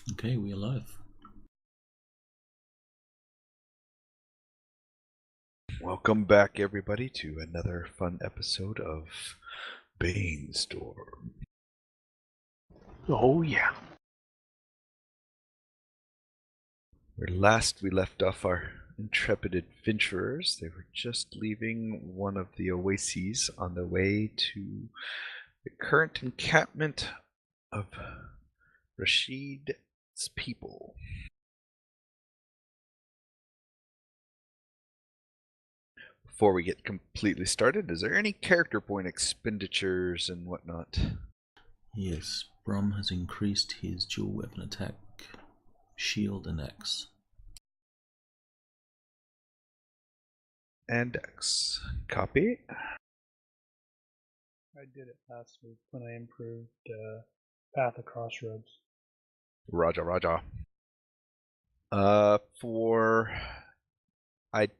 Okay, we are live. Welcome back, everybody, to another fun episode of Banestorm. Oh, yeah. Where last we left off our intrepid adventurers, they were just leaving one of the oases on the way to the current encampment of Rashid's people. Before we get completely started, is there any character point expenditures and whatnot? Yes, Brom has increased his dual weapon attack, shield and axe. And X. Copy. I did it last week when I improved Path of Crossroads. Raja Raja. I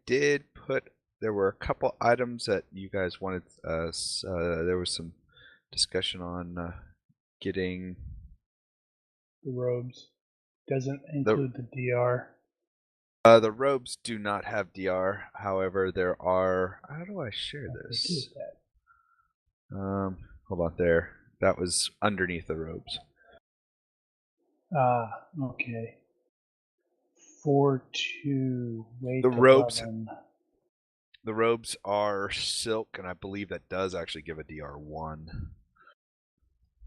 did put, there were a couple items that you guys wanted, there was some discussion on getting The robes. Doesn't include the DR. the robes do not have DR. However, there are, how do I share this? Hold on there. That was underneath the robes. Okay. 4-2. Weight The robes 11. The robes are silk, and I believe that does actually give a DR1.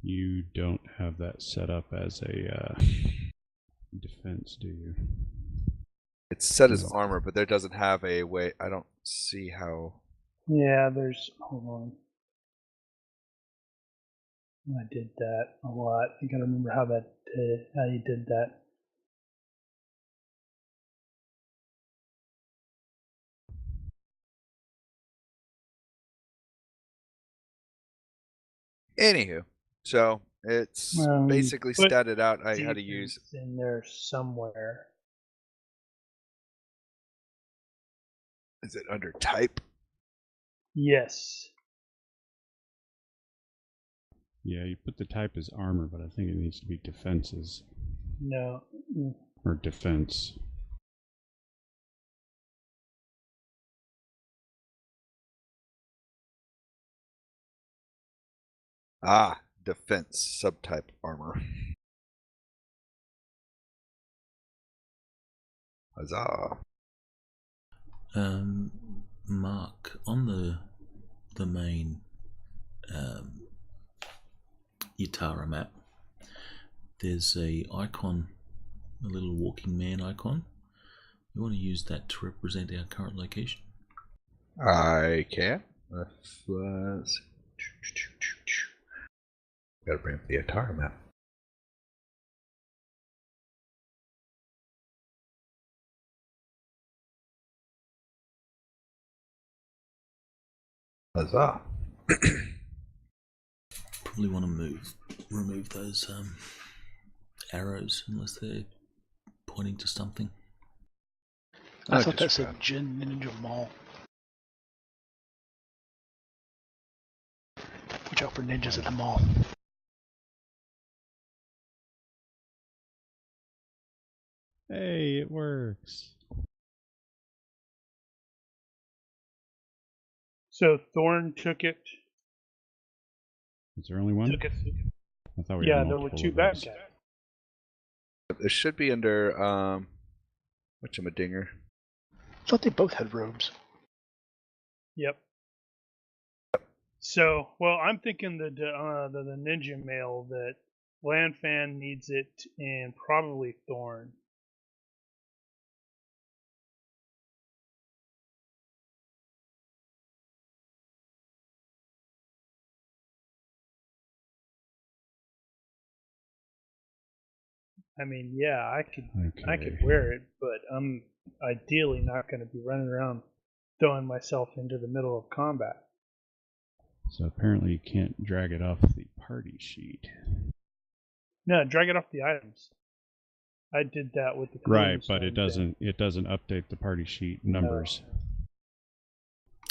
You don't have that set up as a defense, do you? It's set as armor, but there doesn't have a way. I don't see how. Yeah, there's. Hold on. I did that a lot. I gotta remember how you did that. Anywho, so it's basically statted out how to use. In there somewhere. Is it under type? Yes. Yeah, you put the type as armor, but I think it needs to be defenses. No. Or defense. Ah, defense subtype armor. Huzzah. Mark, on the main Yatara map, there's a icon, a little walking man icon. You want to use that to represent our current location? I can. Let's gotta bring up the Atara map. Huzzah. Probably want to remove those arrows unless they're pointing to something. I thought that said Jin Ninja Mall. Watch out for ninjas at the mall. Hey, it works. So Thorn took it. Is there only one? Took it. I thought we Yeah, had there were multiple two of bad those. guys. It should be under whatchamadinger. I thought they both had robes. Yep. So, well, I'm thinking the ninja mail that Landfan needs it, and probably Thorn. I mean, yeah, I could wear it, but I'm ideally not going to be running around throwing myself into the middle of combat. So apparently you can't drag it off the party sheet. No, drag it off the items. I did that with the right, but it doesn't update the party sheet numbers.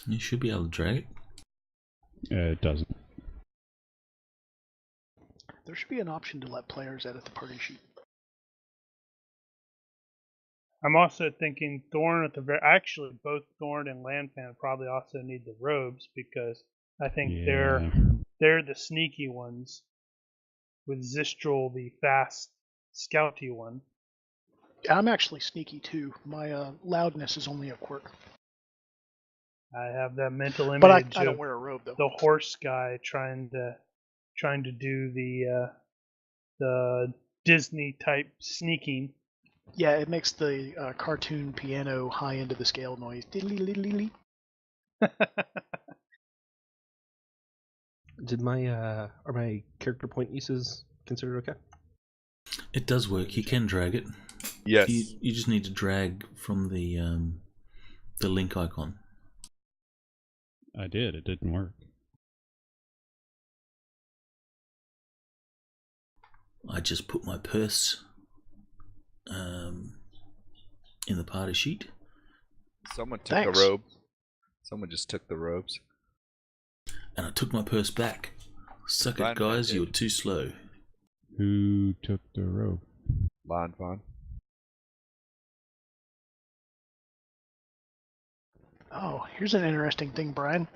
No. You should be able to drag it. It doesn't. There should be an option to let players edit the party sheet. I'm also thinking Thorn at the very. Actually, both Thorn and Lanfan probably also need the robes because I think Yeah. they're the sneaky ones, with Zistral the fast, scouty one. I'm actually sneaky too. My loudness is only a quirk. I have that mental image But I of don't wear a robe though. the horse guy trying to do the Disney type sneaking. Yeah, it makes the cartoon piano high end of the scale noise. Diddly-diddly-diddly. Did my are my character point uses considered okay? It does work. You can drag it. Yes. You just need to drag from the link icon. I did. It didn't work. I just put my purse in the party sheet. Someone took Thanks. the robe. Someone just took the robes. And I took my purse back. Suck it, Fine, guys. dude. You're too slow. Who took the rope? Lon Von. Oh, here's an interesting thing, Brian.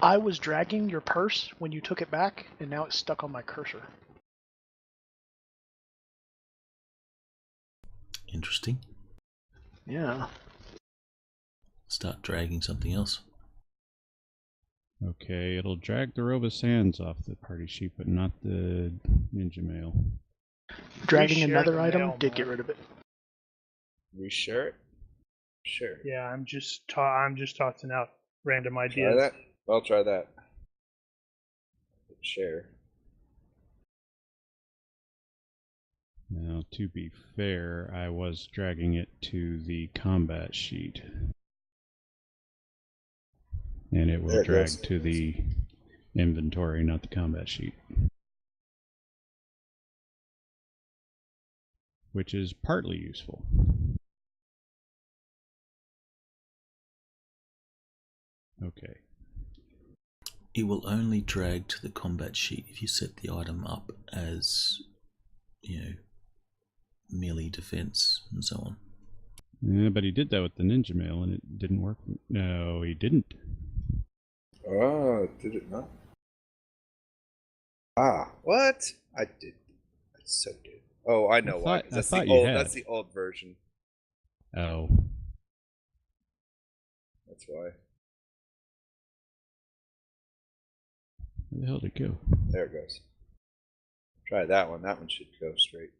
I was dragging your purse when you took it back, and now it's stuck on my cursor. Interesting. Yeah. Start dragging something else. Okay, it'll drag the robe of sands off the party sheet, but not the ninja mail. Dragging Reshare another the item mail, did man. get rid of it. Reshare it? Sure. Yeah, I'm just tossing out random Try ideas. that? I'll try that. Share. Now, to be fair, I was dragging it to the combat sheet. And it There will it drag goes. to the inventory, not the combat sheet. Which is partly useful. Okay. It will only drag to the combat sheet if you set the item up as, melee defense and so on. Yeah, but he did that with the ninja mail and it didn't work. No, he didn't. Oh, did it not? Ah, what? I did. I so did. Oh, I know why. 'Cause I That's thought the you old. had. That's the old version. Oh. That's why. Where the hell did it go? There it goes. Try that one. That one should go straight.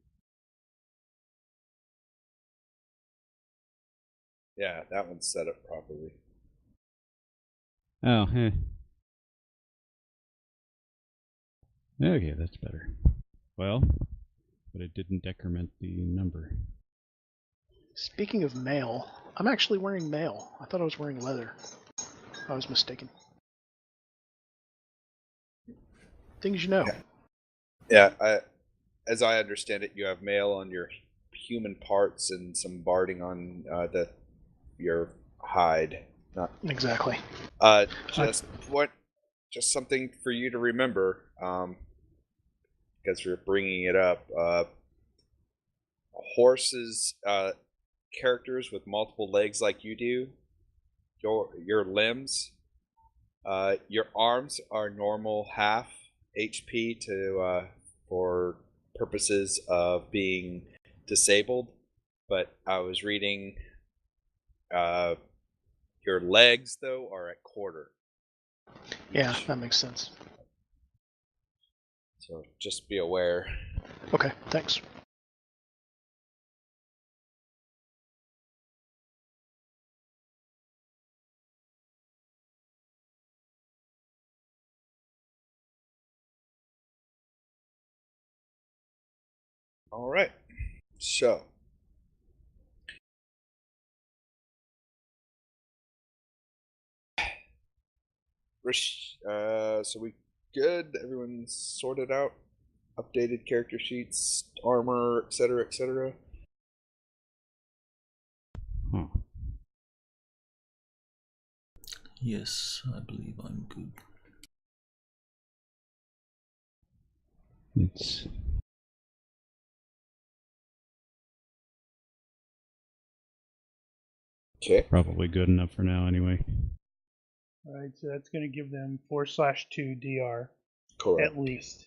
Yeah, that one's set up properly. Oh, eh. Okay, that's better. Well, but it didn't decrement the number. Speaking of mail, I'm actually wearing mail. I thought I was wearing leather. I was mistaken. Things you know. Yeah, as I understand it, you have mail on your human parts and some barding on your hide. Not Exactly. just something for you to remember, because we're bringing it up. Horses, characters with multiple legs like you do, your limbs, your arms are normal half HP to for purposes of being disabled, but I was reading your legs though are at quarter. Yeah, that makes sense. So just be aware. Okay, thanks. All right. So so we good? Everyone's sorted out? Updated character sheets, armor, etc., etc. Huh. Yes, I believe I'm good. It's Okay. Probably good enough for now, anyway. Alright, so that's going to give them 4/2 DR Correct. at least.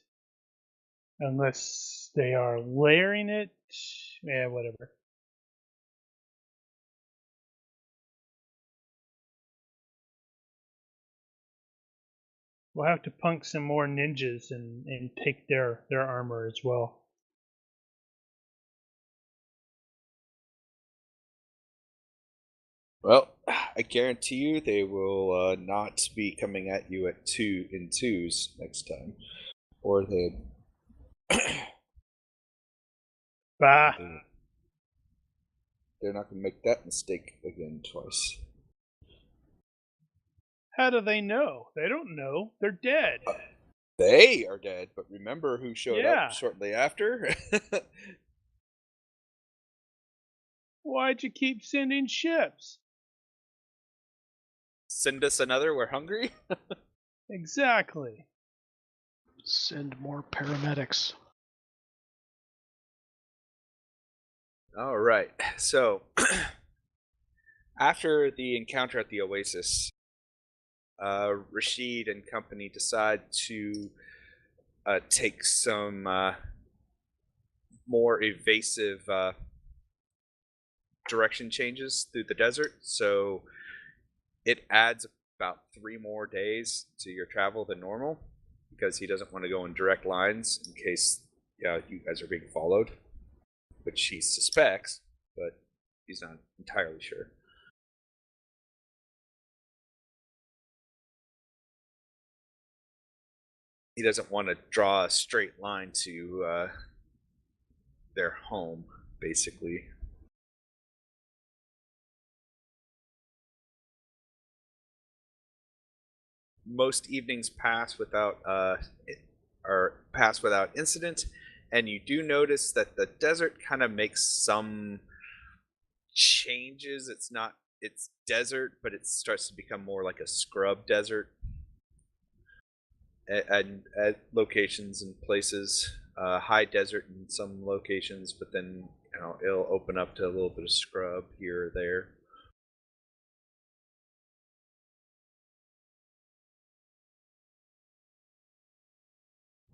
Unless they are layering it. Yeah, whatever. We'll have to punk some more ninjas and take their armor as well. Well, I guarantee you they will not be coming at you at 2 in 2s next time. Or they... Bah! They're not going to make that mistake again twice. How do they know? They don't know. They're dead. They are dead, but remember who showed Yeah. up shortly after? Why'd you keep sending ships? Send us another, we're hungry? Exactly. Send more paramedics. All right. So, after the encounter at the Oasis, Rashid and company decide to take some more evasive direction changes through the desert. So, it adds about 3 more days to your travel than normal because he doesn't want to go in direct lines in case you guys are being followed, which he suspects, but he's not entirely sure. He doesn't want to draw a straight line to their home, basically. Most evenings pass without incident, and you do notice that the desert kind of makes some changes. It's desert, but it starts to become more like a scrub desert at locations and places. High desert in some locations, but then it'll open up to a little bit of scrub here or there.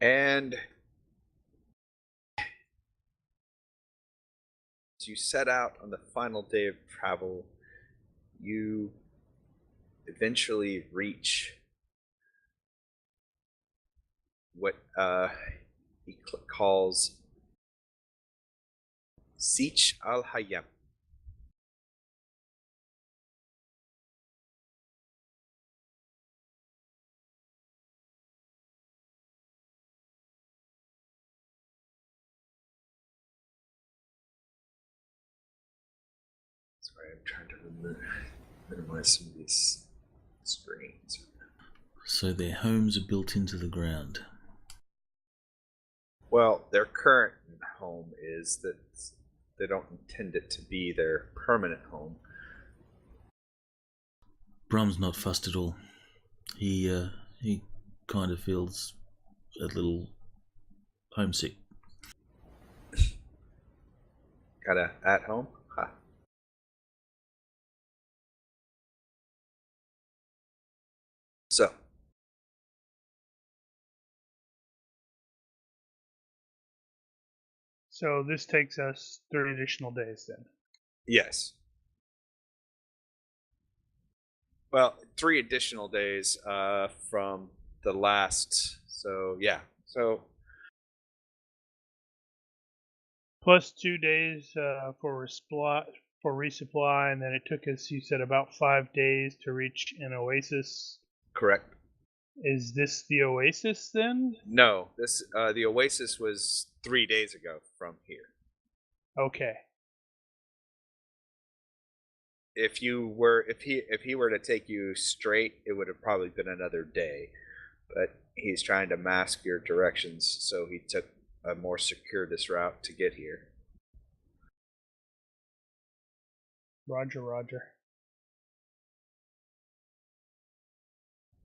And as you set out on the final day of travel, you eventually reach what he calls Sich al-Hayyam. Sorry, I'm trying to minimize some of these screens. So their homes are built into the ground. Well, their current home is that they don't intend it to be their permanent home. Brum's not fussed at all. He kind of feels a little homesick. Kinda at home? Huh. So this takes us 3 additional days then. Yes. Well, 3 additional days from the last. So, yeah. So, Plus 2 days for resupply, and then it took us, you said, about 5 days to reach an oasis. correct. Is this the oasis then? No, the Oasis was 3 days ago from here. Okay. If he were to take you straight, it would have probably been another day. But he's trying to mask your directions, so he took a more circuitous route to get here. Roger.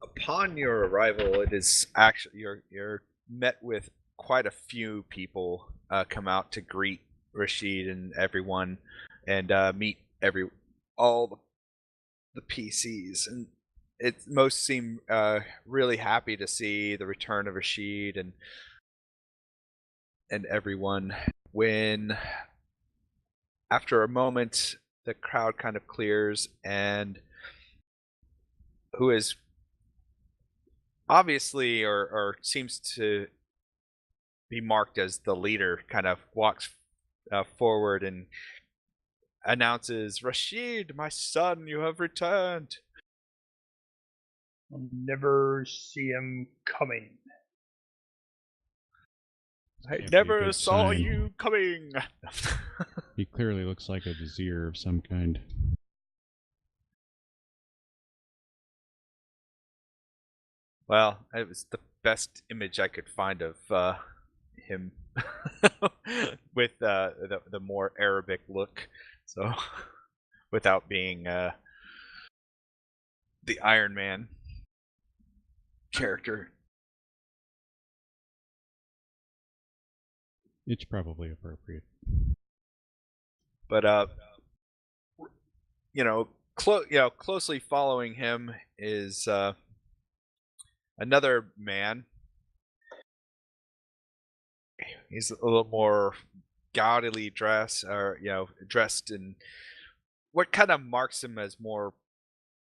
Upon your arrival, it is actually you're met with quite a few people come out to greet Rashid and everyone, and meet all the PCs, and most seem really happy to see the return of Rashid and everyone. When after a moment the crowd kind of clears, and who is obviously or seems to be marked as the leader kind of walks forward and announces, "Rashid, my son, you have returned." I'll never see him coming. I Can't be a never good saw sign. you coming. He clearly looks like a vizier of some kind. Well, it was the best image I could find of him with the more Arabic look, so without being the Iron Man character. It's probably appropriate. But closely following him is another man. He's a little more gaudily dressed, or dressed in what kind of marks him as more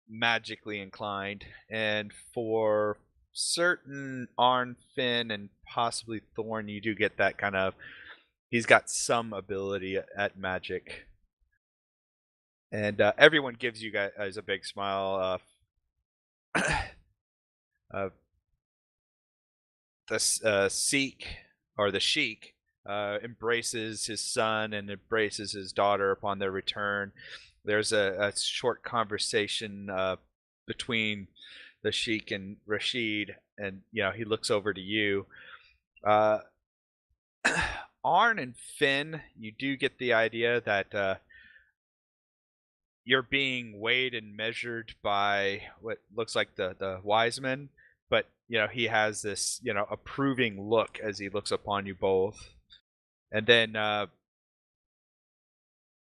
magically inclined. And for certain Arn, Finn, and possibly Thorn, you do get that kind of, he's got some ability at magic. And everyone gives you guys a big smile. The Sikh, or the Sheik, embraces his son and embraces his daughter upon their return. There's a short conversation between the Sheik and Rashid, and he looks over to you. Arn and Finn, you do get the idea that you're being weighed and measured by what looks like the wise men, but he has this approving look as he looks upon you both. And then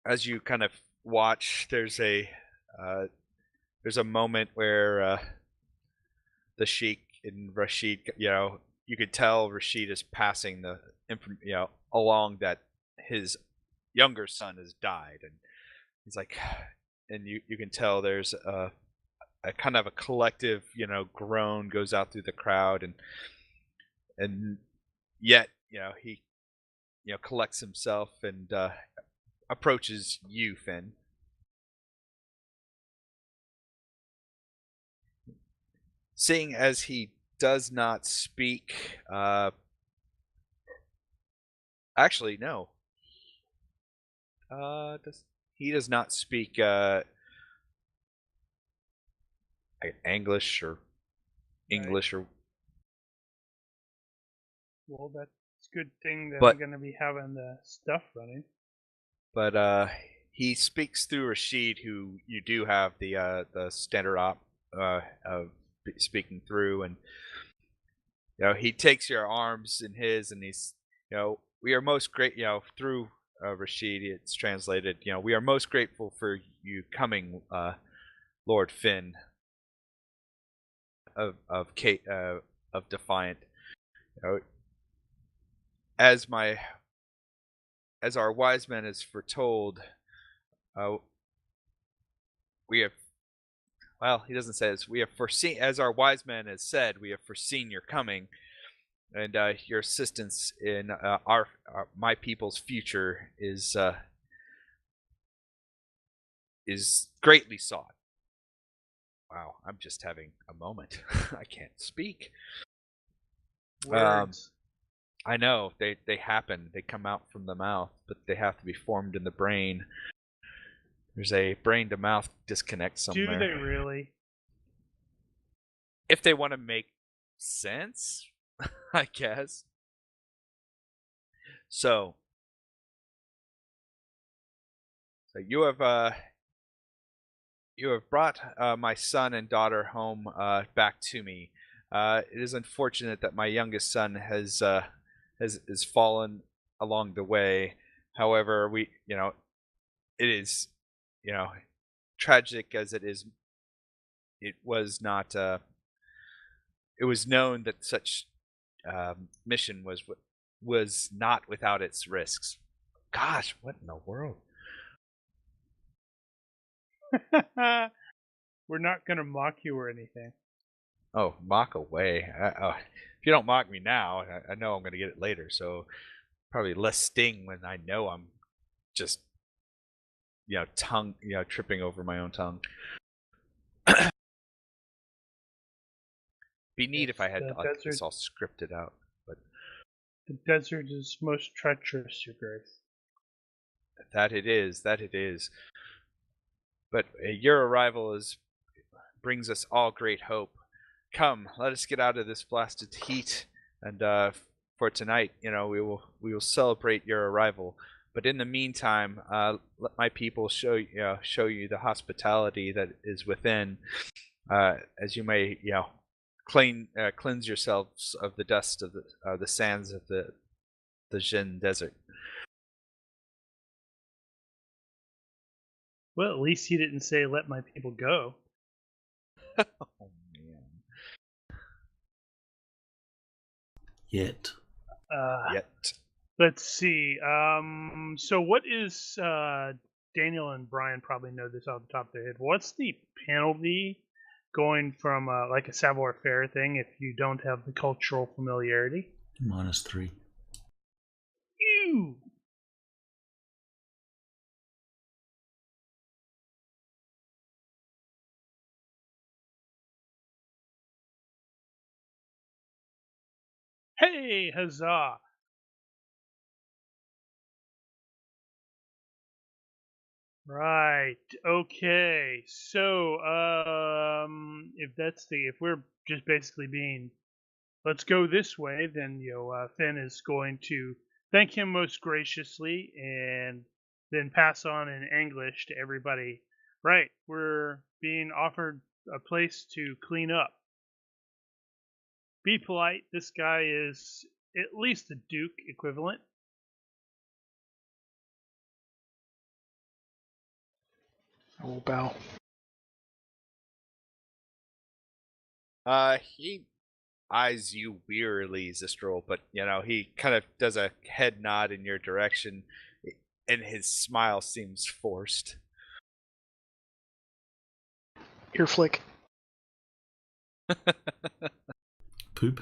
as you kind of watch, there's a moment where the Sheik and Rashid, you could tell Rashid is passing the along that his younger son has died, and he's like, and you can tell there's a kind of a collective groan goes out through the crowd, and yet he collects himself and approaches you, Finn. Seeing as he does not speak, actually no, he does not speak English or English, or Well, that's a good thing that But- I'm going to be having the stuff running. but he speaks through Rashid, who you do have the standard op of speaking through, and he takes your arms in his, and he's we are most great through Rashid, it's translated, we are most grateful for you coming, Lord Finn of Defiant. As our wise man has foretold, we have, well, he doesn't say this, we have foreseen, as our wise man has said, we have foreseen your coming, and your assistance in my people's future is greatly sought. Wow, I'm just having a moment. I can't speak. Words. I know, they happen. They come out from the mouth, but they have to be formed in the brain. There's a brain-to-mouth disconnect somewhere. Do they really? If they want to make sense, I guess. So you have brought my son and daughter home back to me. It is unfortunate that my youngest son has fallen along the way. However, it is tragic as it is it was not. It was known that such mission was not without its risks. Gosh, what in the world? We're not going to mock you or anything. Oh, mock away. If you don't mock me now, I know I'm going to get it later. So probably less sting when I know I'm just, tripping over my own tongue. Be neat if I had this all scripted out. But the desert is most treacherous, Your Grace. That it is. But your arrival brings us all great hope. Come, let us get out of this blasted heat, and for tonight, we will celebrate your arrival. But in the meantime, let my people show you the hospitality that is within, as you may cleanse yourselves of the dust of the sands of the Jin Desert. Well, at least he didn't say, let my people go. Oh, man. Yet. Let's see. So what is, Daniel and Brian probably know this off the top of their head. What's the penalty going from like a savoir-faire thing if you don't have the cultural familiarity? -3. Ew! Hey, huzzah! Right. Okay. So, if we're just basically being, let's go this way, then Finn is going to thank him most graciously, and then pass on in English to everybody. Right. We're being offered a place to clean up. Be polite. This guy is at least a Duke equivalent. I will bow. He eyes you wearily, Zistrel, but he kind of does a head nod in your direction, and his smile seems forced. Ear flick. Poop.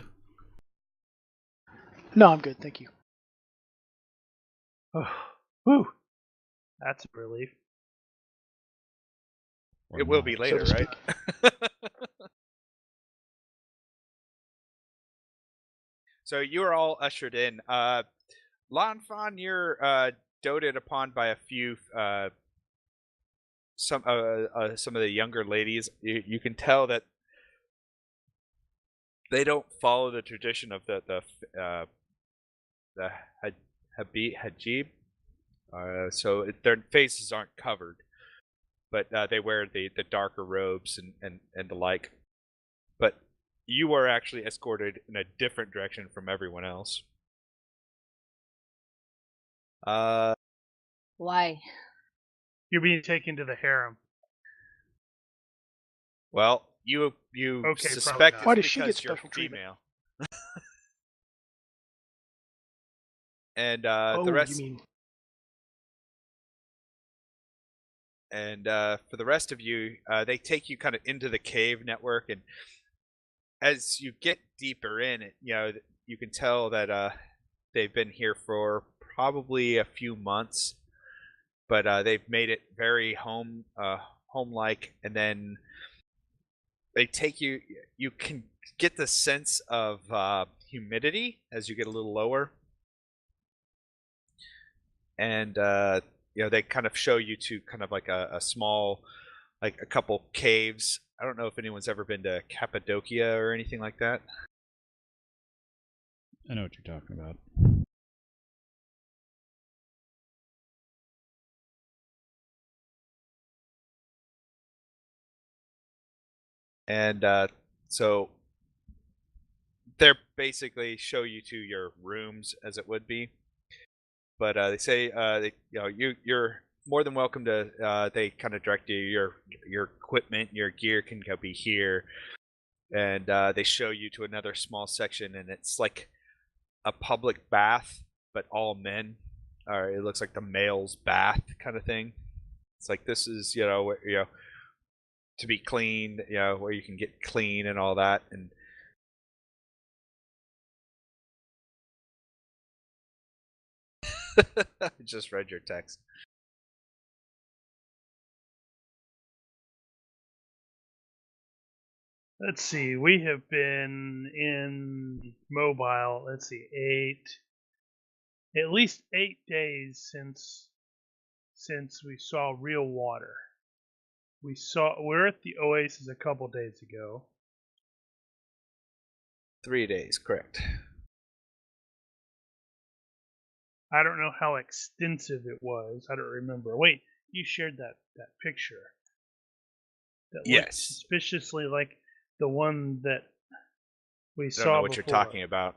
No, I'm good, thank you. Oh, whew. That's a relief. It will be later, so right? So you are all ushered in. Lanfan, you're doted upon by a few some of the younger ladies. You can tell that they don't follow the tradition of the hijab. So their faces aren't covered, but they wear the darker robes and the like. But you are actually escorted in a different direction from everyone else. Why? You're being taken to the harem. Well, you Okay, suspect it's Why does she because get you're special treatment? female. And Oh, the rest. you mean? And for the rest of you, they take you kind of into the cave network, and as you get deeper in it, you can tell that they've been here for probably a few months, but they've made it very home-like, and then they take you. You can get the sense of humidity as you get a little lower, and they kind of show you to kind of like a small, like a couple caves. I don't know if anyone's ever been to Cappadocia or anything like that. I know what you're talking about. And so they're basically show you to your rooms as it would be, but they say you're more than welcome to. They kind of direct you. Your equipment, your gear can go be here, and they show you to another small section, and it's like a public bath, but all men. Or it looks like the male's bath kind of thing. It's like this is to be clean, where you can get clean and all that, and I just read your text. Let's see. We have been in mobile. Let's see, at least 8 days since we saw real water. We're at the Oasis a couple days ago. 3 days, correct. I don't know how extensive it was. I don't remember. Wait, you shared that picture. That looked Yes. suspiciously like the one that we I saw don't know what before. you're talking about.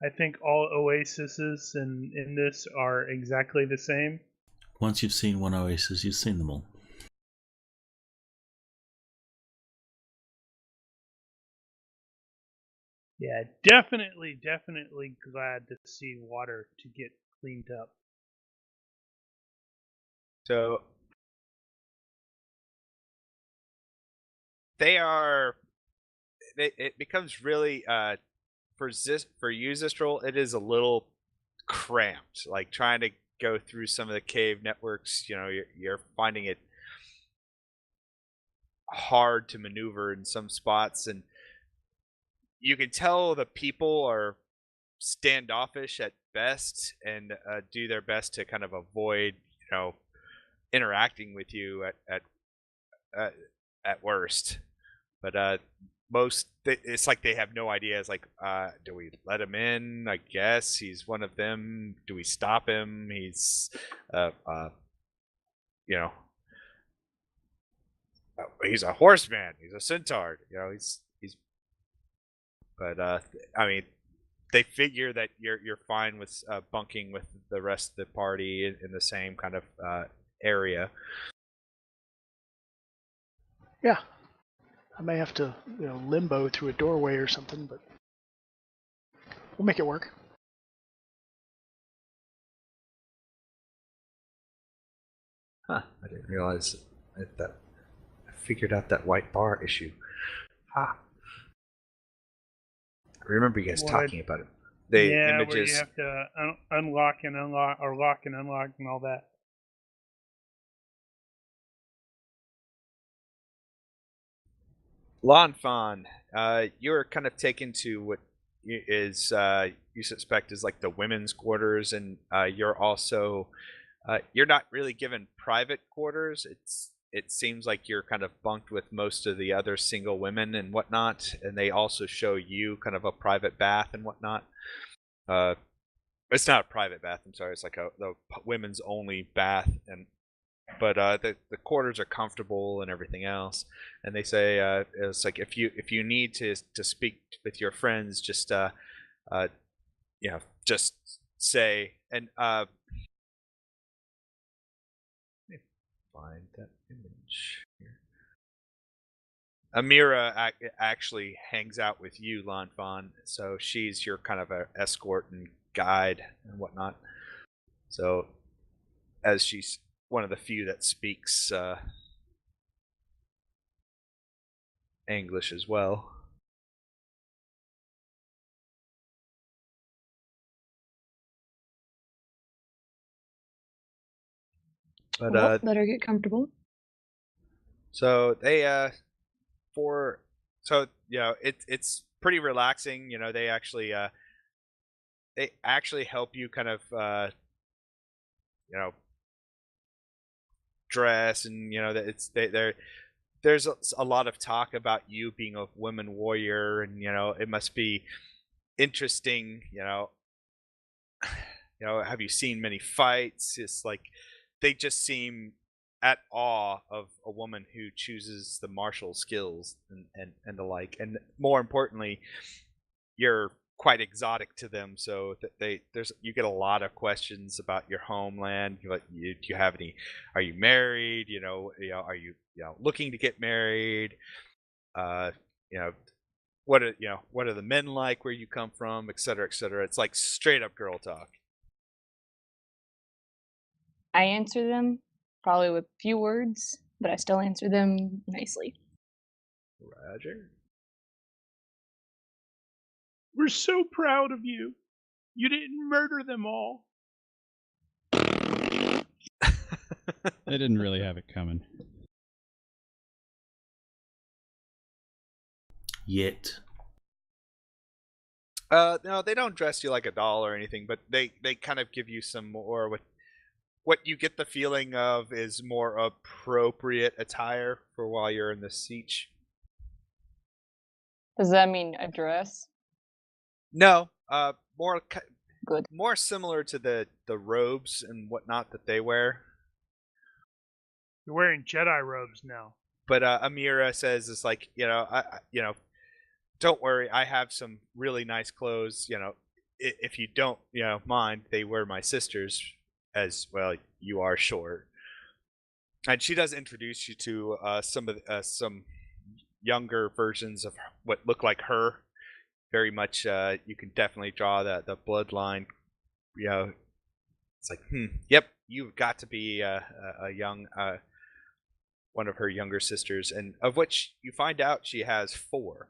I think all oases in this are exactly the same. Once you've seen one oasis, you've seen them all. Yeah, definitely glad to see water to get cleaned up. So it becomes really for you, Zistral, it is a little cramped. Like trying to go through some of the cave networks, you're finding it hard to maneuver in some spots, and you can tell the people are standoffish at best and do their best to kind of avoid, interacting with you at worst. But it's like they have no idea. It's like, do we let him in? I guess he's one of them. Do we stop him? He's, he's a horseman. He's a centaur. He's. But I mean, they figure that you're fine with bunking with the rest of the party in the same kind of area. Yeah. I may have to, limbo through a doorway or something, but we'll make it work. Huh. I didn't realize that I figured out that white bar issue. Ha. I remember you guys talking about it. The images. Where you have to unlock and unlock, or lock and unlock and all that. Lanfan, you're kind of taken to what is you suspect is like the women's quarters, and you're also you're not really given private quarters. It seems like you're kind of bunked with most of the other single women and whatnot, and they also show you kind of a private bath and whatnot. It's not a private bath. I'm sorry. It's like the women's only bath, but the quarters are comfortable and everything else. And they say it's like if you need to speak with your friends, just just say. And let me find that image here. Amira actually hangs out with you, Lanfan, so she's your kind of a escort and guide and whatnot. So as she's one of the few that speaks English as well. But well, better get comfortable. So they it's pretty relaxing. They actually help you kind of dress, and there's a lot of talk about you being a woman warrior, and it must be interesting. Have you seen many fights? It's like they just seem at awe of a woman who chooses the martial skills and the like. And more importantly, you're quite exotic to them. So you get a lot of questions about your homeland. Do you have any? Are you married? Are you looking to get married? You know, what are the men like where you come from, et cetera, et cetera. It's like straight up girl talk. I answer them, probably with few words, but I still answer them nicely. Roger. We're so proud of you. You didn't murder them all. They didn't really have it coming. Yet. No, they don't dress you like a doll or anything, but they kind of give you some more what you get the feeling of is more appropriate attire for while you're in the siege. Does that mean a dress? No, Good. more similar to the robes and whatnot that they wear. You're wearing Jedi robes now. But Amira says it's like, don't worry, I have some really nice clothes. If you don't mind, they were my sisters, as well. You are short, and she does introduce you to some younger versions of what look like her. Very much, you can definitely draw the bloodline. It's like, yep, you've got to be a young one of her younger sisters, and of which you find out she has 4.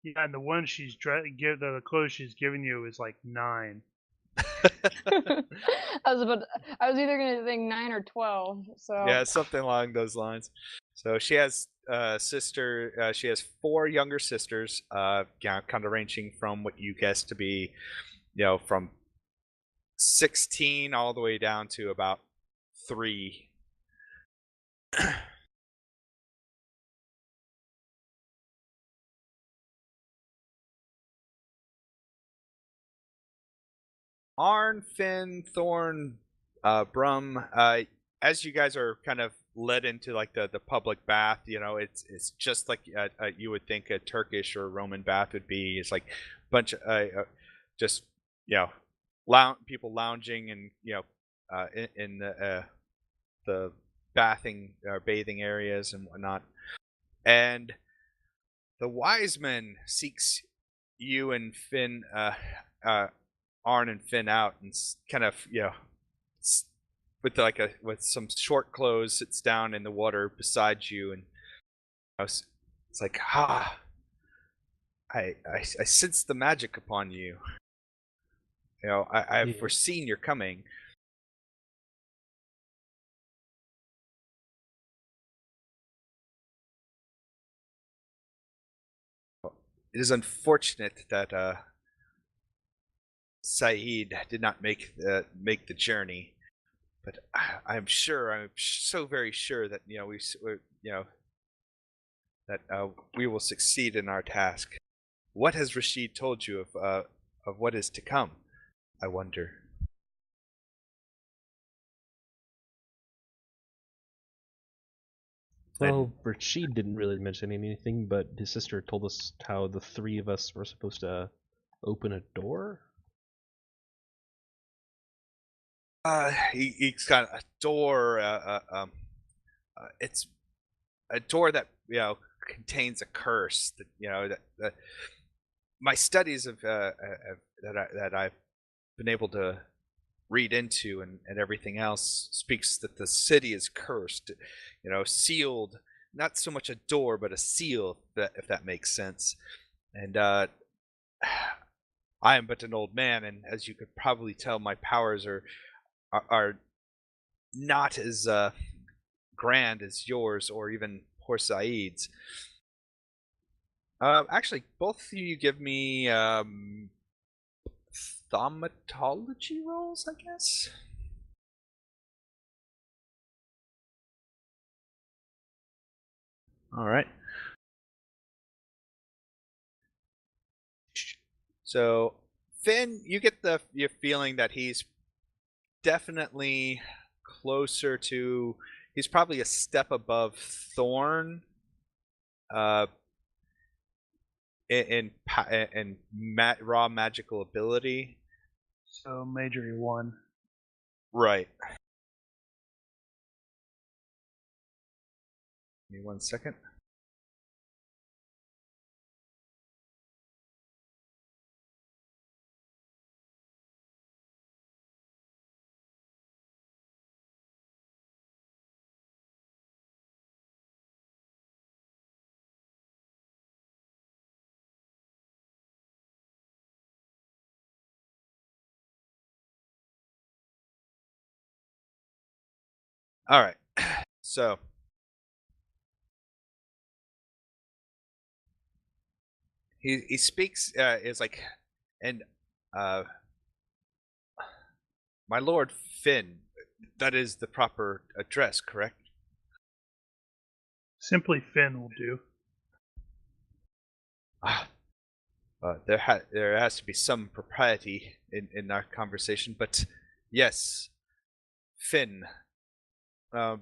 Yeah, and the one the clothes she's giving you is like 9. I was either gonna think 9 or 12. So Yeah, something along those lines. So she has she has 4 younger sisters, kind of ranging from what you guess to be, from 16 all the way down to about 3. Arn, Finn, Thorn, Brum, as you guys are kind of led into like the public bath, it's just like you would think a Turkish or Roman bath would be. It's like a bunch of just people lounging and in the bathing areas and whatnot. And the wise man seeks you and Finn, Arn and Finn out, and kind of with some short clothes sits down in the water beside you, and it's like, I sense the magic upon you. I've foreseen your coming. It is unfortunate that Saeed did not make the journey, but I'm so very sure that we will succeed in our task. What has Rashid told you of what is to come? I wonder. Well, Rashid didn't really mention anything, but his sister told us how the 3 of us were supposed to open a door. He's got a door. It's a door that contains a curse. That my studies of that I've been able to read into and everything else speaks that the city is cursed. Sealed. Not so much a door, but a seal. If that makes sense. And I am but an old man, and as you could probably tell, my powers are not as grand as yours or even poor Saeed's. Actually, both of you give me thaumatology rolls, I guess. All right. So, Finn, you get your feeling that he's definitely closer to. He's probably a step above Thorn. raw magical ability. So major 1. Right. Give me 1 second. All right. So he speaks is like, and my lord Finn, that is the proper address, correct? Simply Finn will do. There has to be some propriety in our conversation, but yes, Finn. I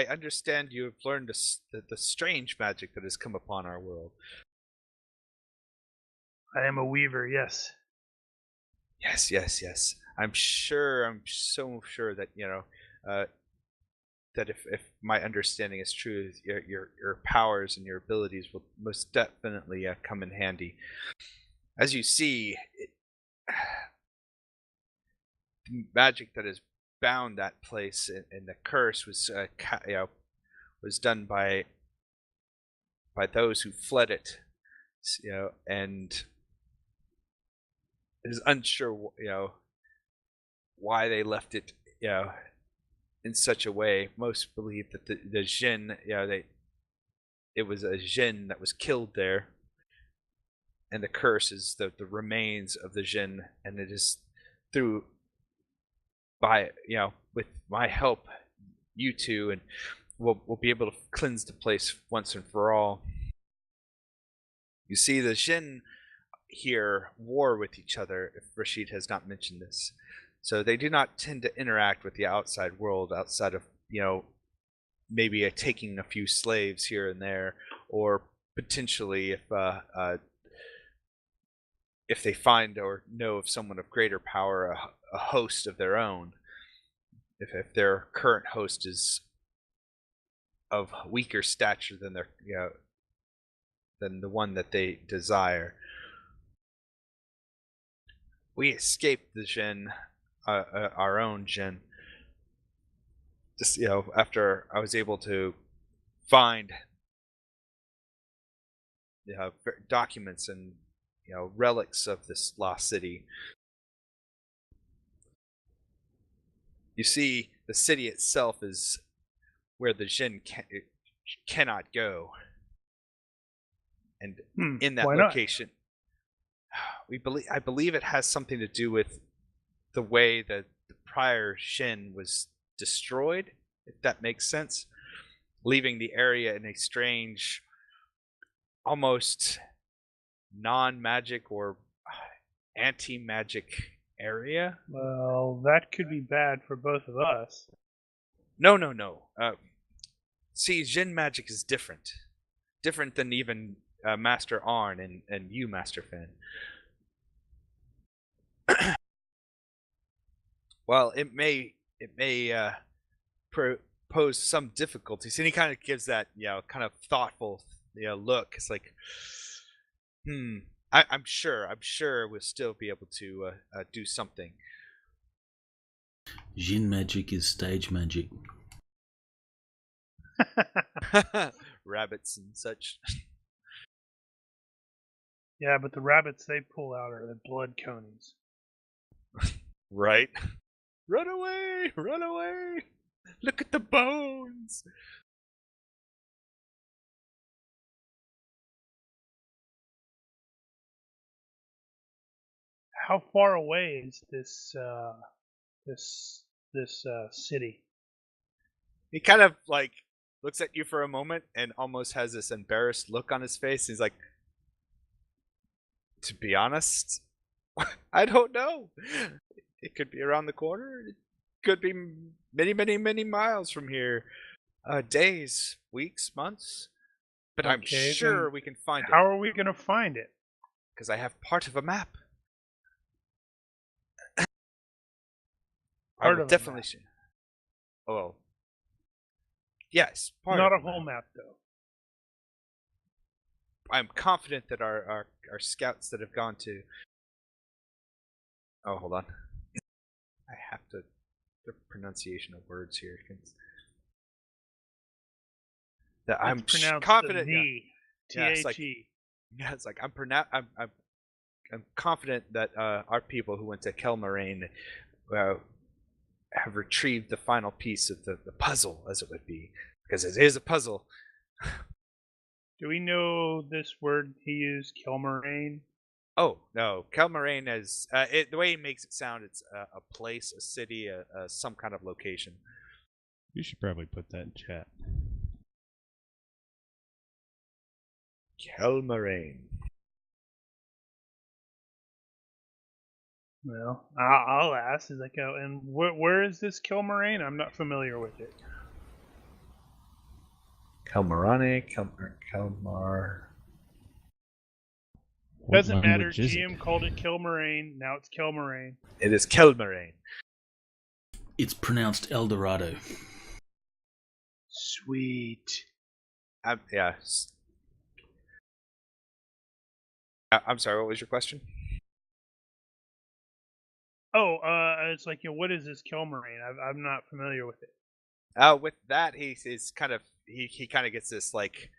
understand you have learned the strange magic that has come upon our world. I am a weaver, yes. Yes. I'm so sure that that if my understanding is true, your powers and your abilities will most definitely come in handy. As you see, the magic that has bound that place and the curse was was done by those who fled it, and is unsure why they left it in such a way. Most believe that the Jin, it was a Jin that was killed there, and the curse is the remains of the Jin, and it is through with my help, you two, and we'll be able to cleanse the place once and for all. You see, the Jin here war with each other, if Rashid has not mentioned this. So they do not tend to interact with the outside world outside of, maybe taking a few slaves here and there, or potentially if they find or know of someone of greater power, a host of their own. If their current host is of weaker stature than than the one that they desire. We escaped the Jin, our own Jin. Just after I was able to find documents and relics of this lost city. You see, the city itself is where the Jin cannot go, and in that location, I believe it has something to do with the way that the prior Jin was destroyed, if that makes sense, leaving the area in a strange, almost non-magic or anti-magic area. Well, that could be bad for both of us. No. See, Jin magic is different than even Master Arn and you, Master Finn. Well, it may pose some difficulties, and he kind of gives that kind of thoughtful look. It's like, I'm sure we'll still be able to do something. Jin magic is stage magic. Rabbits and such. Yeah, but the rabbits they pull out are the blood conies. Right? Run away! Run away! Look at the bones! How far away is this city? He kind of like looks at you for a moment and almost has this embarrassed look on his face. He's like, to be honest, I don't know. It could be around the corner. It could be many miles from here. Days, weeks, months. But I'm Okay, sure then we can find it. How are we going to find it? Because I have part of a map. I Part will of a definitely. map. Oh, well. Yes, part Not of a whole map, though. I'm confident that our scouts that have gone to. Oh, hold on. I have to. The pronunciation of words here. That I'm It's pronounced confident. the Yeah, it's like- T-H-E. Yeah, it's like I'm confident that our people who went to Kelmarain have retrieved the final piece of the puzzle, as it would be, because it is a puzzle. Do we know this word he used, Kilmarain? Oh no, Kelmarain is the way he makes it sound. It's a place, a city, some kind of location. You should probably put that in chat. Kelmarain. Well, I'll ask. Is like, and where is this Kilmarain? I'm not familiar with it. Kelmarane, Kelmar. What Doesn't matter. language is it? GM called it Kilmarain. Now it's Kilmarain. It is Kelmarain. It's pronounced El Dorado. Sweet. Yeah. I'm sorry. What was your question? Oh, it's like, what is this Kilmarain? I'm not familiar with it. With that, he's kind of he kind of gets this like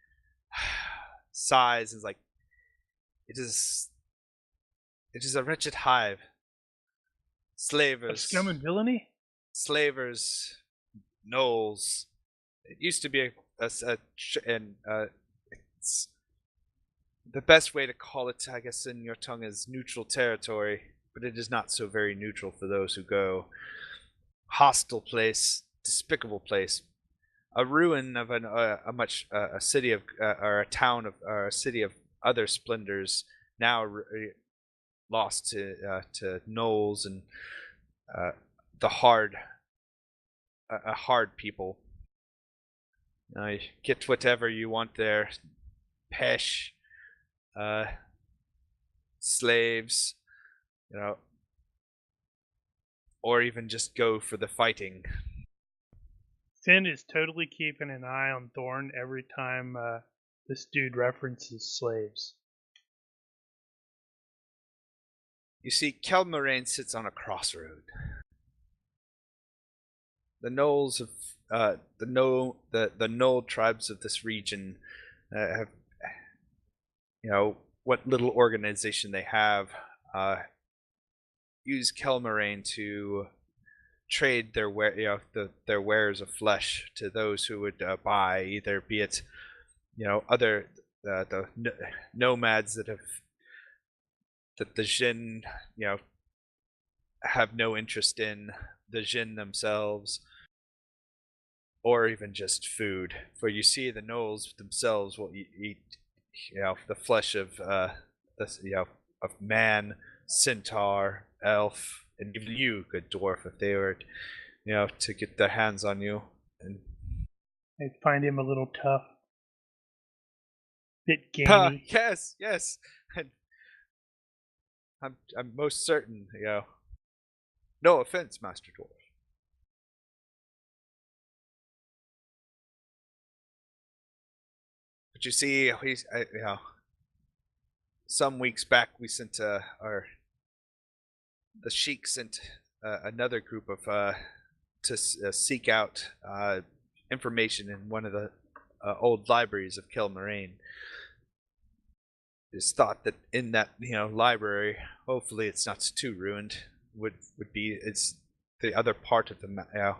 sighs and is like, it is a wretched hive. Slavers, Of scum and villainy? slavers, gnolls. It used to be it's the best way to call it, I guess, in your tongue is neutral territory, but it is not so very neutral for those who go. Hostile place, despicable place, a ruin of a city of or a town of or a city of other splendors, now lost to gnolls and the hard people. You get whatever you want there. Pesh, slaves, or even just go for the fighting. Finn is totally keeping an eye on Thorn every time this dude references slaves. You see, Kelmarain sits on a crossroad. The gnolls of the gnoll tribes of this region have, what little organization they have, use Kelmarain to trade their their wares of flesh to those who would buy, either be it other the nomads that the Jin have no interest in, the Jin themselves, or even just food. For you see, the gnolls themselves will eat the flesh of of man, centaur, elf, and even you, good dwarf, if they were to get their hands on you. And I find him a little tough. Bit gamey. yes. And I'm most certain, no offense, Master Dwarf. But you see, some weeks back we sent the Sheik sent another group of to seek out information in one of the old libraries of Kelmarain. It's thought that in that library, hopefully it's not too ruined, would be it's the other part of the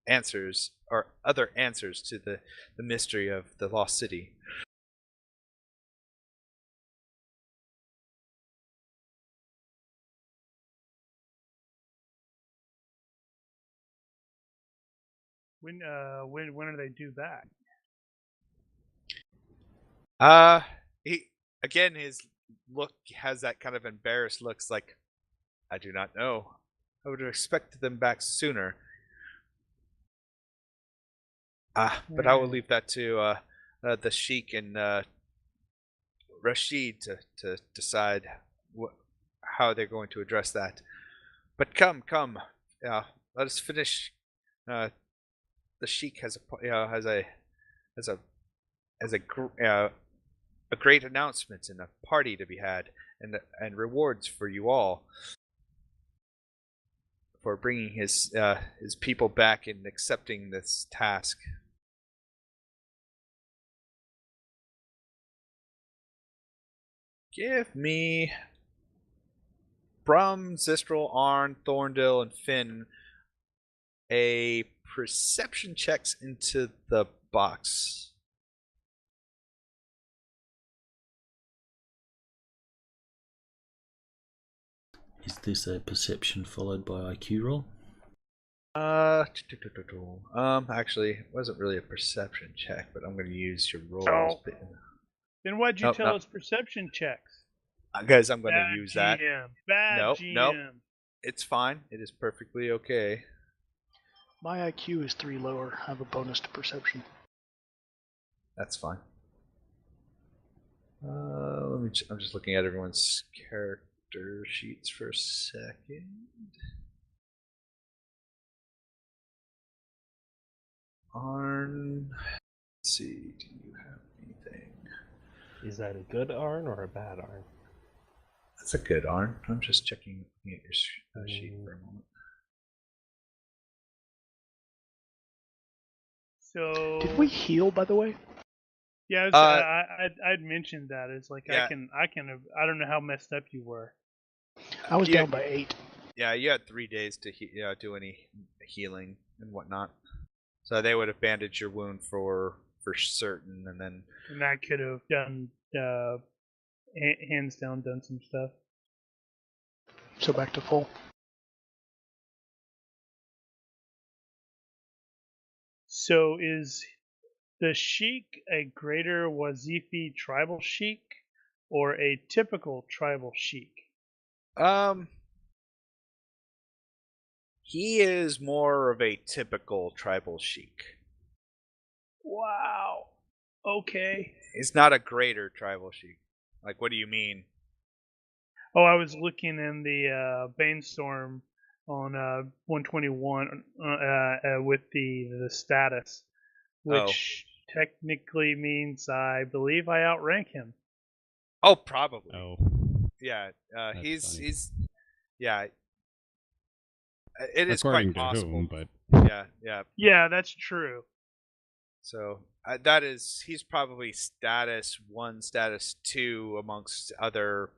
answers, or other answers to the mystery of the lost city. When do they do that? His look has that kind of embarrassed looks, like, I do not know. I would have expected them back sooner. But I will leave that to the Sheik and Rashid to decide how they're going to address that. But come, let us finish. The Sheik has a great announcement and a party to be had, and rewards for you all for bringing his people back and accepting this task. Give me Brum, Zistral, Arn, Thorndale, and Finn a perception checks into the box. Is this a perception followed by IQ roll? Actually, it wasn't really a perception check, but I'm going to use your rolls. Oh. Then why'd you tell us perception checks? Guys, I'm going to use that. Bad GM. Nope. It's fine. It is perfectly okay. My IQ is 3 lower. I have a bonus to perception. That's fine. I'm just looking at everyone's character sheets for a second. Arn, let's see. Do you have anything? Is that a good Arn or a bad Arn? That's a good Arn. I'm just checking at your sheet for a moment. So Did we heal, by the way? Yeah, I'd mentioned that. It's like yeah. I don't know how messed up you were. I was down by 8. Yeah, you had 3 days to do any healing and whatnot. So they would have bandaged your wound for certain, and that could have done hands down done some stuff. So back to full. So is the Sheik a greater Wazifi tribal Sheik or a typical tribal Sheik? He is more of a typical tribal Sheik. Wow. Okay. He's not a greater tribal Sheik. Like, what do you mean? Oh, I was looking in the Banestorm on 121 with the status, which technically means I believe I outrank him. Oh, probably. Oh. Yeah. He's funny. yeah. It is According quite possible. Whom, but Yeah, that's true. So he's probably status 1, status 2 amongst other,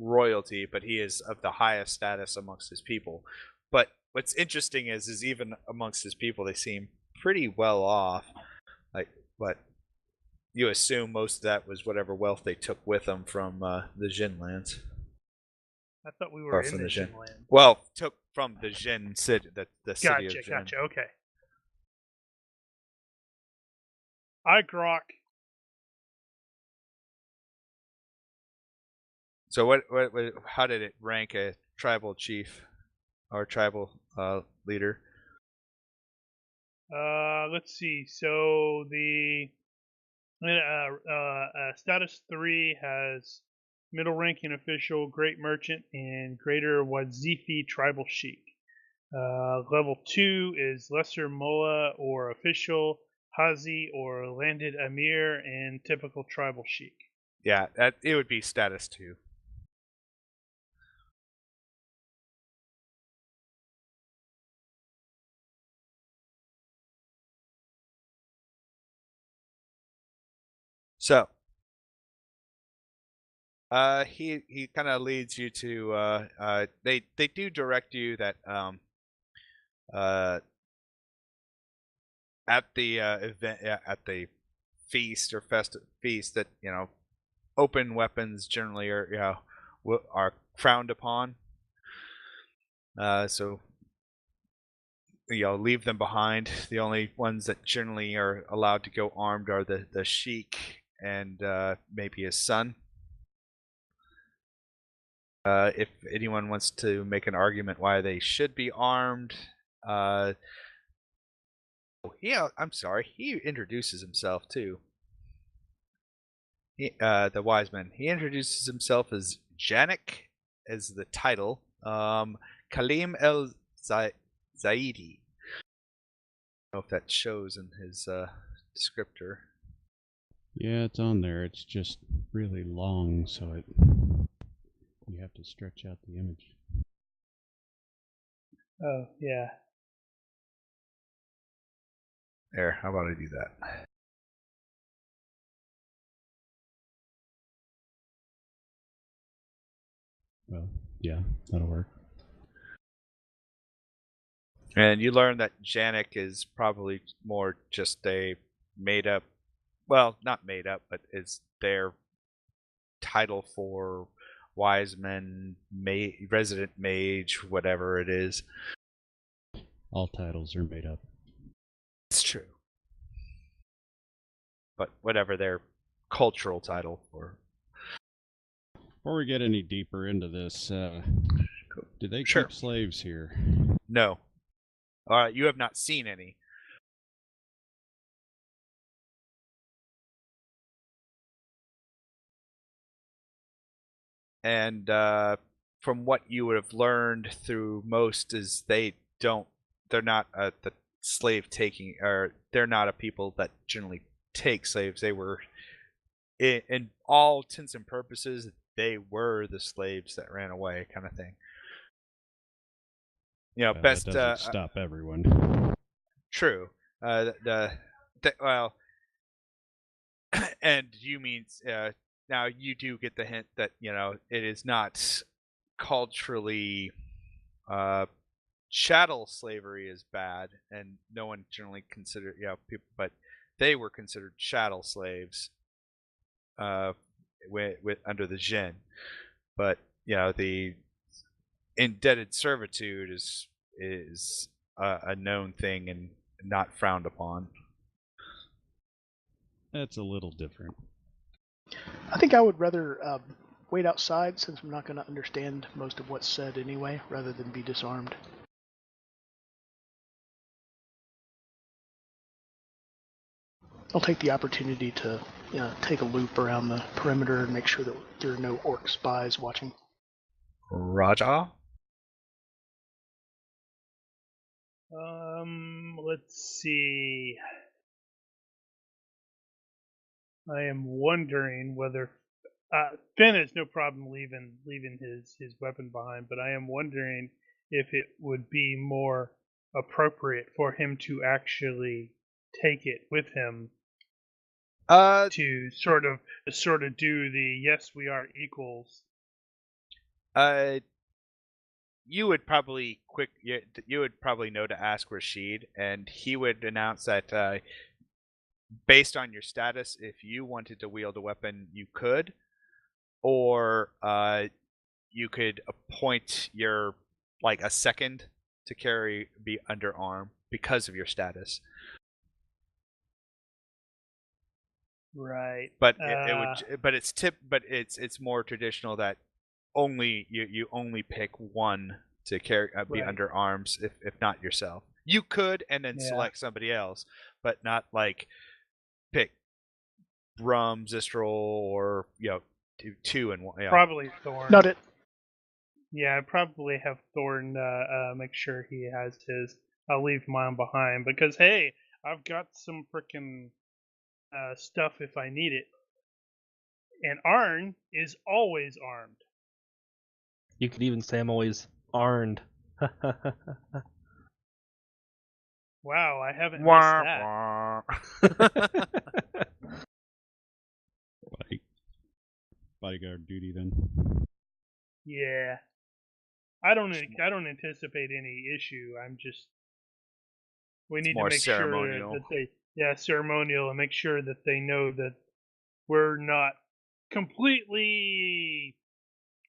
royalty, but he is of the highest status amongst his people. But what's interesting is even amongst his people, they seem pretty well off. But you assume most of that was whatever wealth they took with them from the Jin lands. I thought we were in the Jin land. Well, took from the Jin city, the city of Jin. Gotcha. Okay. I grok. So what? How did it rank a tribal chief or tribal leader? Let's see. So the status 3 has middle ranking official, great merchant, and greater Wazifi tribal Sheik. Level 2 is lesser mullah or official, Hazi or landed Amir, and typical tribal Sheik. Yeah, it would be status 2. So, he kind of leads you to they do direct you that at the event at the feast or festive feast that open weapons generally are frowned upon. So leave them behind. The only ones that generally are allowed to go armed are the Sheik and maybe his son. If anyone wants to make an argument why they should be armed, Yeah, I'm sorry. He introduces himself too. The wise man. He introduces himself as Janik, as the title. Kalim el Zaidi. I don't know if that shows in his descriptor. Yeah, it's on there. It's just really long, so you have to stretch out the image. Oh, yeah. There, how about I do that? Well, yeah, that'll work. And you learn that Janik is probably more just a made up, well, not made up, but it's their title for wise men, resident mage, whatever it is. All titles are made up. It's true. But whatever their cultural title for. Before we get any deeper into this, do they Sure. keep slaves here? No. You have not seen any. And from what you would have learned through most is they're not the slave taking, or they're not a people that generally take slaves. They were, in all intents and purposes, they were the slaves that ran away, kind of thing. You know, best that doesn't stop everyone. True. Well, and you mean now you do get the hint that it is not culturally chattel slavery is bad, and no one generally considered people, but they were considered chattel slaves with under the Jin. But the indebted servitude is a known thing and not frowned upon. That's a little different. I think I would rather wait outside, since I'm not going to understand most of what's said anyway, rather than be disarmed. I'll take the opportunity to take a loop around the perimeter and make sure that there are no orc spies watching. Raja? Let's see. I am wondering whether Finn has no problem leaving his weapon behind, but I am wondering if it would be more appropriate for him to actually take it with him to sort of do the yes, we are equals. You would probably know to ask Rashid, and he would announce that based on your status, if you wanted to wield a weapon, you could, or you could appoint your a second to be underarm because of your status. Right. But it's more traditional that only you only pick one to be Right. under arms, if not yourself. You could and then select somebody else, but not pick Brum, Zistral, or two and one. Probably Thorn. Not it. Yeah, I'd probably have Thorn make sure he has his. I'll leave mine behind because hey, I've got some frickin' stuff if I need it. And Arn is always armed. You could even say I'm always armed. Wow, I haven't missed that. Bodyguard duty then. Yeah. I don't anticipate any issue. I'm just we need to make ceremonial. sure that they ceremonial, and make sure that they know that we're not completely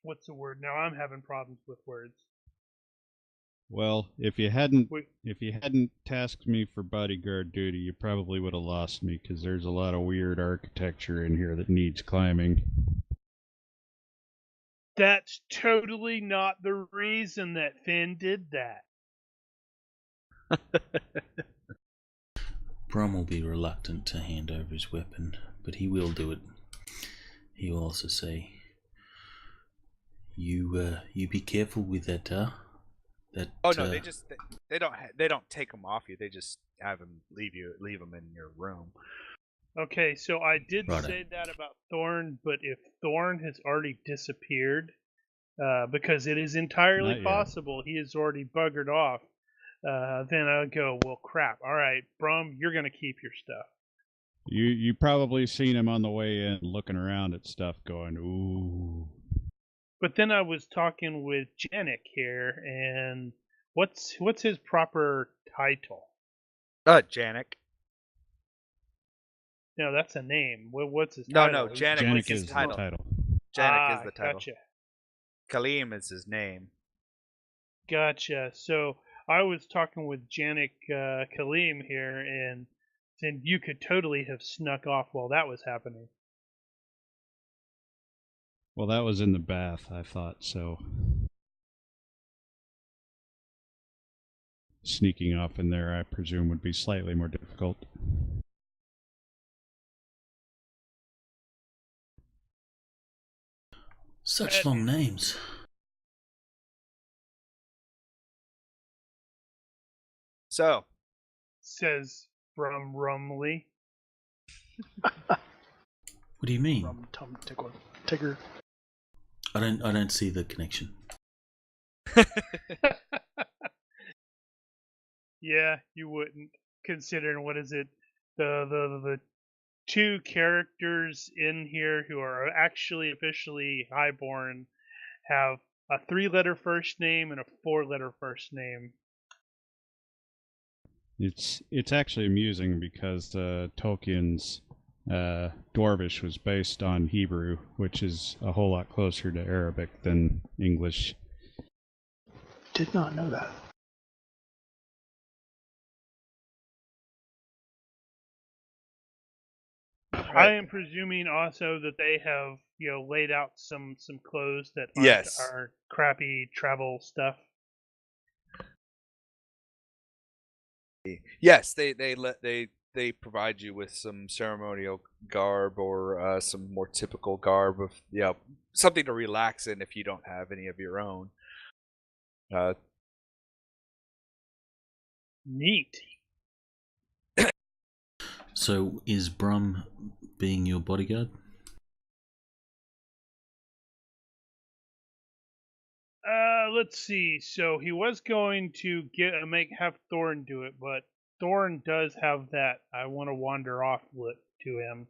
what's the word? Now I'm having problems with words. Well, if you hadn't tasked me for bodyguard duty, you probably would have lost me, because there's a lot of weird architecture in here that needs climbing. That's totally not the reason that Finn did that. Brom will be reluctant to hand over his weapon, but he will do it. He will also say, "You be careful with that, that." Oh no, they don't take them off you. They just have them leave them in your room. Okay, so I did Righto. say that about Thorn, but if Thorn has already disappeared, because it is entirely Not yet. possible he has already buggered off, then I'll go, well, crap. All right, Brum, you're going to keep your stuff. You probably seen him on the way in, looking around at stuff, going, "Ooh." But then I was talking with Janik here, and what's his proper title? Janik. No, that's a name. What's his No, title? no, Janik Janik is is the title. the title. Janik is the title. Gotcha. Kaleem is his name. Gotcha. So I was talking with Janik Kaleem here, and said you could totally have snuck off while that was happening. Well, that was in the bath, I thought, so. Sneaking off in there, I presume, would be slightly more difficult. Such long names. So, Says Brum Rumley. What do you mean? Rum tum tickle tigger. I don't see the connection. Yeah, you wouldn't, considering what is it? The two characters in here who are actually officially highborn have a 3-letter first name and a 4-letter first name. It's actually amusing because Tolkien's Dwarvish was based on Hebrew, which is a whole lot closer to Arabic than English. Did not know that. I am presuming also that they have, laid out some clothes that aren't Yes. our crappy travel stuff. Yes, they provide you with some ceremonial garb or some more typical garb of something to relax in if you don't have any of your own. Neat. So is Brum being your bodyguard? Let's see. So he was going to have Thorn do it, but Thorn does have that I want to wander off look to him.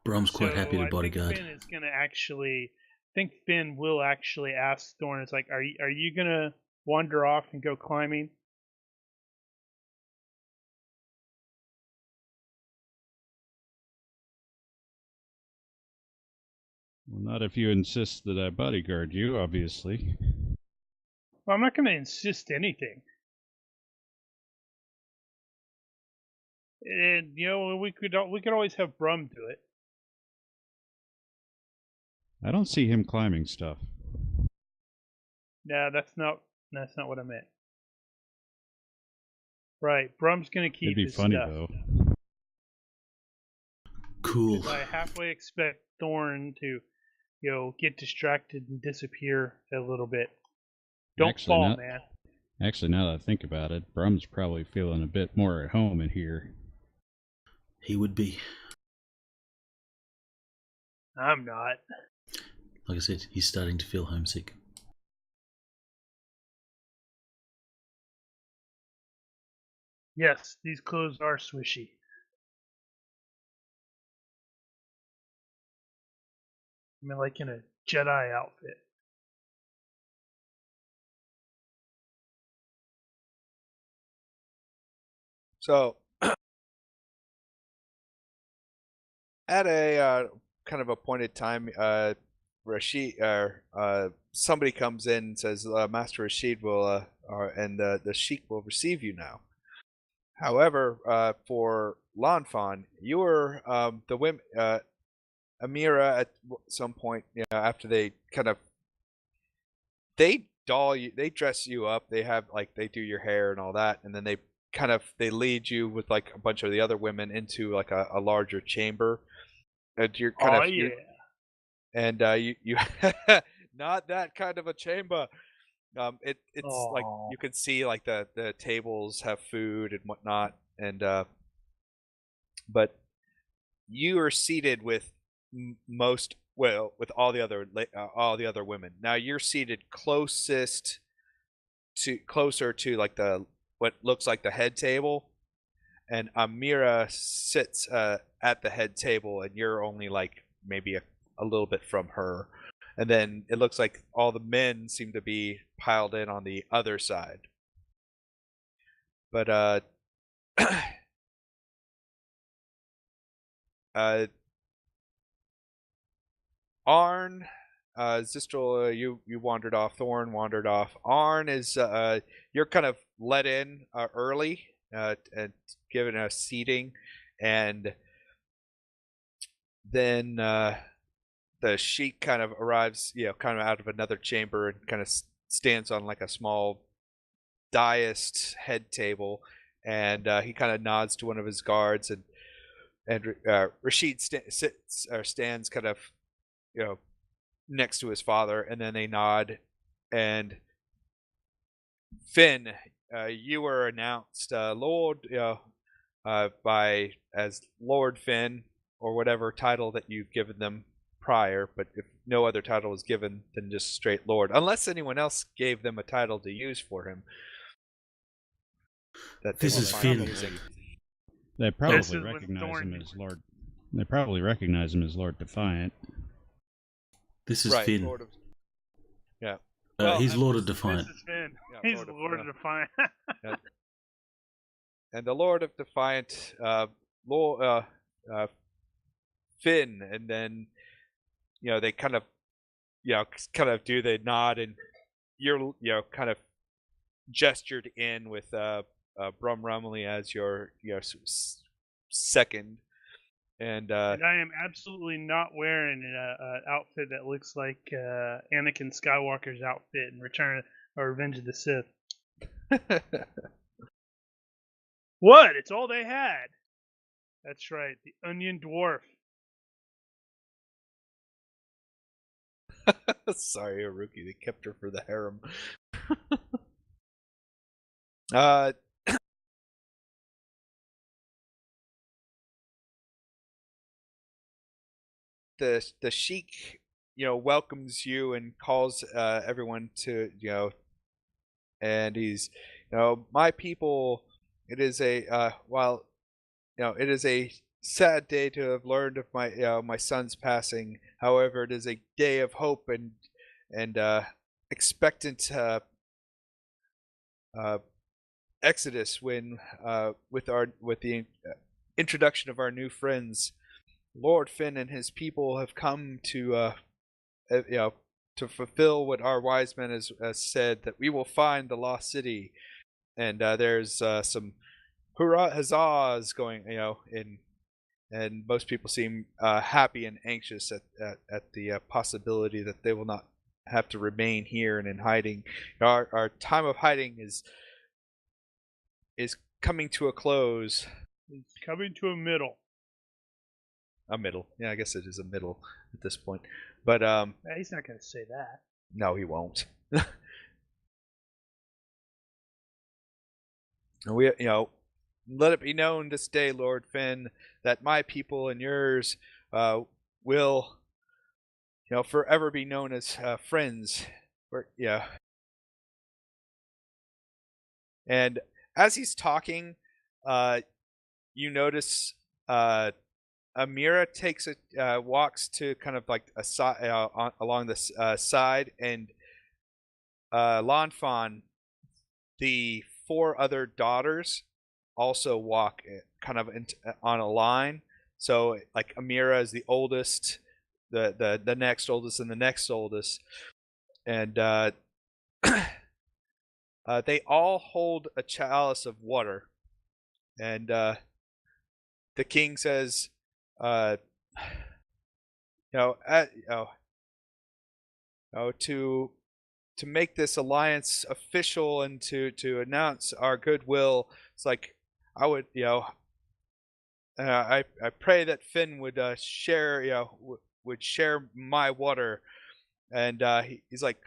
Brum's quite happy to bodyguard. I think Finn will actually ask Thorn. It's like, are you gonna wander off and go climbing? Well, not if you insist that I bodyguard you, obviously. Well, I'm not gonna insist anything. And we could always have Brum do it. I don't see him climbing stuff. No, that's not what I meant. Right, Brum's gonna keep It'd be his funny stuff. though. Cool. I halfway expect Thorn to, get distracted and disappear a little bit. Don't fall, man. Actually, now that I think about it, Brum's probably feeling a bit more at home in here. He would be. I'm not. Like I said, he's starting to feel homesick. Yes, these clothes are swishy. I mean, like in a Jedi outfit. So, at a kind of appointed time, Rashid, somebody comes in and says, "Master Rashid will, and the Sheik will receive you now." However, for Lanfan, you were the women, Amira at some point, after they doll you, they dress you up. They have like they do your hair and all that, and then they lead you with like a bunch of the other women into like a larger chamber. And you're kind Oh of yeah. and you not that kind of a chamber. It's like Aw. you can see like the tables have food and whatnot, and but you are seated with with all the other women. Now you're seated closer to like the what looks like the head table, and Amira sits at the head table, and you're only like maybe a little bit from her. And then it looks like all the men seem to be piled in on the other side. But Arn, Zistral, you wandered off. Thorn wandered off. Arn is you're kind of let in early and given a seating, and then the sheik kind of arrives, kind of out of another chamber and kind of stands on like a small dais head table, and he kind of nods to one of his guards, and Rashid stands kind of next to his father, and then they nod, and Finn, you were announced Lord by as Lord Finn, or whatever title that you've given them prior, but if no other title was given, then just straight Lord, unless anyone else gave them a title to use for him. This is Finn. They This probably is when recognize Thorn- him as Lord. They probably recognize him as Lord Defiant. This is Right, Finn. Lord of, yeah. He's Lord of This Defiant. is Finn. Yeah, He's Lord of Defiant. And the Lord of Defiant, Finn, and then they kind of do the nod, and you're kind of gestured in with Brum Rumley as your second, and And I am absolutely not wearing an outfit that looks like Anakin Skywalker's outfit in Return or Revenge of the Sith. What? It's all they had. That's right, the Onion Dwarf. Sorry, Haruki, they kept her for the harem. The sheik, welcomes you and calls everyone to, and he's, my people. It is a while, it is a sad day to have learned of my son's passing. However, it is a day of hope and expectant exodus when with the introduction of our new friends. Lord Finn and his people have come to to fulfill what our wise men has said, that we will find the lost city. And there's some hurrah huzzahs going, and most people seem happy and anxious at the possibility that they will not have to remain here and in hiding. Our time of hiding is coming to a close. It's coming to a middle. A middle. Yeah, I guess it is a middle at this point. But He's not going to say that. no, he won't. We, let it be known this day, Lord Finn, that my people and yours will, forever be known as friends. And as he's talking, you notice Amira walks to kind of like a side along the side, and Lanfan, the 4 other daughters, also walk kind of on a line. So like Amira is the oldest, the next oldest, and the next oldest, and they all hold a chalice of water, and the king says, to to make this alliance official and to announce our goodwill, it's like I would, I pray that Finn would share, would share my water, and he's like,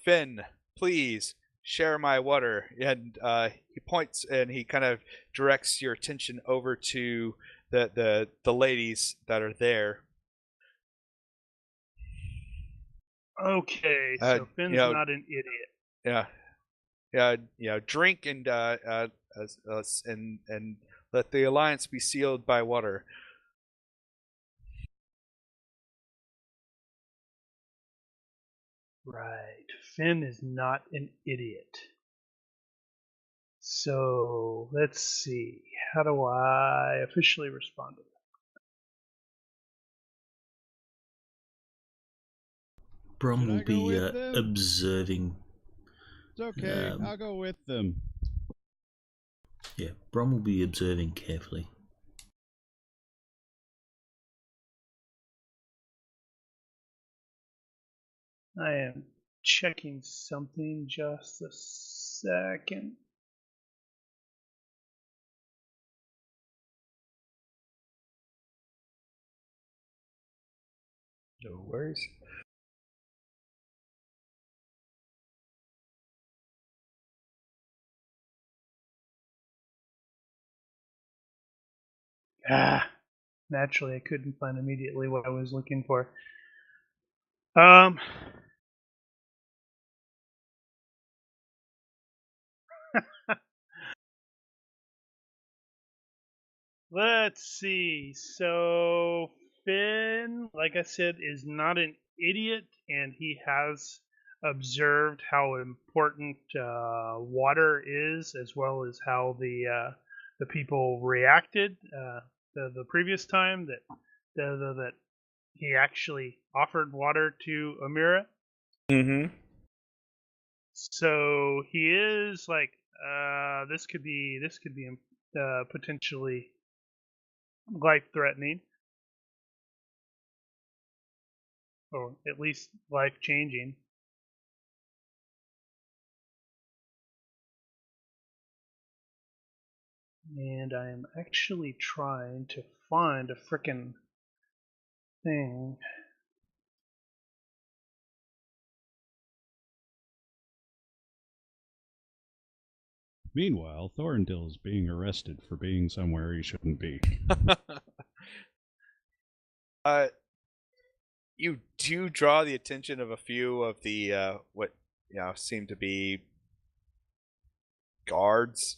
Finn, please share my water, and he points and he kind of directs your attention over to the ladies that are there. Okay, so Finn's not an idiot. Drink and let the alliance be sealed by water. Right, Finn is not an idiot. So let's see. How do I officially respond to that? Brom will be observing. It's okay, I'll go with them. Yeah, Brom will be observing carefully. I am checking something, just a second. No worries. Naturally, I couldn't find immediately what I was looking for. Let's see. So Finn, like I said, is not an idiot, and he has observed how important water is, as well as how the people reacted the previous time that he actually offered water to Amira. Mm-hmm. So he is like, this could be potentially life-threatening, or at least life-changing. And I am actually trying to find a frickin' thing. Meanwhile, Thorndil is being arrested for being somewhere he shouldn't be. You do draw the attention of a few of the what seem to be guards.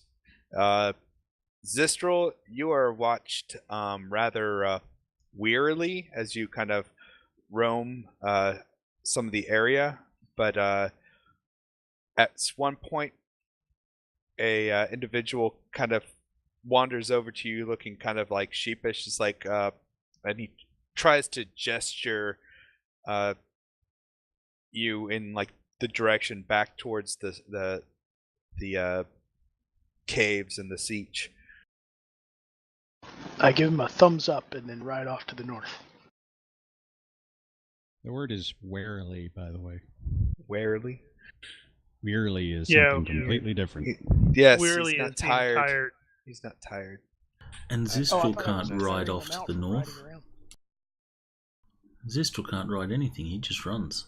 Zistral, you are watched rather wearily as you kind of roam some of the area, but at one point a individual kind of wanders over to you looking kind of like sheepish, just like and he tries to gesture you in like the direction back towards the caves and the siege. I give him a thumbs up and then ride off to the north. The word is warily, by the way. Warily? Wearily is something completely different. Yes, Wearily he's not is tired. He's not tired. And Zistral can't ride off to the north. Zistral can't ride anything, he just runs.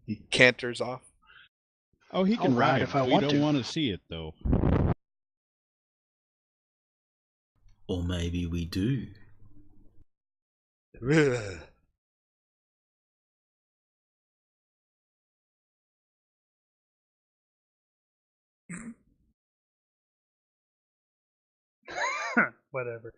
He canters off. Oh, he can ride if I we want don't to. want to see it, though. Or maybe we do. Whatever.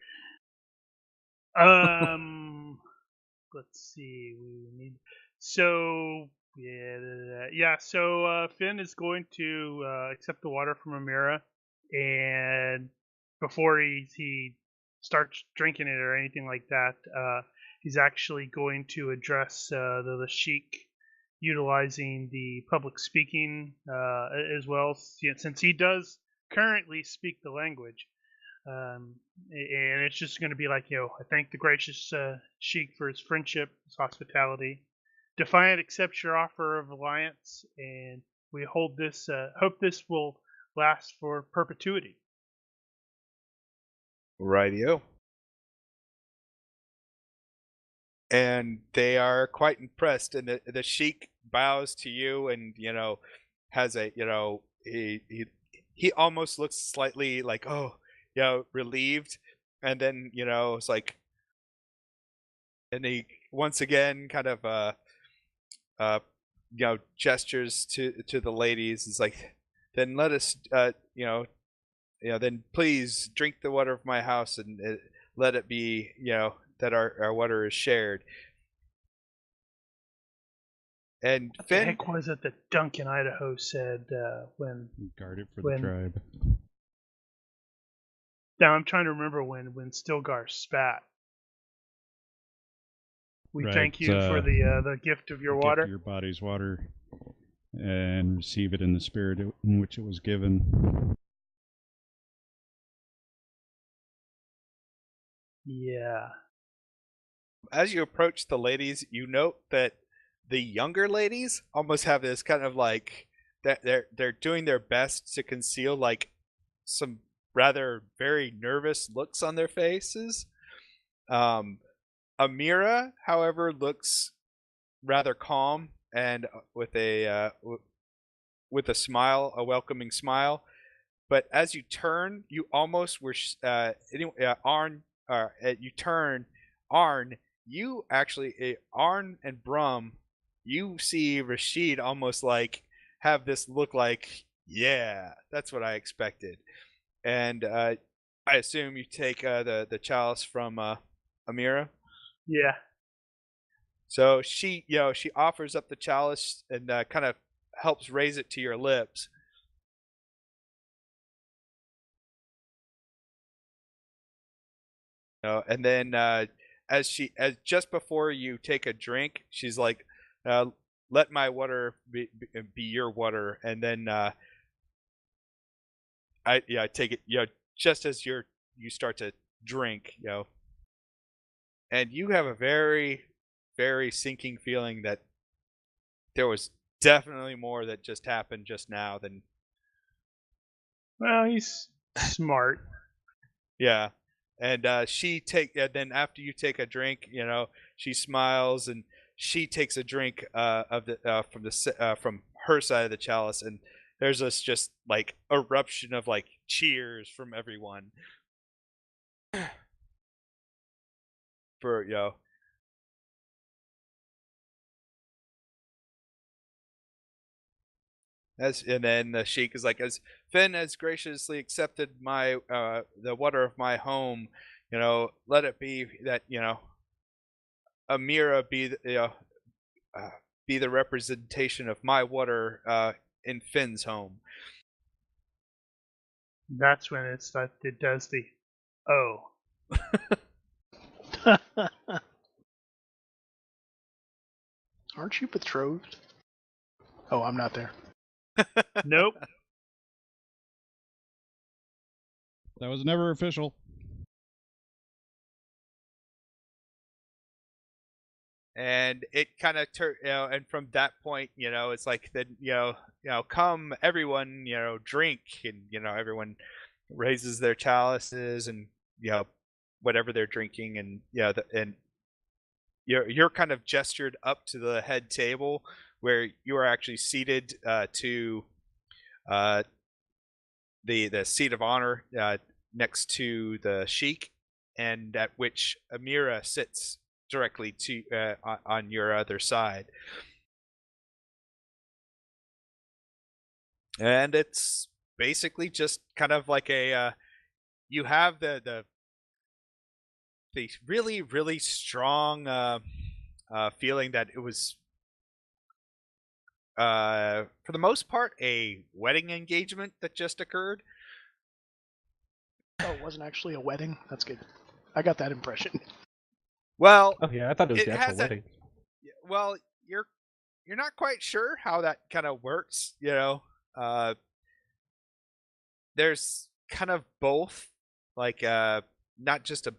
Let's see. We need. So yeah. So Finn is going to accept the water from Amira, and before he starts drinking it or anything like that, he's actually going to address the sheik, utilizing the public speaking as well, since he does currently speak the language. And it's just going to be like, I thank the gracious sheik for his friendship, his hospitality, Defiant accepts your offer of alliance, and we hold this. Hope this will last for perpetuity. Rightio. And they are quite impressed, and the sheik bows to you, and has a he almost looks slightly like relieved, and then it's like, and he once again kind of gestures to the ladies. It's like, then let us then please drink the water of my house, and let it be that our water is shared. And What the Finn, heck was it that Duncan Idaho said when? Guard it for the tribe. Now I'm trying to remember when Stilgar spat. We thank you for the gift of your water. Gift of your body's water, and receive it in the spirit in which it was given. Yeah. As you approach the ladies, you note that the younger ladies almost have this kind of like that they're doing their best to conceal like some rather very nervous looks on their faces. Amira, however, looks rather calm and with a smile, a welcoming smile. But as you turn, you almost were Arn. You turn, Arn. You actually Arn and Brum. You see Rashid almost like have this look like, yeah, that's what I expected. And I assume you take the chalice from Amira. Yeah. So she offers up the chalice and kind of helps raise it to your lips. And then as just before you take a drink, she's like, let my water be your water. And then I take it, just as you start to drink, and you have a very, very sinking feeling that there was definitely more that just happened just now than. Well, he's smart. Yeah. And then after you take a drink, she smiles and she takes a drink from her side of the chalice, and there's this just like eruption of like cheers from everyone. For and then the sheik is like, as Finn has graciously accepted my the water of my home, let it be that Amira be the representation of my water in Finn's home. That's when it does the oh. Aren't you betrothed? Oh, I'm not there. Nope. That was never official. And it kind of and from that point, it's like then come everyone, drink, and everyone raises their chalices and whatever they're drinking, and and you're kind of gestured up to the head table where you are actually seated to the seat of honor next to the sheik, and at which Amira sits directly to on your other side. And it's basically just kind of like a you have the really, really strong feeling that it was for the most part a wedding engagement that just occurred. Oh, it wasn't actually a wedding? That's good. I got that impression. Well, oh yeah, I thought it was the actual wedding. Well, you're not quite sure how that kind of works, there's kind of both, like not just a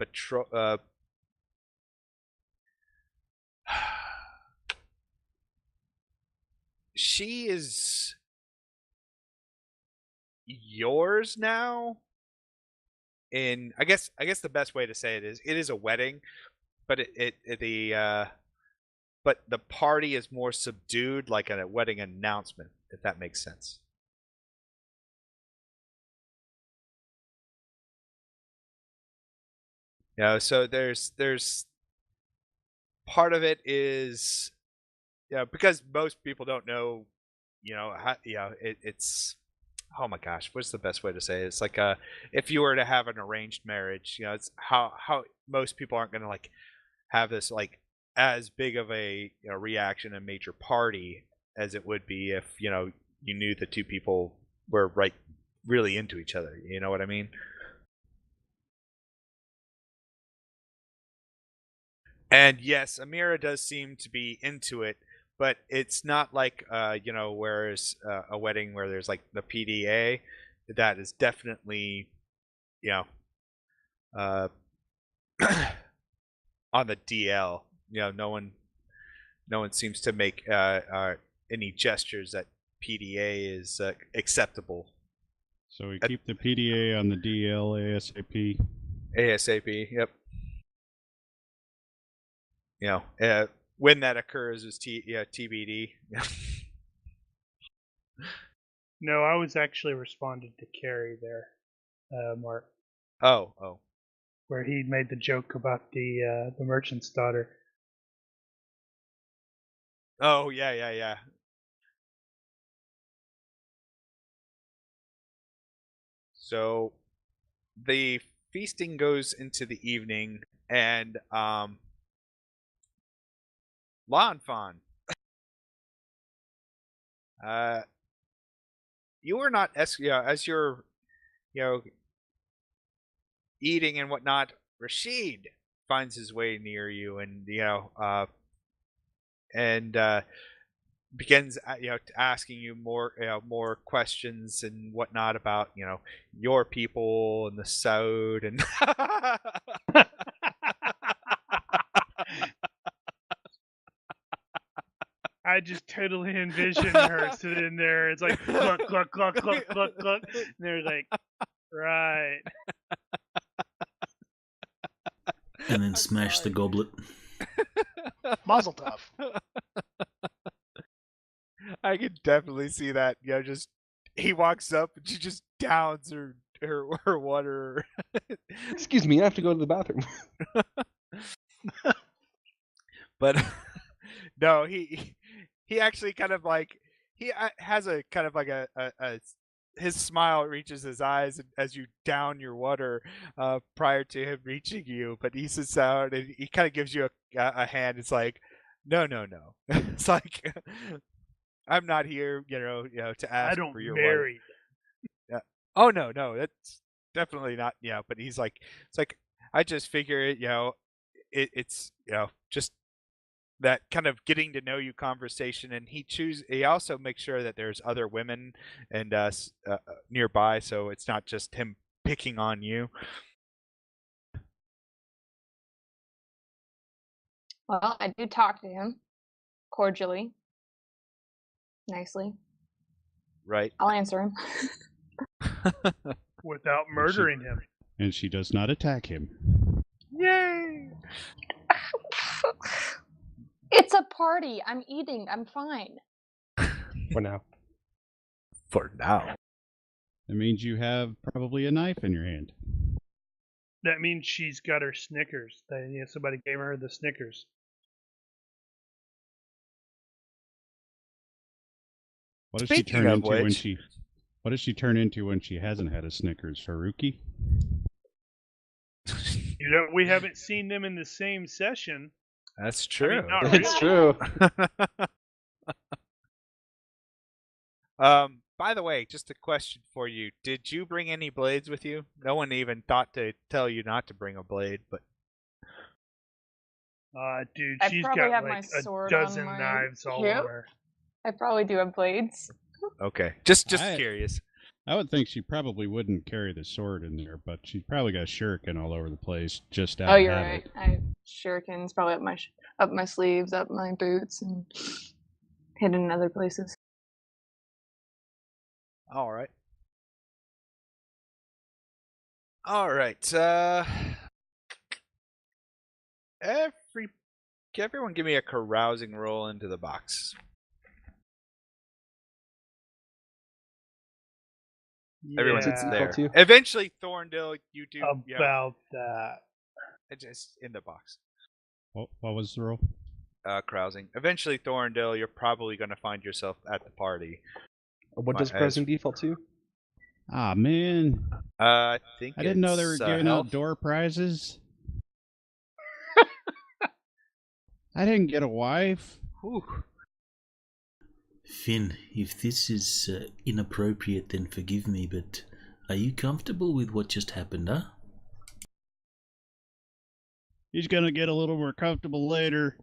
she is yours now. And I guess the best way to say it is a wedding, but but the party is more subdued, like a wedding announcement, if that makes sense. So there's part of it is, because most people don't know, how, it's, oh my gosh, what's the best way to say it? It's like if you were to have an arranged marriage, it's how most people aren't going to like have this like as big of a reaction and major party as it would be if you knew the two people were really into each other. You know what I mean? And yes, Amira does seem to be into it, but it's not like whereas a wedding where there's like the PDA, that is definitely uh, on the DL. No one seems to make any gestures that PDA is acceptable. So we keep the PDA on the DL ASAP. ASAP, yep. When that occurs is TBD. No, I was actually responded to Carrie there, Mark. Oh. Where he made the joke about the merchant's daughter. Oh yeah. So the feasting goes into the evening, and Lanfan, you are not as you're eating and whatnot. Rashid finds his way near you, and begins asking you more questions and whatnot about your people and the Saud and I just totally envisioned her sitting there. It's like cluck cluck cluck cluck cluck cluck. And they're like, right. And then smash the goblet. Mazel tov. I can definitely see that. Just he walks up and she just downs her water. Excuse me, I have to go to the bathroom. But no, he actually kind of like he has a kind of like a his smile reaches his eyes as you down your water prior to him reaching you, but he sits down and he kind of gives you a hand. It's like, no. It's like, I'm not here, to ask for your marry. Oh no, that's definitely not. But he's like, it's like I just figure it. It's just that kind of getting to know you conversation, and he also makes sure that there's other women and nearby, so it's not just him picking on you. Well, I do talk to him cordially, nicely. Right. I'll answer him. Without murdering him. And she does not attack him. Yay! It's a party. I'm eating. I'm fine. For now. For now. That means you have probably a knife in your hand. That means she's got her Snickers. Somebody gave her the Snickers. What does she turn into when she? What does she turn into when she hasn't had a Snickers? Haruki? We haven't seen them in the same session. That's true. I mean, It's true. By the way, just a question for you. Did you bring any blades with you? No one even thought to tell you not to bring a blade, but dude, I she's probably got have like my a sword dozen on my knives all hip. on her. I probably do have blades. okay. Just curious. I would think she probably wouldn't carry the sword in there, but she's probably got shuriken all over the place just out Oh, of you're habit. right. I have shurikens probably up my sleeves, up my boots, and hidden in other places. All right. All right. Everyone, give me a carousing roll into the box. Everyone's What's it there. equal to? Eventually, Thorndale, you do. About that. Just in the box. What was the roll? Carousing. Eventually, Thorndale, you're probably going to find yourself at the party. What does carousing default to? Ah, man. I think I didn't know they were giving health. out door prizes. I didn't get a wife. Whew. Finn, if this is inappropriate, then forgive me, but are you comfortable with what just happened, huh? He's gonna get a little more comfortable later.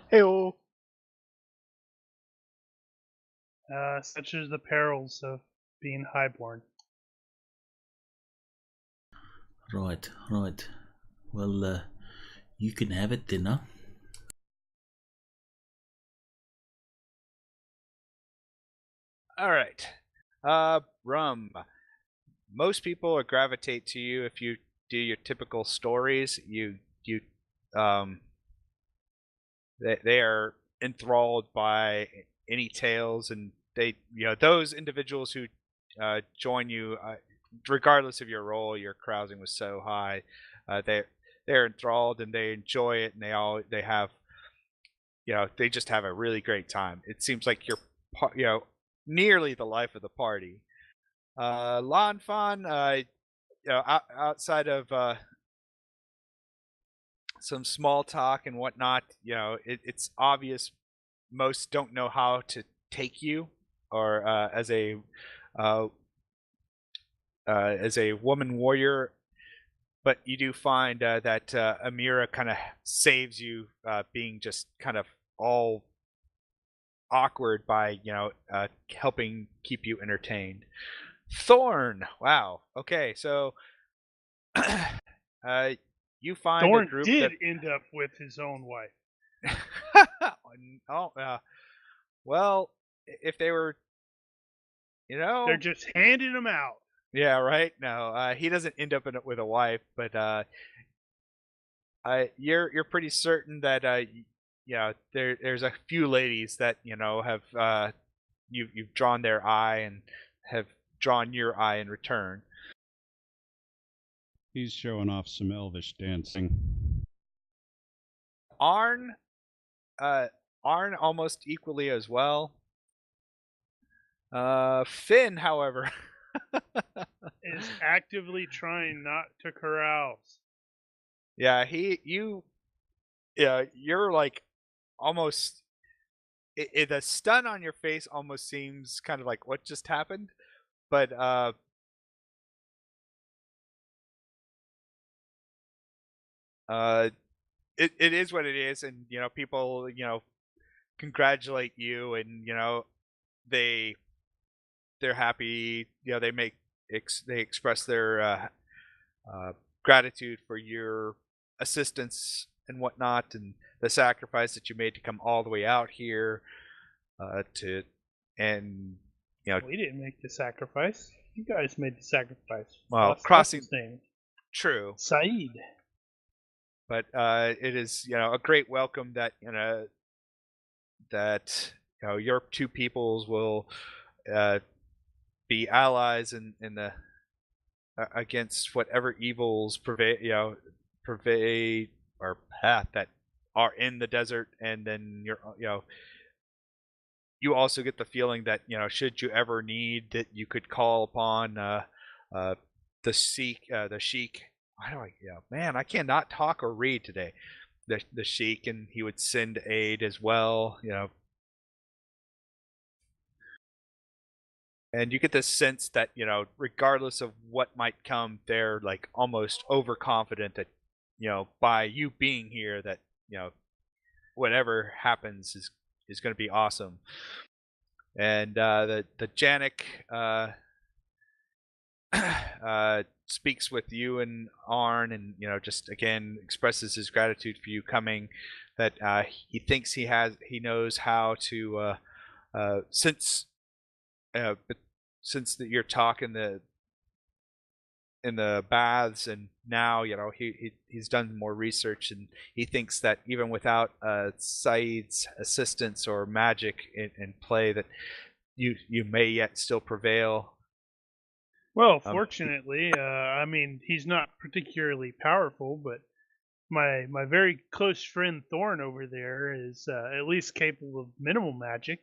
Hey-oh. Such as the perils of being highborn. Right. Well, you can have it then, huh? All right. Rum. Most people gravitate to you if you do your typical stories. They are enthralled by any tales, and those individuals who join you, regardless of your role, your carousing was so high, they're enthralled and they enjoy it, and they have, they just have a really great time. It seems like you're nearly the life of the party. Lon Fan, outside of some small talk and whatnot, it's obvious most don't know how to take you, or as a woman warrior. But you do find that Amira kind of saves you, being just kind of all awkward by helping keep you entertained. Thorn, wow. Okay, so you find Thorn a group did that end up with his own wife. well, if they were, They're just handing them out. yeah, right. No, he doesn't end up with a wife, but you're pretty certain that there's a few ladies that have you've drawn their eye and have drawn your eye in return. He's showing off some elvish dancing. Arn almost equally as well. Finn, however, is actively trying not to carouse. Yeah, you're like almost. The stun on your face almost seems kind of like what just happened, but it is what it is, and people congratulate you, and they're happy. They express their gratitude for your assistance and whatnot, and the sacrifice that you made to come all the way out here we didn't make the sacrifice. You guys made the sacrifice. Well, crossing his name. True, Saeed. But it is a great welcome that your two peoples will be allies in the against whatever evils pervade or path that are in the desert. And then you also get the feeling that should you ever need, that you could call upon the sheik. Why do man, I cannot talk or read today. The sheik, and he would send aid as well. And you get this sense that regardless of what might come, they're like almost overconfident that by you being here, that whatever happens is going to be awesome. And the Janik speaks with you and Arn, and just again expresses his gratitude for you coming. That he thinks he knows how to since but since you're talking in the baths, and now he's done more research, and he thinks that even without Saeed's assistance or magic in play, that you may yet still prevail. Well, fortunately, I mean, he's not particularly powerful, but my very close friend Thorn over there is at least capable of minimal magic.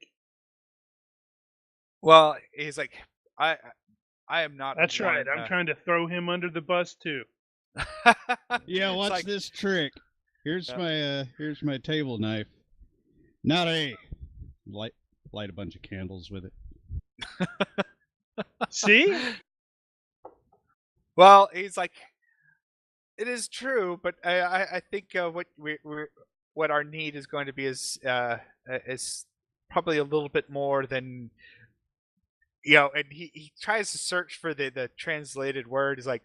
Well, he's like, I am not. That's right. I'm trying to throw him under the bus too. Yeah, watch this trick. Here's my table knife. Not a light a bunch of candles with it. See? Well, he's like, it is true, but I think what our need is going to be is probably a little bit more than, and he tries to search for the translated word. Is like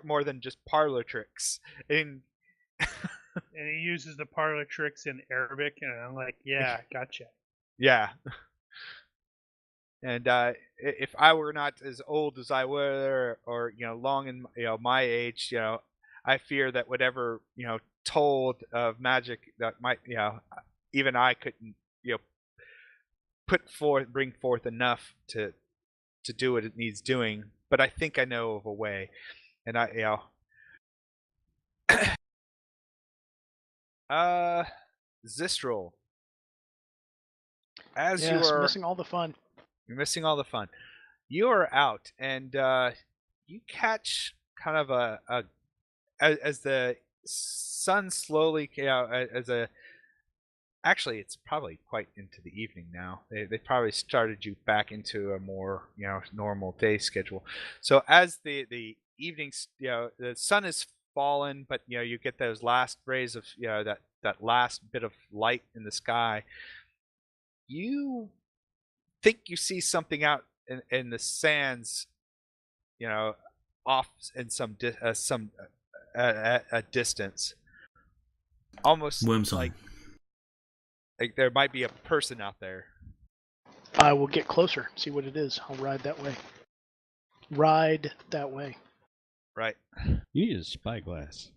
more than just parlor tricks, and and he uses the parlor tricks in Arabic, and I'm like, yeah, gotcha. Yeah. And if I were not as old as I were, or long in my age, I fear that whatever told of magic that might even I couldn't bring forth enough to do what it needs doing. But I think I know of a way, and Zistrel, as you are missing all the fun. You're missing all the fun. You are out, and you catch kind of as the sun slowly, actually, it's probably quite into the evening now. They probably started you back into a more normal day schedule. So as the evenings, the sun is fallen, but you get those last rays of that last bit of light in the sky. You think you see something out in the sands, off in some a distance, almost Worms like there might be a person out there. I will get closer, see what it is. I'll ride that way. Right. You need a spyglass.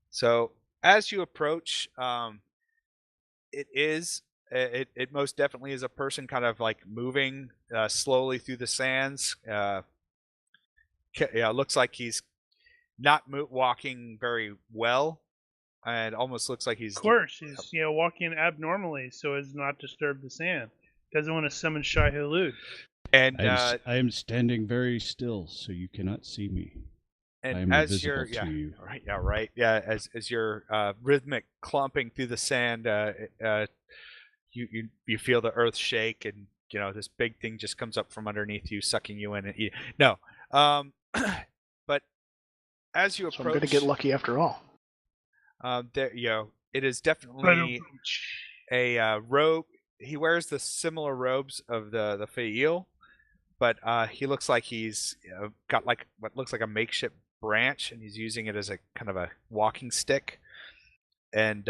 So as you approach, it most definitely is a person kind of like moving slowly through the sands. Looks like he's not walking very well, and almost looks like he's... Of course, he's walking abnormally so as not to disturb the sand. Doesn't want to summon Shai Hulud. And I am standing very still, so you cannot see me. And I am as invisible you're to you. right. As you're rhythmic clumping through the sand, you feel the earth shake, and this big thing just comes up from underneath you, sucking you in. But as you approach, so I'm going to get lucky after all. It is definitely a robe. He wears the similar robes of the Fa'il, but he looks like he's got like what looks like a makeshift branch, and he's using it as a kind of a walking stick. And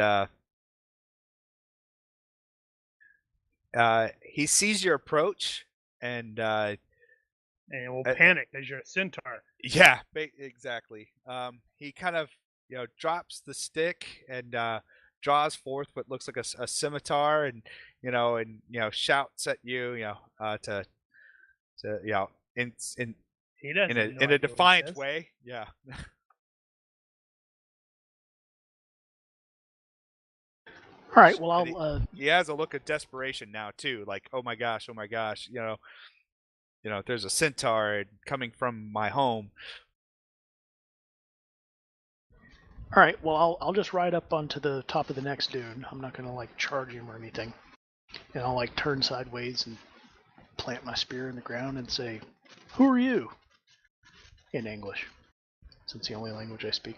he sees your approach, and will panic as you're a centaur. Yeah, exactly. He kind of drops the stick and draws forth what looks like a scimitar, and shouts at you, in a defiant way. Yeah. All right. Well, I'll. He has a look of desperation now too, like, oh my gosh, there's a centaur coming from my home. All right. Well, I'll just ride up onto the top of the next dune. I'm not gonna like charge him or anything, and I'll like turn sideways and plant my spear in the ground and say, "Who are you?" in English, since it's the only language I speak.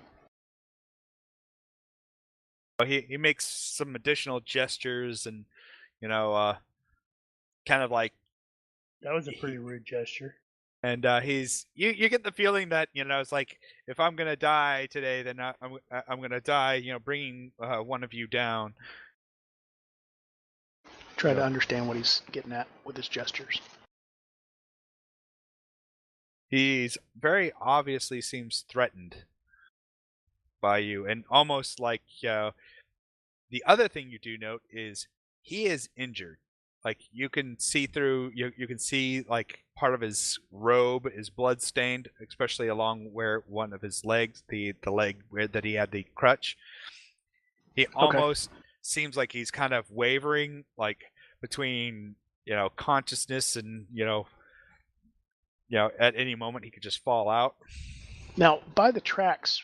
He makes some additional gestures, and kind of like, that was a pretty rude gesture. And he's you get the feeling that it's like, if I'm gonna die today, then I'm gonna die bringing one of you down. Try to understand what he's getting at with his gestures. He's very obviously seems threatened by you, and almost like the other thing you do note is he is injured. Like you can see through, you can see like part of his robe is blood stained, especially along where one of his legs, the leg where that he had the crutch. He almost seems like he's kind of wavering, like between consciousness and at any moment he could just fall out. Now, by the tracks,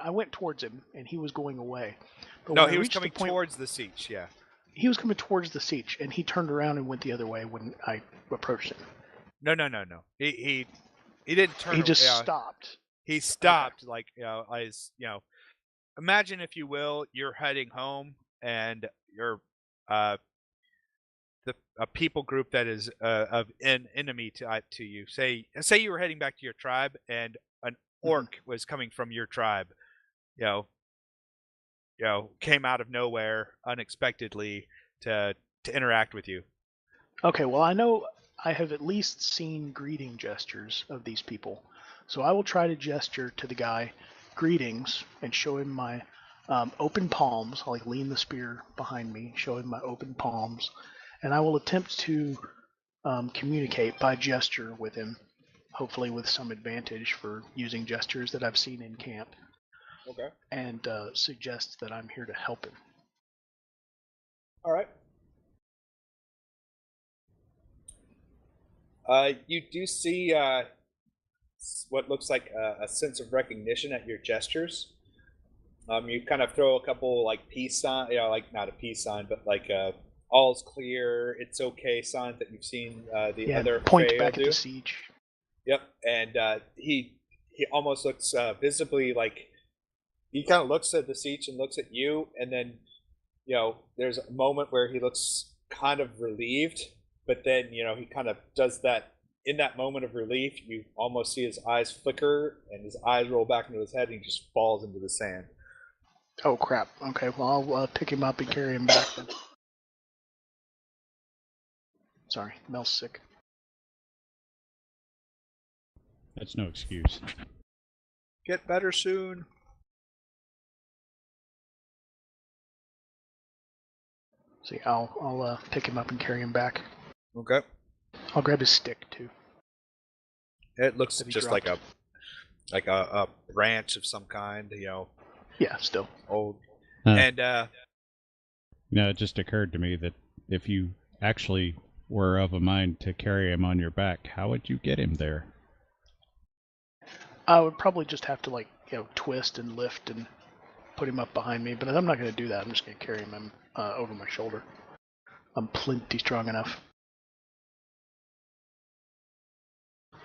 I went towards him and he was going away. But No, he was coming towards the siege. Yeah. He was coming towards the siege, and he turned around and went the other way when I approached him. No. He didn't turn. He just stopped. He stopped, imagine, if you will, you're heading home, and you're a people group that is of an enemy to you. Say you were heading back to your tribe, and an orc was coming from your tribe. Came out of nowhere unexpectedly to interact with you. Okay, well, I know I have at least seen greeting gestures of these people. So I will try to gesture to the guy, greetings, and show him my open palms. I'll lean the spear behind me, show him my open palms, and I will attempt to communicate by gesture with him, hopefully with some advantage for using gestures that I've seen in camp. Okay. And suggest that I'm here to help him. All right. You do see what looks like a sense of recognition at your gestures. You kind of throw a couple peace sign, not a peace sign, but all's clear, it's okay signs that you've seen the other point Fae back do. at the siege. Yep, and he almost looks visibly he kind of looks at the siege and looks at you, and then there's a moment where he looks kind of relieved, but then he kind of does that. In that moment of relief, you almost see his eyes flicker and his eyes roll back into his head, and he just falls into the sand. Oh crap! Okay, well I'll pick him up and carry him back then. Sorry, Mel's sick. That's no excuse. Get better soon. See, I'll pick him up and carry him back. Okay. I'll grab his stick too. It looks just like a branch of some kind, Yeah, still old. Huh. And it just occurred to me that if you actually were of a mind to carry him on your back, how would you get him there? I would probably just have to twist and lift and put him up behind me, but I'm not going to do that. I'm just going to carry him over my shoulder. I'm plenty strong enough.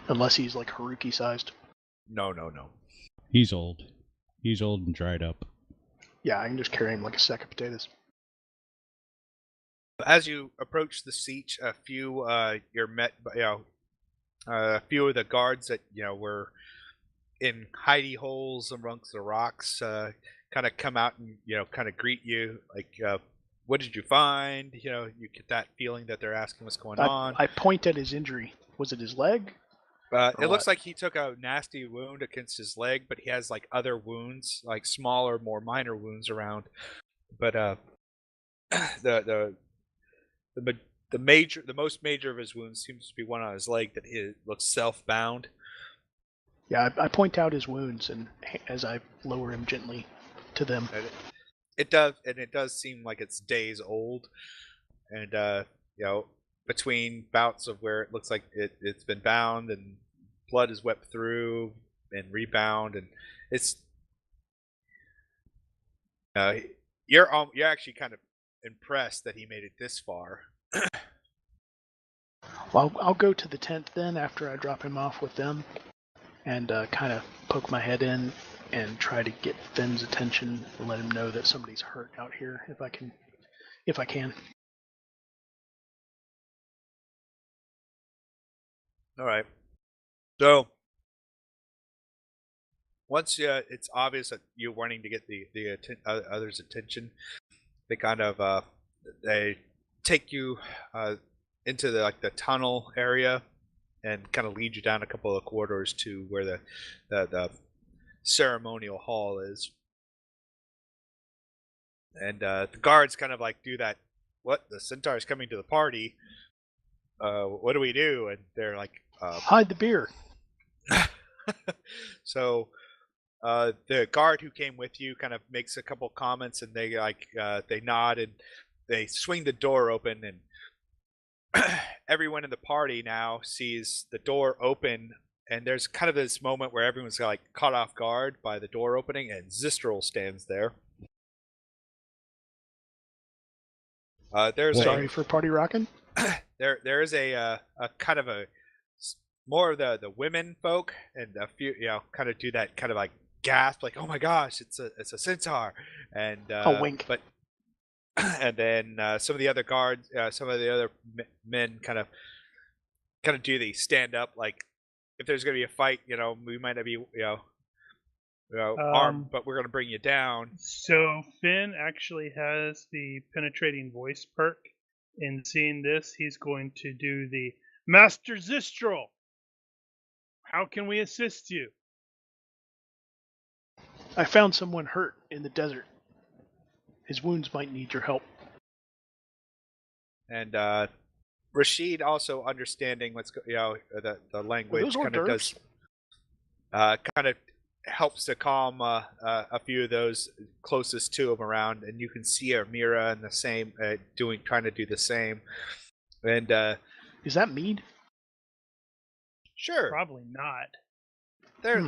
Unless he's Haruki sized. No. He's old. He's old and dried up. Yeah, I can just carry him like a sack of potatoes. As you approach the siege, a few you're met by a few of the guards that were in hidey holes amongst the rocks kind of come out and kind of greet you, what did you find? You get that feeling that they're asking what's going on. I point at his injury. Was it his leg? It looks like he took a nasty wound against his leg, but he has other wounds, smaller, more minor wounds around. But the most major of his wounds seems to be one on his leg that looks self-bound. Yeah, I point out his wounds, and as I lower him gently to them. It does seem like it's days old, and between bouts of where it looks like it's been bound and blood is wept through and rebound, and it's you're actually kind of impressed that he made it this far. Well, I'll go to the tent then after I drop him off with them, and kind of poke my head in and try to get Finn's attention and let him know that somebody's hurt out here if I can. All right. So once it's obvious that you're wanting to get the others' attention, they kind of they take you into the tunnel area and kind of lead you down a couple of corridors to where the ceremonial hall is. And the guards kind of like do that. What? The centaur's coming to the party. What do we do? And they're like, hide the beer. So the guard who came with you kind of makes a couple comments, and they they nod and they swing the door open, and everyone in the party now sees the door open, and there's kind of this moment where everyone's like caught off guard by the door opening, and Zistrel stands there. Sorry for party rocking. There is a kind of a more of the women folk, and a few kind of do that kind of like gasp, like, oh my gosh, it's a centaur, and a wink. But and then some of the other guards, some of the other men kind of do the stand up, like if there's gonna be a fight, we might not be armed, but we're gonna bring you down. So Finn actually has the penetrating voice perk. In seeing this, he's going to do the Master Zistrel. How can we assist you? I found someone hurt in the desert. His wounds might need your help. And Rashid, also understanding what's the language, kind of does kind of helps to calm a few of those closest to him around, and you can see Amira and the same trying to do the same. And is that mead? Sure. Probably not. They're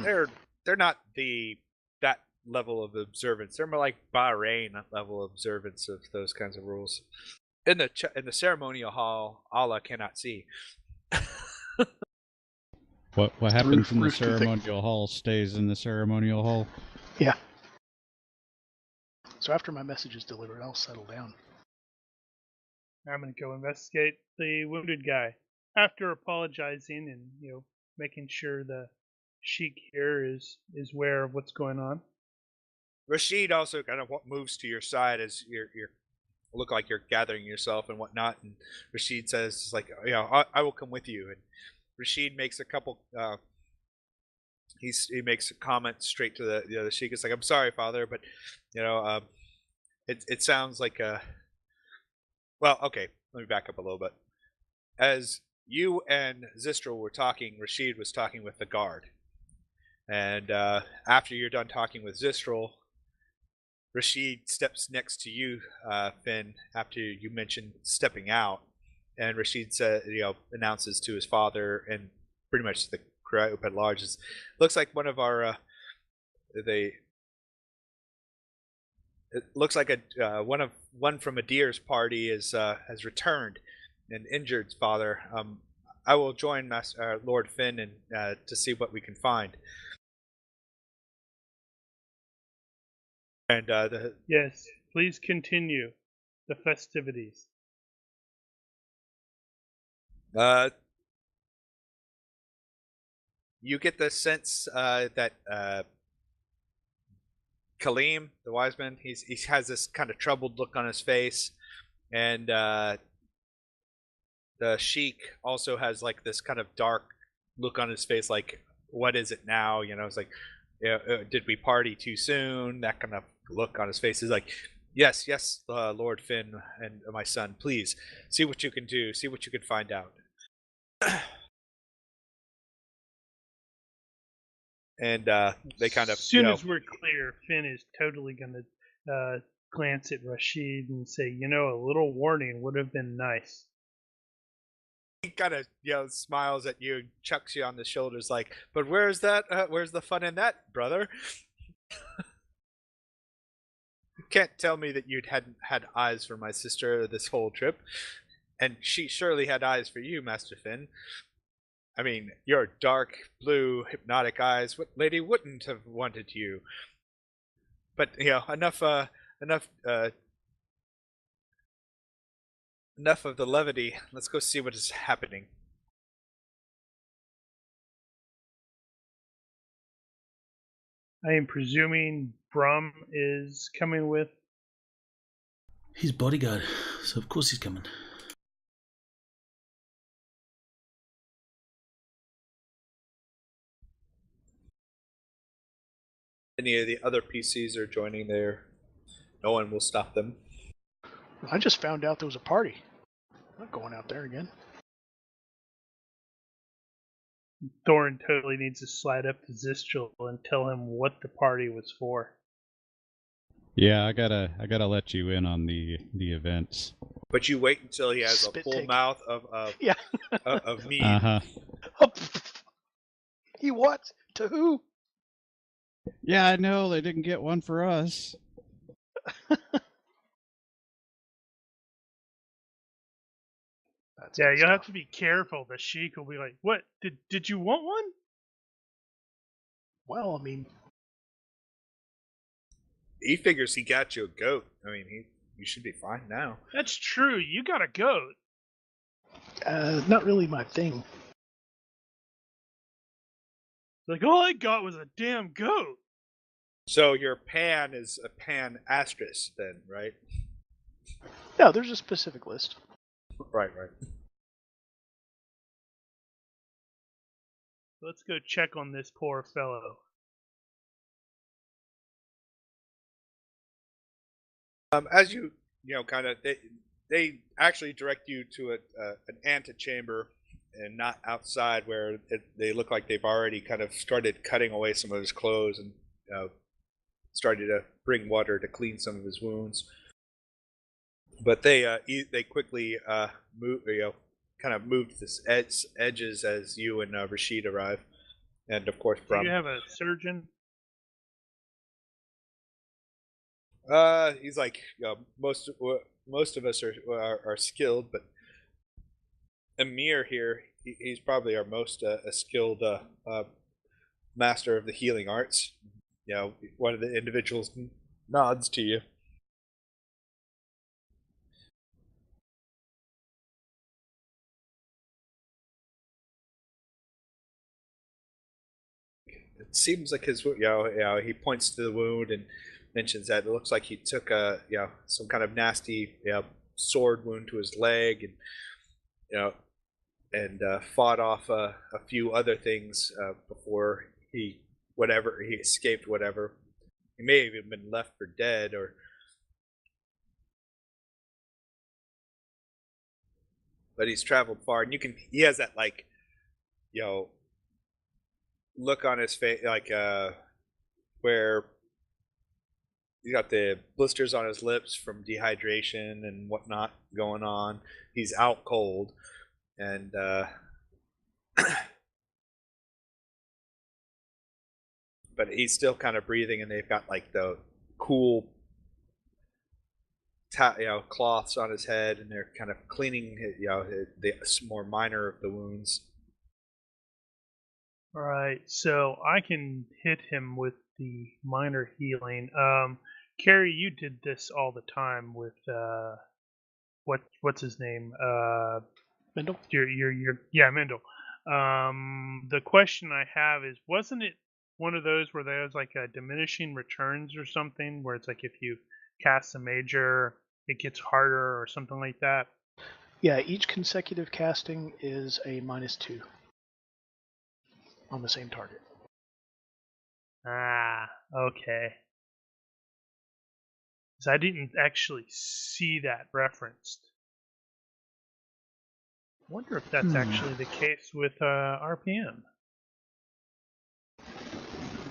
not that level of observance. They're more like Bahrain level of observance of those kinds of rules. In the ceremonial hall, Allah cannot see. What happens in the ceremonial hall stays in the ceremonial hall. Yeah. So after my message is delivered, I'll settle down. I'm going to go investigate the wounded guy. After apologizing and making sure the sheik here is aware of what's going on. Rashid also kind of moves to your side as you're look like you're gathering yourself and whatnot. And Rashid says, like, I will come with you. And Rashid makes a couple. He makes a comment straight to the sheik. It's like, I'm sorry, Father, but it sounds like a. Well, okay. Let me back up a little bit. As you and Zistrel were talking, Rashid was talking with the guard. And after you're done talking with Zistrel, Rashid steps next to you, Finn, after you mentioned stepping out. And Rashid announces to his father and pretty much the group at large, looks like one of our it looks like one from Adir's party has returned and injured, Father. I will join Lord Finn and to see what we can find. And yes, please continue the festivities. You get the sense that Kaleem, the wise man, he has this kind of troubled look on his face, and the sheik also has like this kind of dark look on his face, like, what is it now? It's like, did we party too soon? That kind of look on his face is like, yes, Lord Finn and my son, please see what you can do, see what you can find out. And they kind of, as soon as we're clear, Finn is totally going to glance at Rashid and say, a little warning would have been nice. He kind of smiles at you and chucks you on the shoulders, like, but where's that? Where's the fun in that, brother? You can't tell me that you hadn't had eyes for my sister this whole trip, and she surely had eyes for you, Master Finn. I mean, your dark blue hypnotic eyes, what lady wouldn't have wanted you? But enough of the levity. Let's go see what is happening. I am presuming Brum is coming with. His bodyguard, so of course he's coming. any of the other PCs are joining there, no one will stop them. I just found out there was a party. I'm not going out there again. Thorin totally needs to slide up to Zistral and tell him what the party was for. Yeah, I gotta let you in on the events. But you wait until he has Spit a full take. mouth of Yeah. of meat. Uh-huh. He what? To who? Yeah, I know they didn't get one for us. That's Yeah, good you'll have stuff. to be careful. The Sheik will be like, "What? Did you want one?" Well, I mean, He figures he got you a goat. I mean, you should be fine now. That's true. You got a goat. not really my thing. Like, all I got was a damn goat. So your pan is a pan asterisk then, right? Yeah, there's a specific list. Right. Let's go check on this poor fellow. As you kind of they actually direct you to an antechamber and not outside where they look like they've already kind of started cutting away some of his clothes and started to bring water to clean some of his wounds. But they quickly moved this edges as you and Rashid arrive, and of course Do Brum. you have a surgeon? He's like, most of us are skilled, but Amir here, he's probably our most skilled master of the healing arts. One of the individuals nods to you. It seems like his, he points to the wound and mentions that it looks like he took some kind of nasty, sword wound to his leg, and fought off a few other things before he escaped whatever. He may have even been left for dead, but he's traveled far, and he has that look on his face, where he's got the blisters on his lips from dehydration and whatnot going on. He's out cold, and but he's still kind of breathing, and they've got the cool cloths on his head, and they're kind of cleaning the more minor of the wounds. All right, so I can hit him with the minor healing. Carrie, you did this all the time with what's his name? Mendel? Yeah, Mendel. The question I have is, wasn't it one of those where there's like a diminishing returns or something, where it's like if you cast a major, it gets harder or something like that? Yeah, each consecutive casting is a -2 on the same target. Ah, okay. Because I didn't actually see that referenced. I wonder if that's actually the case with RPM.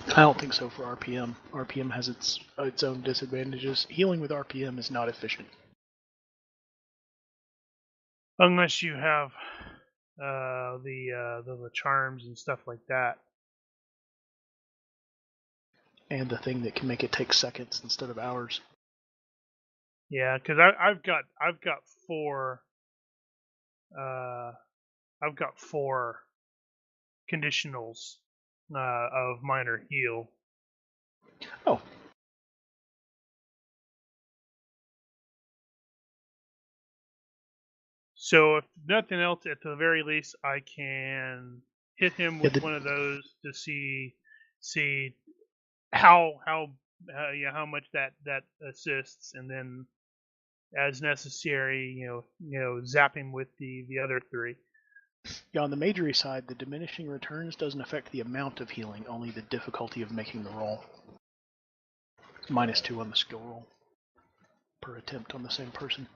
I don't think so for RPM. RPM has its own disadvantages. Healing with RPM is not efficient. Unless you have the charms and stuff like that. And the thing that can make it take seconds instead of hours. Yeah, because I've got four. I've got 4 conditionals of minor heal. Oh. So if nothing else, at the very least, I can hit him with one of those to see how much that assists, and then as necessary, zap him with the other 3. Yeah, on the majory side, the diminishing returns doesn't affect the amount of healing, only the difficulty of making the roll. -2 on the skill roll per attempt on the same person.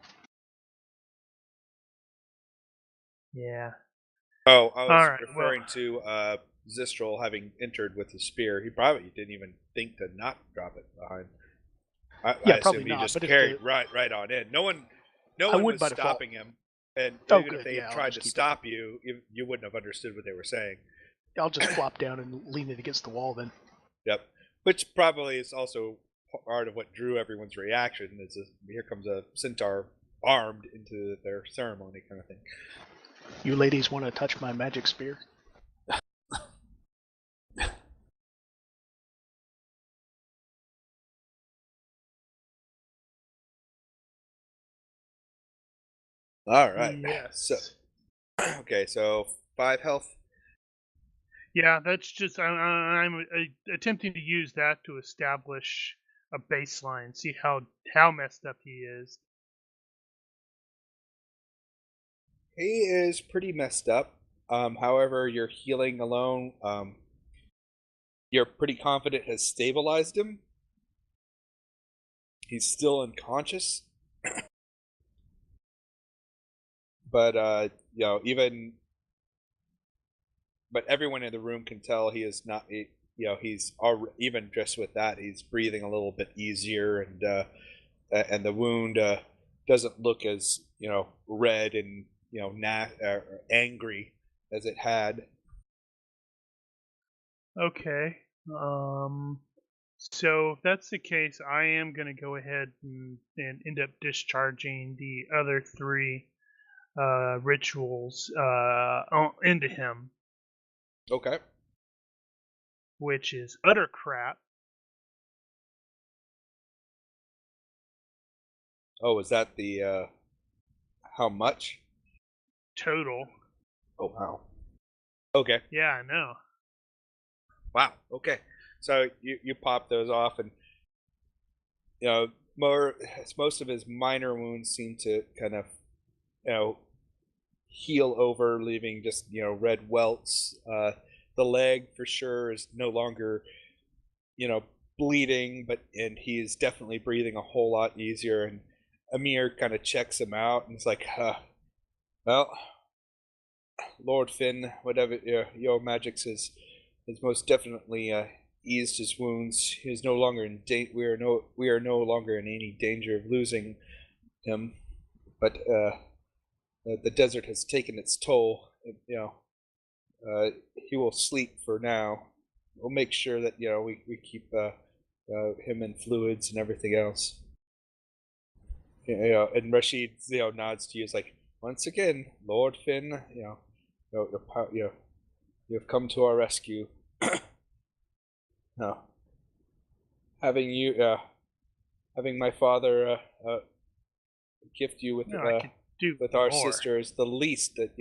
Yeah. Oh, I was Alright, referring to Zistrel having entered with his spear. He probably didn't even think to not drop it behind. I Yeah, assume probably he not, just but if carried the- right on in. No one would was by default. stopping him, and Oh, even if good, they yeah, had I'll tried just to keep it. stop you, you wouldn't have understood what they were saying. I'll just flop down and lean it against the wall then. Yep. Which probably is also part of what drew everyone's reaction. Is here comes a centaur armed into their ceremony, kind of thing. You ladies want to touch my magic spear? All right. Yes. So, okay, so 5 health. Yeah, that's just I'm attempting to use that to establish a baseline, see how messed up he is. He is pretty messed up. However, your healing alone, you're pretty confident has stabilized him. He's still unconscious. But but everyone in the room can tell he is not. He's already, even just with that, he's breathing a little bit easier, and the wound doesn't look as red and angry as it had. Okay. So if that's the case, I am going to go ahead and end up discharging the other 3 rituals into him, Okay. which is utter crap. Oh, is that the how much? Total. Oh wow. Okay. Yeah, I know. Wow. Okay. So you pop those off, and most of his minor wounds seem to kind of heal over, leaving just red welts. The leg for sure is no longer bleeding, and he's definitely breathing a whole lot easier. And Amir kind of checks him out, and it's like, well, Lord Finn, whatever your magics has most definitely eased his wounds. He is no longer in we are no longer in any danger of losing him. But the desert has taken its toll. He will sleep for now. We'll make sure that we keep him in fluids and everything else. And Rashid nods to you. It's like, once again, Lord Finn, you've come to our rescue. No, having my father gift you with I could do with our more. sister is the least that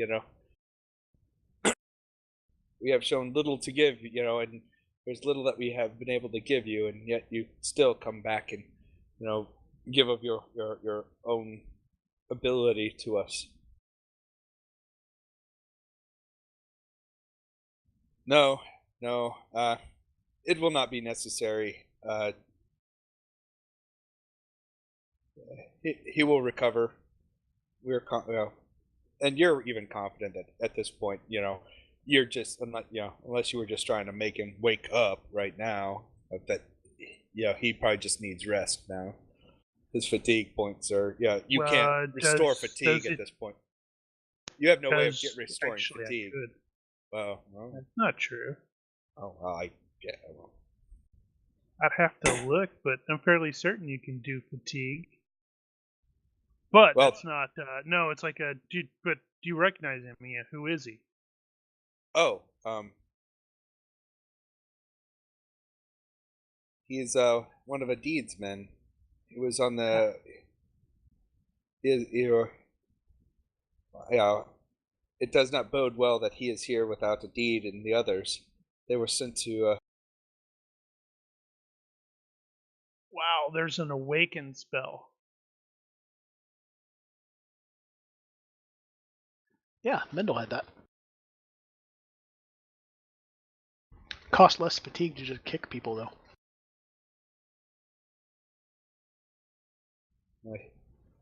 we have shown little to give, and there's little that we have been able to give you, and yet you still come back and give of your own ability to us. No, it will not be necessary. He will recover. We're and you're even confident that at this point, you're just unless you were just trying to make him wake up right now, that he probably just needs rest now. His fatigue points are you can't restore fatigue at this point. You have no way of restoring fatigue. Well, That's not true. Oh, well, I get. Well. I'd have to look, but I'm fairly certain you can do fatigue. But that's not. No, it's like a. But do you recognize him, Mia? Who is he? Oh, he's one of Adid's men. He was on the. It does not bode well that he is here without Adid and the others. They were sent to. Wow, there's an awaken spell. Yeah, Mendel had that. Cost less fatigue to just kick people, though.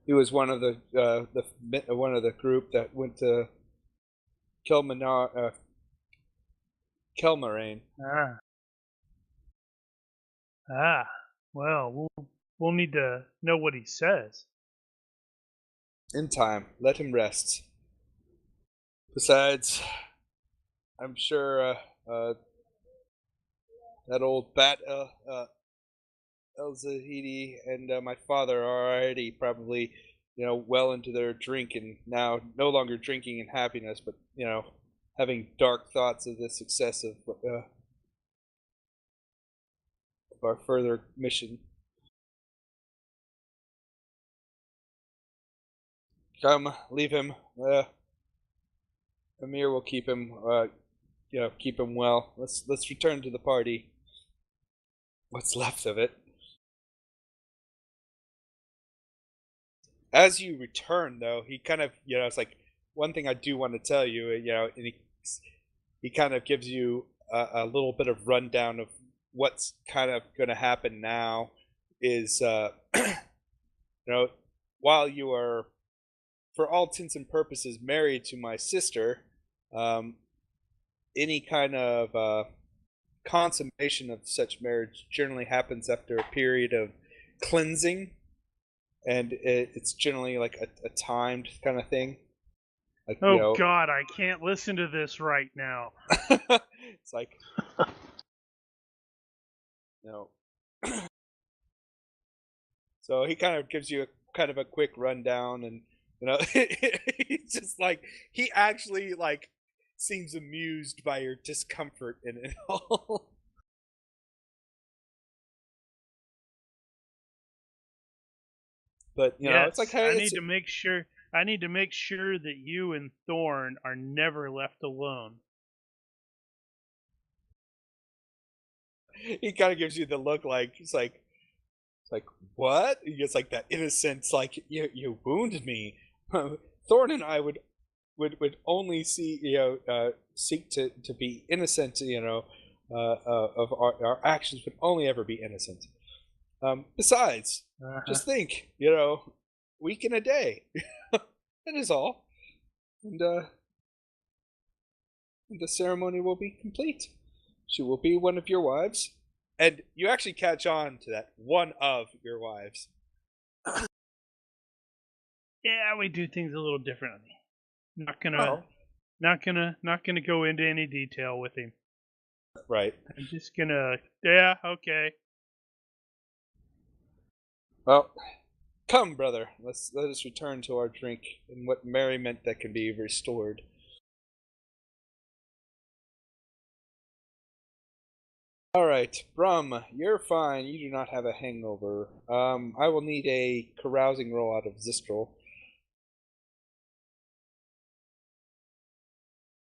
He was one of the one of the group that went to Kelmarain. Well, we'll need to know what he says. In time, let him rest. Besides, I'm sure that old bat El-Zahidi and my father are already probably, well into their drink and now no longer drinking in happiness, but, having dark thoughts of the success of our further mission. Come, leave him. Amir will keep him, keep him well. Let's return to the party. What's left of it. As you return, though, he kind of, it's like one thing I do want to tell you, and he kind of gives you a little bit of rundown of what's kind of going to happen now. Is while you are, for all intents and purposes, married to my sister, any kind of consummation of such marriage generally happens after a period of cleansing, and it's generally like a timed kind of thing. Like, God, I can't listen to this right now. It's like, So he kind of gives you kind of a quick rundown, and he's just like, he actually like seems amused by your discomfort in it all. But yes, it's like, hey, I need to make sure that you and Thorn are never left alone. He kind of gives you the look like it's like what? He gets like that innocence, like you wounded me. Thorn and I would only seek to be innocent. Of our actions would only ever be innocent. Besides, just think, week in a day. That is all. And the ceremony will be complete. She will be one of your wives. And you actually catch on to that, one of your wives. Yeah, we do things a little differently. Not gonna go into any detail with him. Right. I'm just gonna. Yeah, okay. Well, come, brother. Let us return to our drink and what merriment that can be restored. All right, Brum, you're fine. You do not have a hangover. I will need a carousing roll out of Zistrel.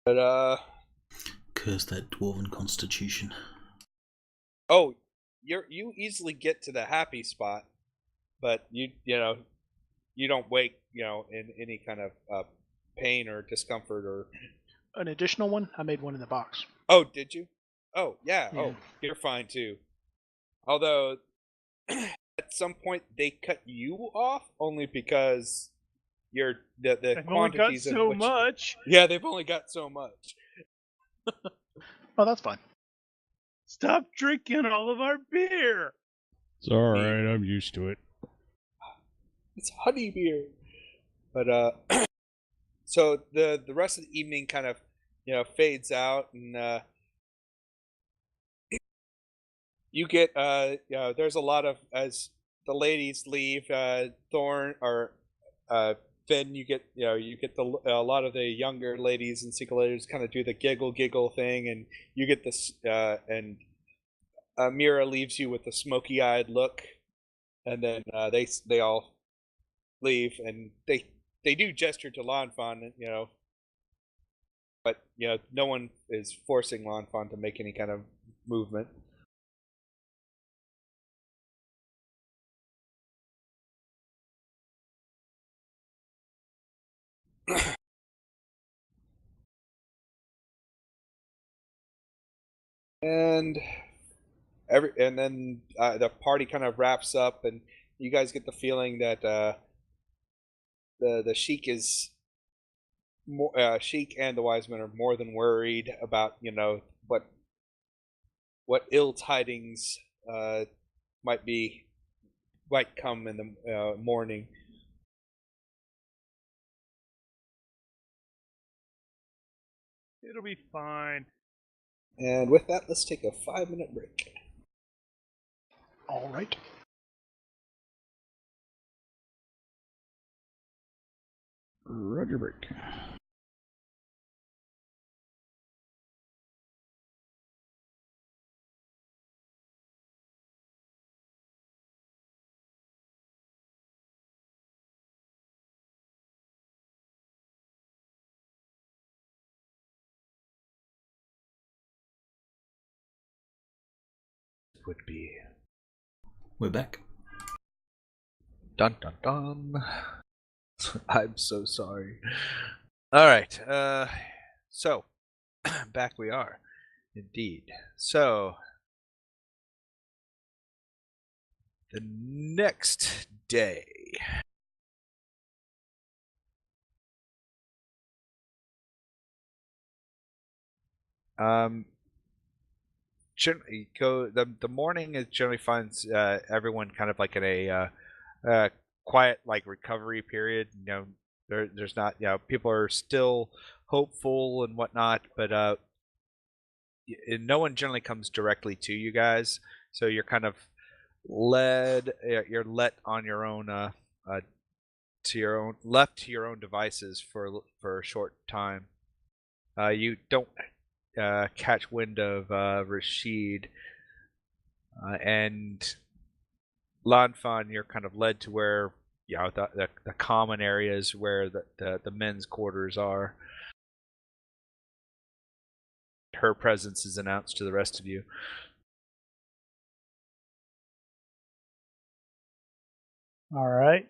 But curse that dwarven constitution. Oh, you easily get to the happy spot, but you don't wake in any kind of pain or discomfort or. An additional one? I made one in the box. Oh, did you? Oh, yeah. Yeah. Oh, you're fine too. Although, at some point they cut you off only because the They've quantities only got so much. Yeah, they've only got so much. Oh, that's fine. Stop drinking all of our beer. It's all right. I'm used to it. It's honey beer. But so the rest of the evening kind of fades out, and you get there's a lot of, as the ladies leave, Thorn or Finn, you get a lot of the younger ladies and single ladies kind of do the giggle thing, and you get this and Mira leaves you with a smoky-eyed look, and then they all leave, and they do gesture to Lanfan, but no one is forcing Lanfan to make any kind of movement. And then the party kind of wraps up, and you guys get the feeling that the sheik is more, sheik and the wise men are more than worried about what ill tidings might come in the morning. It'll be fine. And with that, let's take a 5-minute break. All right. Roger break. Would be. We're back. Dun dun dun. I'm so sorry. All right. So back we are, indeed. So the next day. Generally, the morning is generally finds everyone kind of like in a quiet like recovery period. There's not people are still hopeful and whatnot, but no one generally comes directly to you guys, so you're kind of you're let on your own left to your own devices for a short time. You don't catch wind of Rashid and Lanfan. You're kind of led to where the common areas where the men's quarters are. Her presence is announced to the rest of you. All right.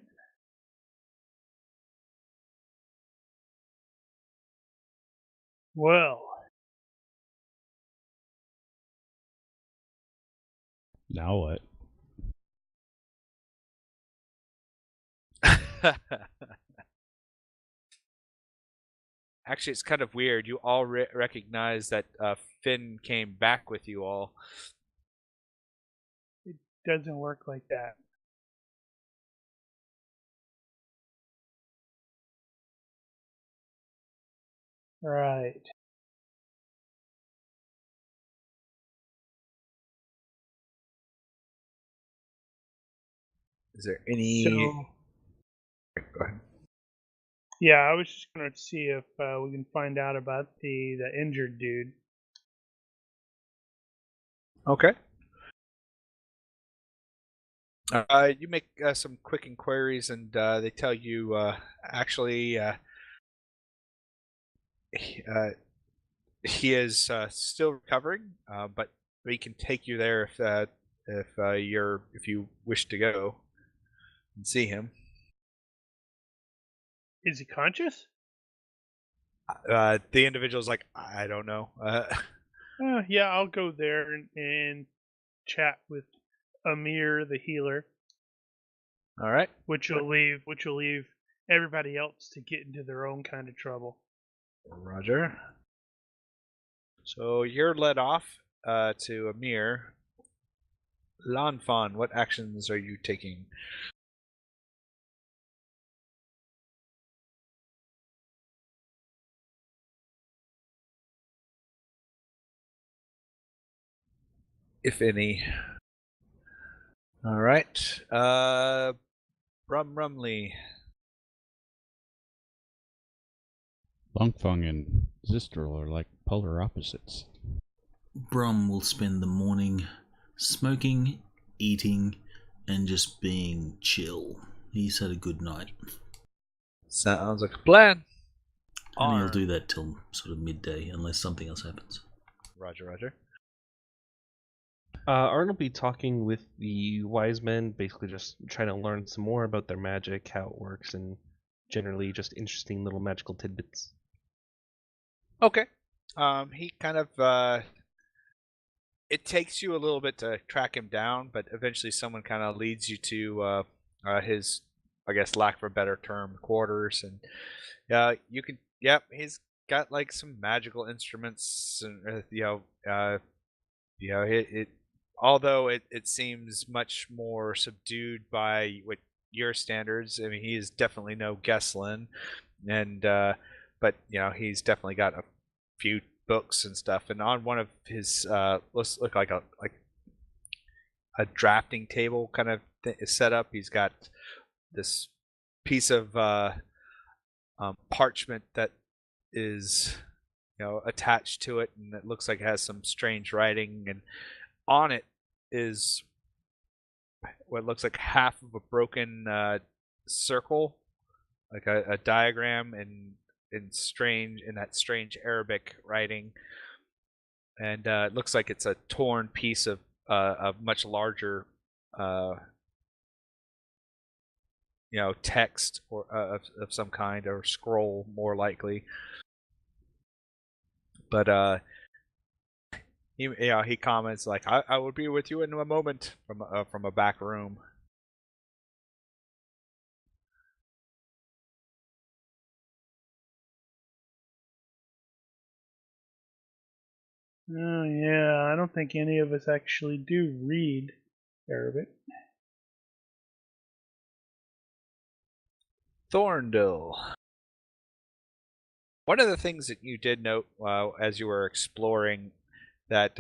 Well, Now what? Actually, it's kind of weird. You all recognize that Finn came back with you all. it doesn't work like that. Right. Is there any? So, Go ahead. yeah, I was just going to see if we can find out about the injured dude. Okay. You make some quick inquiries, and they tell you actually he is still recovering, but we can take you there if you wish to go and see him. Is he conscious? The individual's like, I don't know. Yeah, I'll go there and chat with Amir, the healer. All right. Which will leave everybody else to get into their own kind of trouble. Roger. So you're led off to Amir. Lanfan, what actions are you taking? If any. All right. Rumley. Longfeng and Zistral are like polar opposites. Brum will spend the morning smoking, eating, and just being chill. He's had a good night. Sounds like a plan. And he'll do that till sort of midday, unless something else happens. Roger, roger. Arn will be talking with the wise men, basically just trying to learn some more about their magic, how it works, and generally just interesting little magical tidbits. Okay. He kind of it takes you a little bit to track him down, but eventually someone kind of leads you to his, I guess, lack of a better term, quarters, and you can, yep, he's got like some magical instruments, and it although it seems much more subdued by what your standards. I mean, he is definitely no Gesslin, and but he's definitely got a few books and stuff. And on one of his looks look like a drafting table kind of set up. He's got this piece of parchment that is attached to it, and it looks like it has some strange writing, and on it is what looks like half of a broken circle, like a diagram in that strange Arabic writing, and it looks like it's a torn piece of a much larger text or of some kind, or scroll more likely. But he comments like, "I will be with you in a moment," from a back room. Oh yeah, I don't think any of us actually do read Arabic. Thorndil. One of the things that you did note as you were exploring, that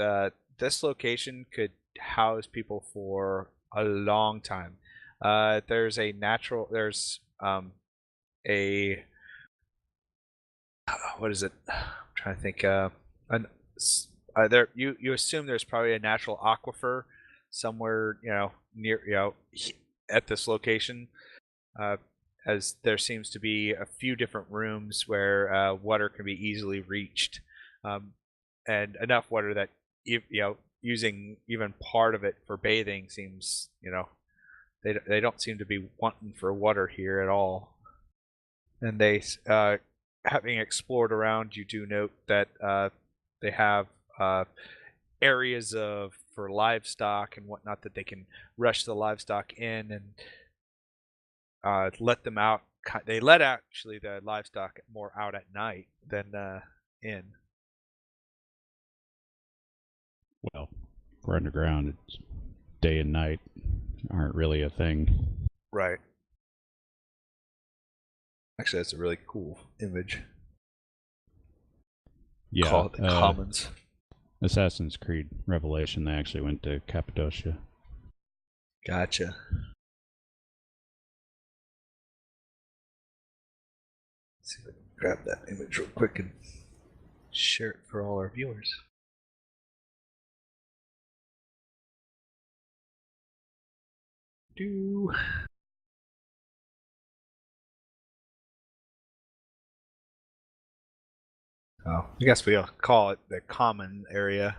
this location could house people for a long time. There's a what is it? I'm trying to think. There you assume there's probably a natural aquifer somewhere near at this location. As there seems to be a few different rooms where water can be easily reached, and enough water that using even part of it for bathing seems they don't seem to be wanting for water here at all. And they having explored around, you do note that they have areas for livestock and whatnot, that they can rush the livestock in and let them out. They let actually the livestock more out at night than in. Well, we're underground. It's day and night aren't really a thing. Right. Actually, that's a really cool image. Yeah. Call it the Commons. Assassin's Creed Revelation, they actually went to Cappadocia. Gotcha. Let's see if I can grab that image real quick and share it for all our viewers. Oh, I guess we'll call it the common area.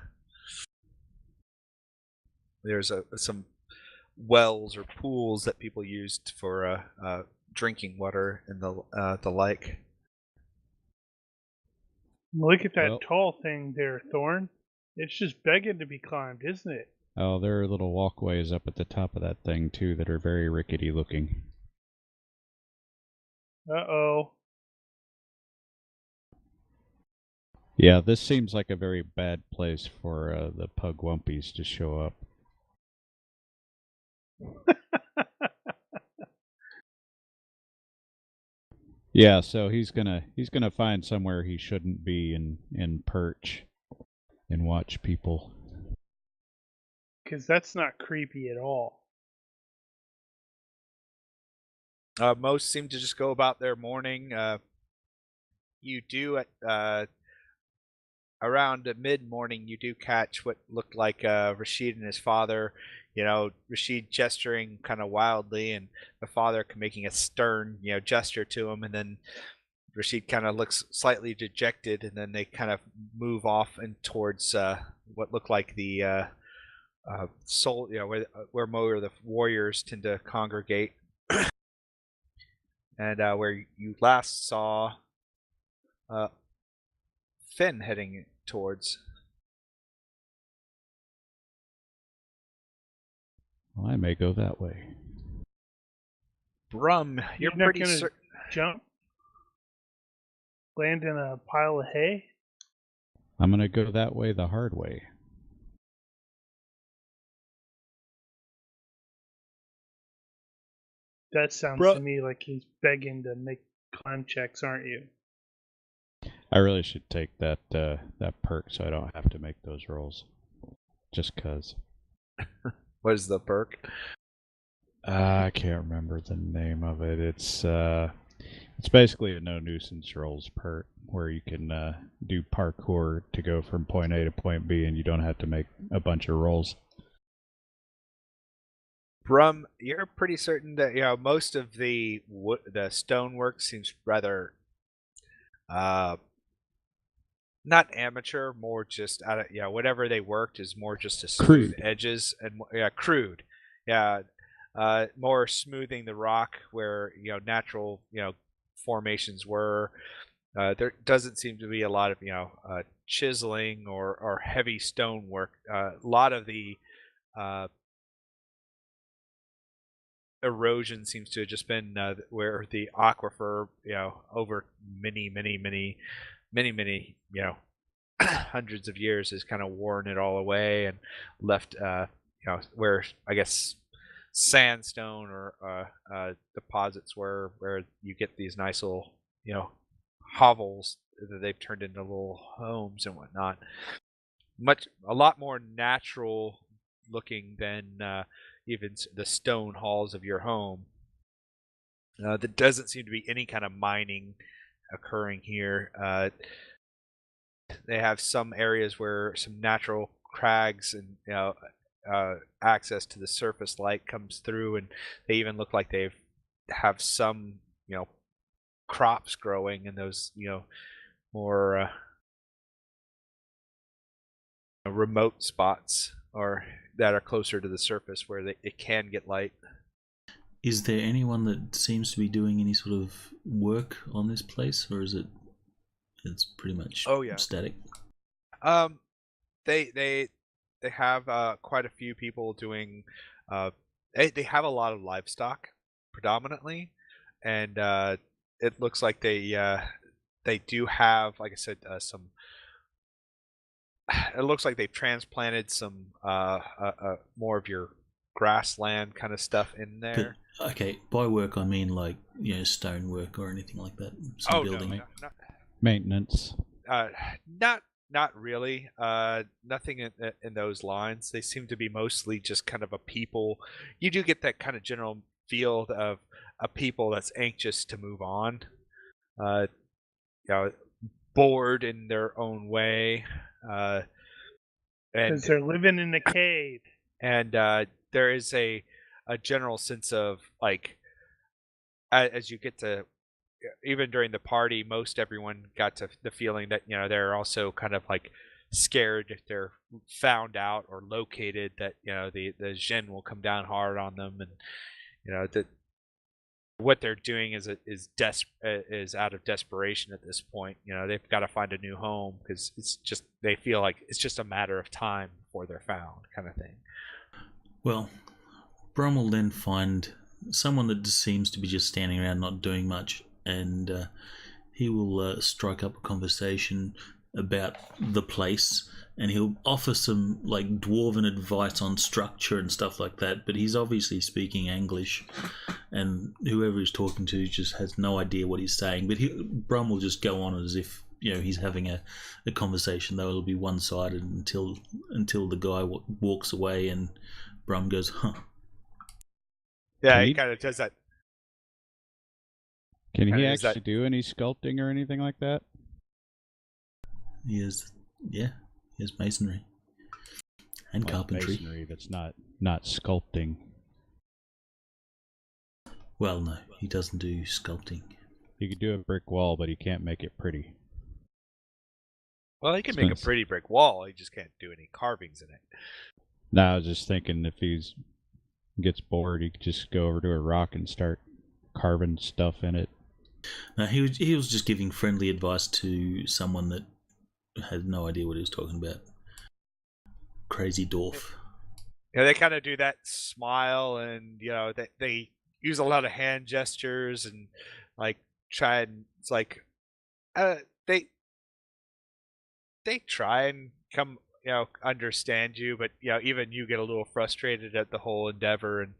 There's some wells or pools that people used for drinking water and the like. Look at that tall thing there, Thorn. It's just begging to be climbed, isn't it? Oh, there are little walkways up at the top of that thing, too, that are very rickety looking. Uh-oh. Yeah, this seems like a very bad place for the Pugwumpies to show up. Yeah, so he's gonna find somewhere he shouldn't be and perch and watch people. Because that's not creepy at all. Most seem to just go about their morning. You do at around mid-morning, you do catch what looked like Rashid and his father. Rashid gesturing kind of wildly, and the father making a stern, gesture to him, and then Rashid kind of looks slightly dejected, and then they kind of move off and towards what looked like the soul, where more of the warriors tend to congregate, and where you last saw Finn heading towards. Well, I may go that way. Brum, you're not pretty gonna certain. jump? Land in a pile of hay? I'm gonna go that way the hard way. That sounds Bro- to me like he's begging to make climb checks, aren't you? I really should take that that perk so I don't have to make those rolls. Just cause. What is the perk? I can't remember the name of it. It's basically a no nuisance rolls perk where you can do parkour to go from point A to point B, and you don't have to make a bunch of rolls. Brum, you're pretty certain that most of the stonework seems rather not amateur, more just out of whatever they worked is more just to smooth Crude. edges and crude. More smoothing the rock where natural formations were. There doesn't seem to be a lot of chiseling or heavy stonework. A lot of the erosion seems to have just been where the aquifer, over many hundreds of years has kind of worn it all away and left where I guess sandstone or deposits were, where you get these nice little hovels that they've turned into little homes and whatnot. A lot more natural looking than even the stone halls of your home. There doesn't seem to be any kind of mining occurring here. They have some areas where some natural crags and access to the surface light comes through, and they even look like they have some crops growing in those more remote spots or that are closer to the surface where it can get light. Is there anyone that seems to be doing any sort of work on this place, or is it's pretty much static? They have quite a few people doing. They have a lot of livestock predominantly, and it looks like they do have, like I said, some. It looks like they've transplanted some more of your grassland kind of stuff in there. But, okay, by work I mean like stonework or anything like that. Some building. No, Maintenance. Not really. Nothing in those lines. They seem to be mostly just kind of a people. You do get that kind of general feel of a people that's anxious to move on. Bored in their own way. Because they're living in a cave. And there is a general sense of like, as you get to, even during the party, most everyone got to the feeling that they're also kind of like scared if they're found out or located, that the Jinn will come down hard on them, and that what they're doing is out of desperation at this point. They've got to find a new home because they feel like it's just a matter of time before they're found, kind of thing. Well, Brum will then find someone that just seems to be just standing around not doing much, and he will strike up a conversation about the place, and he'll offer some like dwarven advice on structure and stuff like that, but he's obviously speaking English, and whoever he's talking to just has no idea what he's saying, but Brum will just go on as if he's having a conversation, though it'll be one-sided until the guy walks away and Brum goes, huh. Yeah, he kind of does that. Can he actually do any sculpting or anything like that? He has masonry and carpentry. Masonry that's not sculpting. Well, no, he doesn't do sculpting. He could do a brick wall, but he can't make it pretty. Well, he can make a pretty brick wall. He just can't do any carvings in it. No, I was just thinking if he gets bored, he could just go over to a rock and start carving stuff in it. No, he was just giving friendly advice to someone that had no idea what he was talking about. Crazy dwarf. Yeah, they kind of do that smile, and they use a lot of hand gestures and like try and it's like they try and come understand you, but even you get a little frustrated at the whole endeavor, and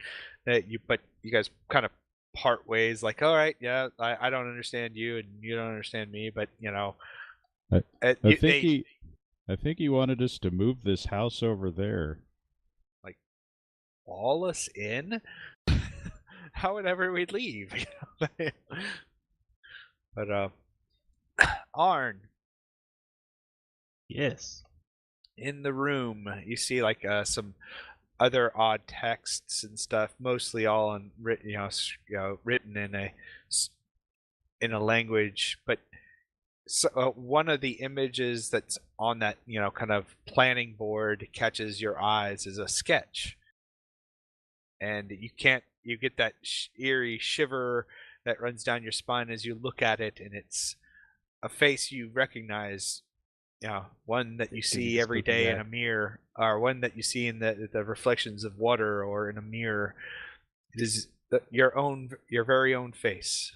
but you guys kind of part ways. Like, all right, yeah, I don't understand you, and you don't understand me, but I think he wanted us to move this house over there. Like, wall us in. How would ever we'd leave? But Arn. Yes. In the room, you see like some other odd texts and stuff, mostly all in written in a language. But one of the images that's on that kind of planning board catches your eyes is a sketch, and you get that eerie shiver that runs down your spine as you look at it, and it's a face you recognize. One that you see every day in a mirror, or one that you see in the reflections of water or in a mirror. It is your very own face.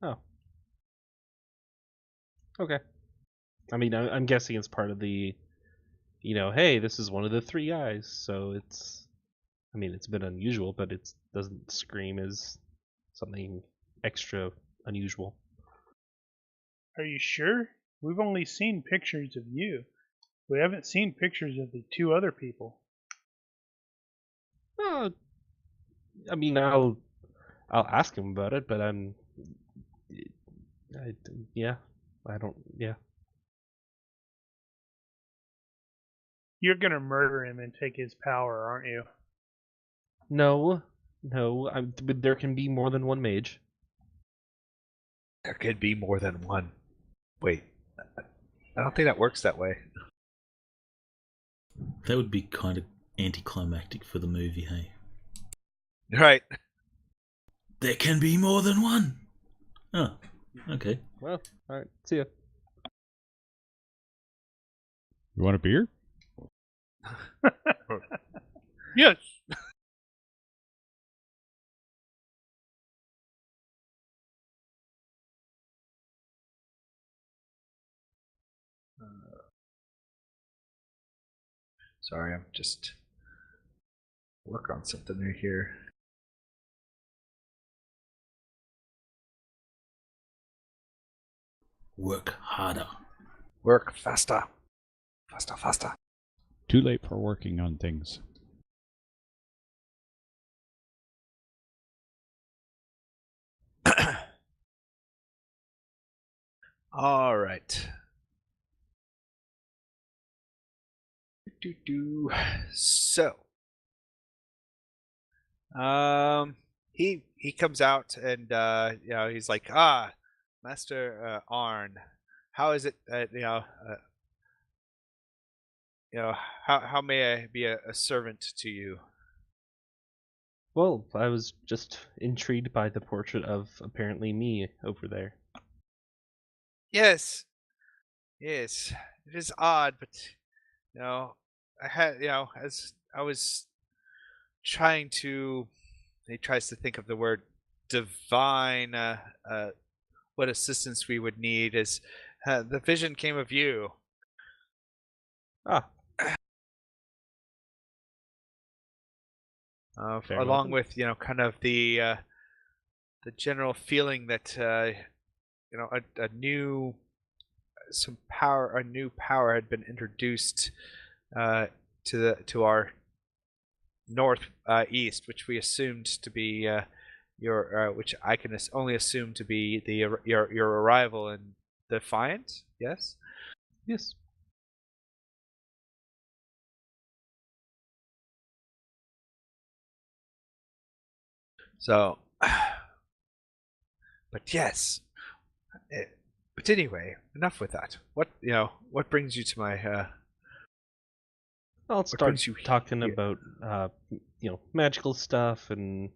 Oh. Okay. I mean, I'm guessing it's part of the, hey, this is one of the three guys, so it's a bit unusual, but it doesn't scream as something extra unusual. Are you sure? We've only seen pictures of you. We haven't seen pictures of the two other people. I mean, I'll ask him about it, but yeah. You're gonna murder him and take his power, aren't you? No. But there can be more than one mage. There could be more than one. Wait, I don't think that works that way. That would be kind of anticlimactic for the movie, hey? Right. There can be more than one. Oh, okay. Well, all right. See ya. You want a beer? Yes. Sorry, I'm just work on something right here. Work harder. Work faster. Faster. Too late for working on things. All right. So, he comes out and he's like, Master Arn, how is it that how may I be a servant to you? Well, I was just intrigued by the portrait of apparently me over there. Yes, it is odd, but I had as I was trying to. He tries to think of the word divine. What assistance we would need as the vision came of you. Along with kind of the general feeling that a new power had been introduced to our north east, which we assumed to be which I can only assume to be your arrival in Defiant. Yes. Yes. So, but yes. But anyway, enough with that. What brings you to my? I'll start talking about magical stuff and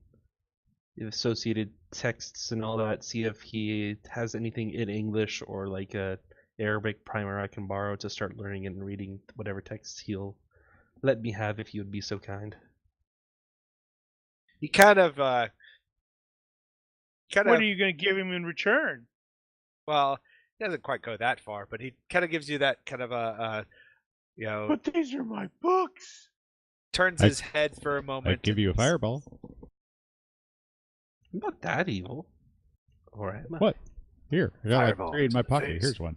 associated texts and all that. See if he has anything in English or like a Arabic primer I can borrow to start learning and reading whatever texts he'll let me have if he would be so kind. he kind of What are you going to give him in return? Well, he doesn't quite go that far, but he kind of gives you that kind of But these are my books. Turns his head for a moment. I'd give you a fireball. I'm not that evil. All right. What? Here, I got like Fireball 3 in my to the pocket. face. Here's one.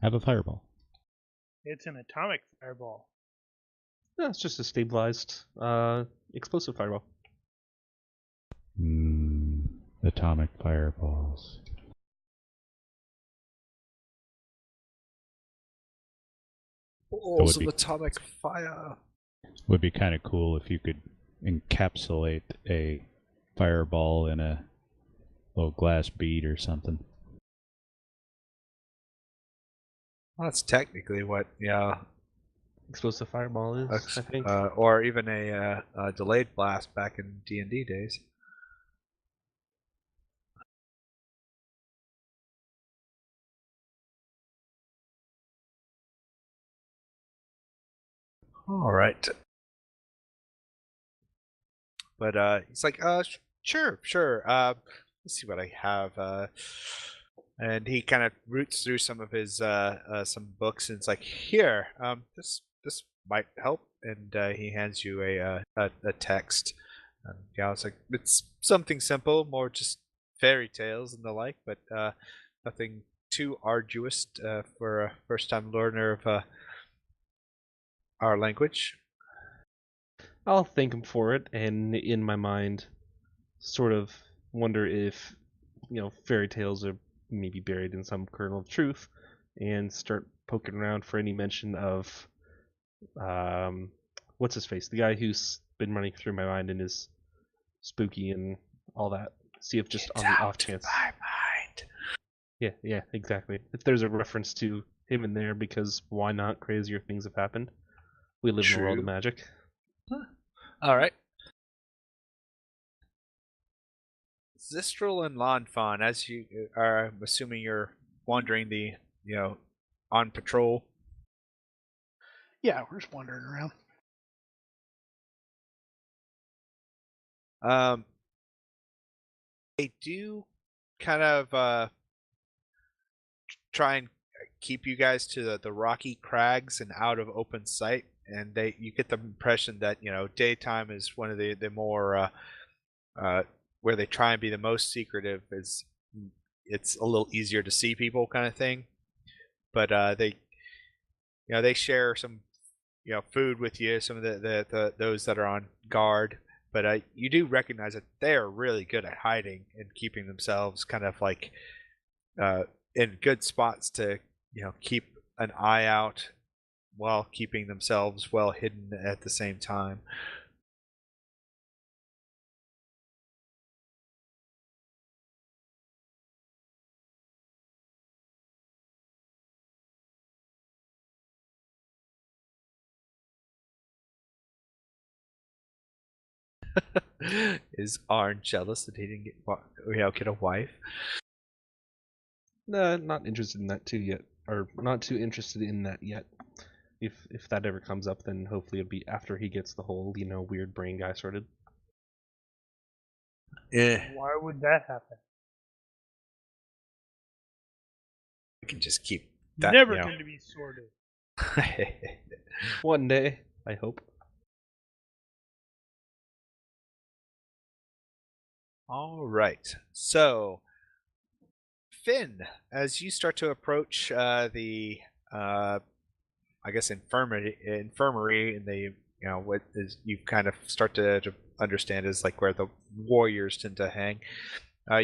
Have a fireball. It's an atomic fireball. No, it's just a stabilized explosive fireball. Atomic fireballs. Balls would of be- atomic fire. Would be kind of cool if you could encapsulate a fireball in a little glass bead or something. Well, that's technically what, Explosive fireball is, I think. or even a delayed blast back in D&D days. All right. But he's like, sure. Let's see what I have. And he kind of roots through some of his some books, and it's like, here, this might help. And he hands you a text. It's like, it's something simple, more just fairy tales and the like, but nothing too arduous for a first-time learner of our language. I'll thank him for it, and in my mind, sort of wonder if, fairy tales are maybe buried in some kernel of truth, and start poking around for any mention of, what's his face? The guy who's been running through my mind and is spooky and all that. See if just on the off chance. My mind. Yeah, exactly. If there's a reference to him in there, because why not? Crazier things have happened. We live in a world of True. magic. All right. Zistral and Lanfan, as you are, I'm assuming you're wandering on patrol. Yeah, we're just wandering around. They do kind of try and keep you guys to the rocky crags and out of open sight, and you get the impression that daytime is one of the more where they try and be the most secretive. It's a little easier to see people, kind of thing. But they share some food with you, some of the those that are on guard. But you do recognize that they are really good at hiding and keeping themselves kind of like in good spots to keep an eye out while keeping themselves well hidden at the same time. Is Arn jealous that he didn't get a wife? Nah, not interested in that too yet, or not too interested in that yet. If that ever comes up, then hopefully it'll be after he gets the whole weird brain guy sorted. Yeah, Why would that happen? we can just keep that. Never going to be sorted. One day, I hope. All right. So, Finn, as you start to approach the, I guess, infirmary in the, what is you kind of start to understand is like where the warriors tend to hang.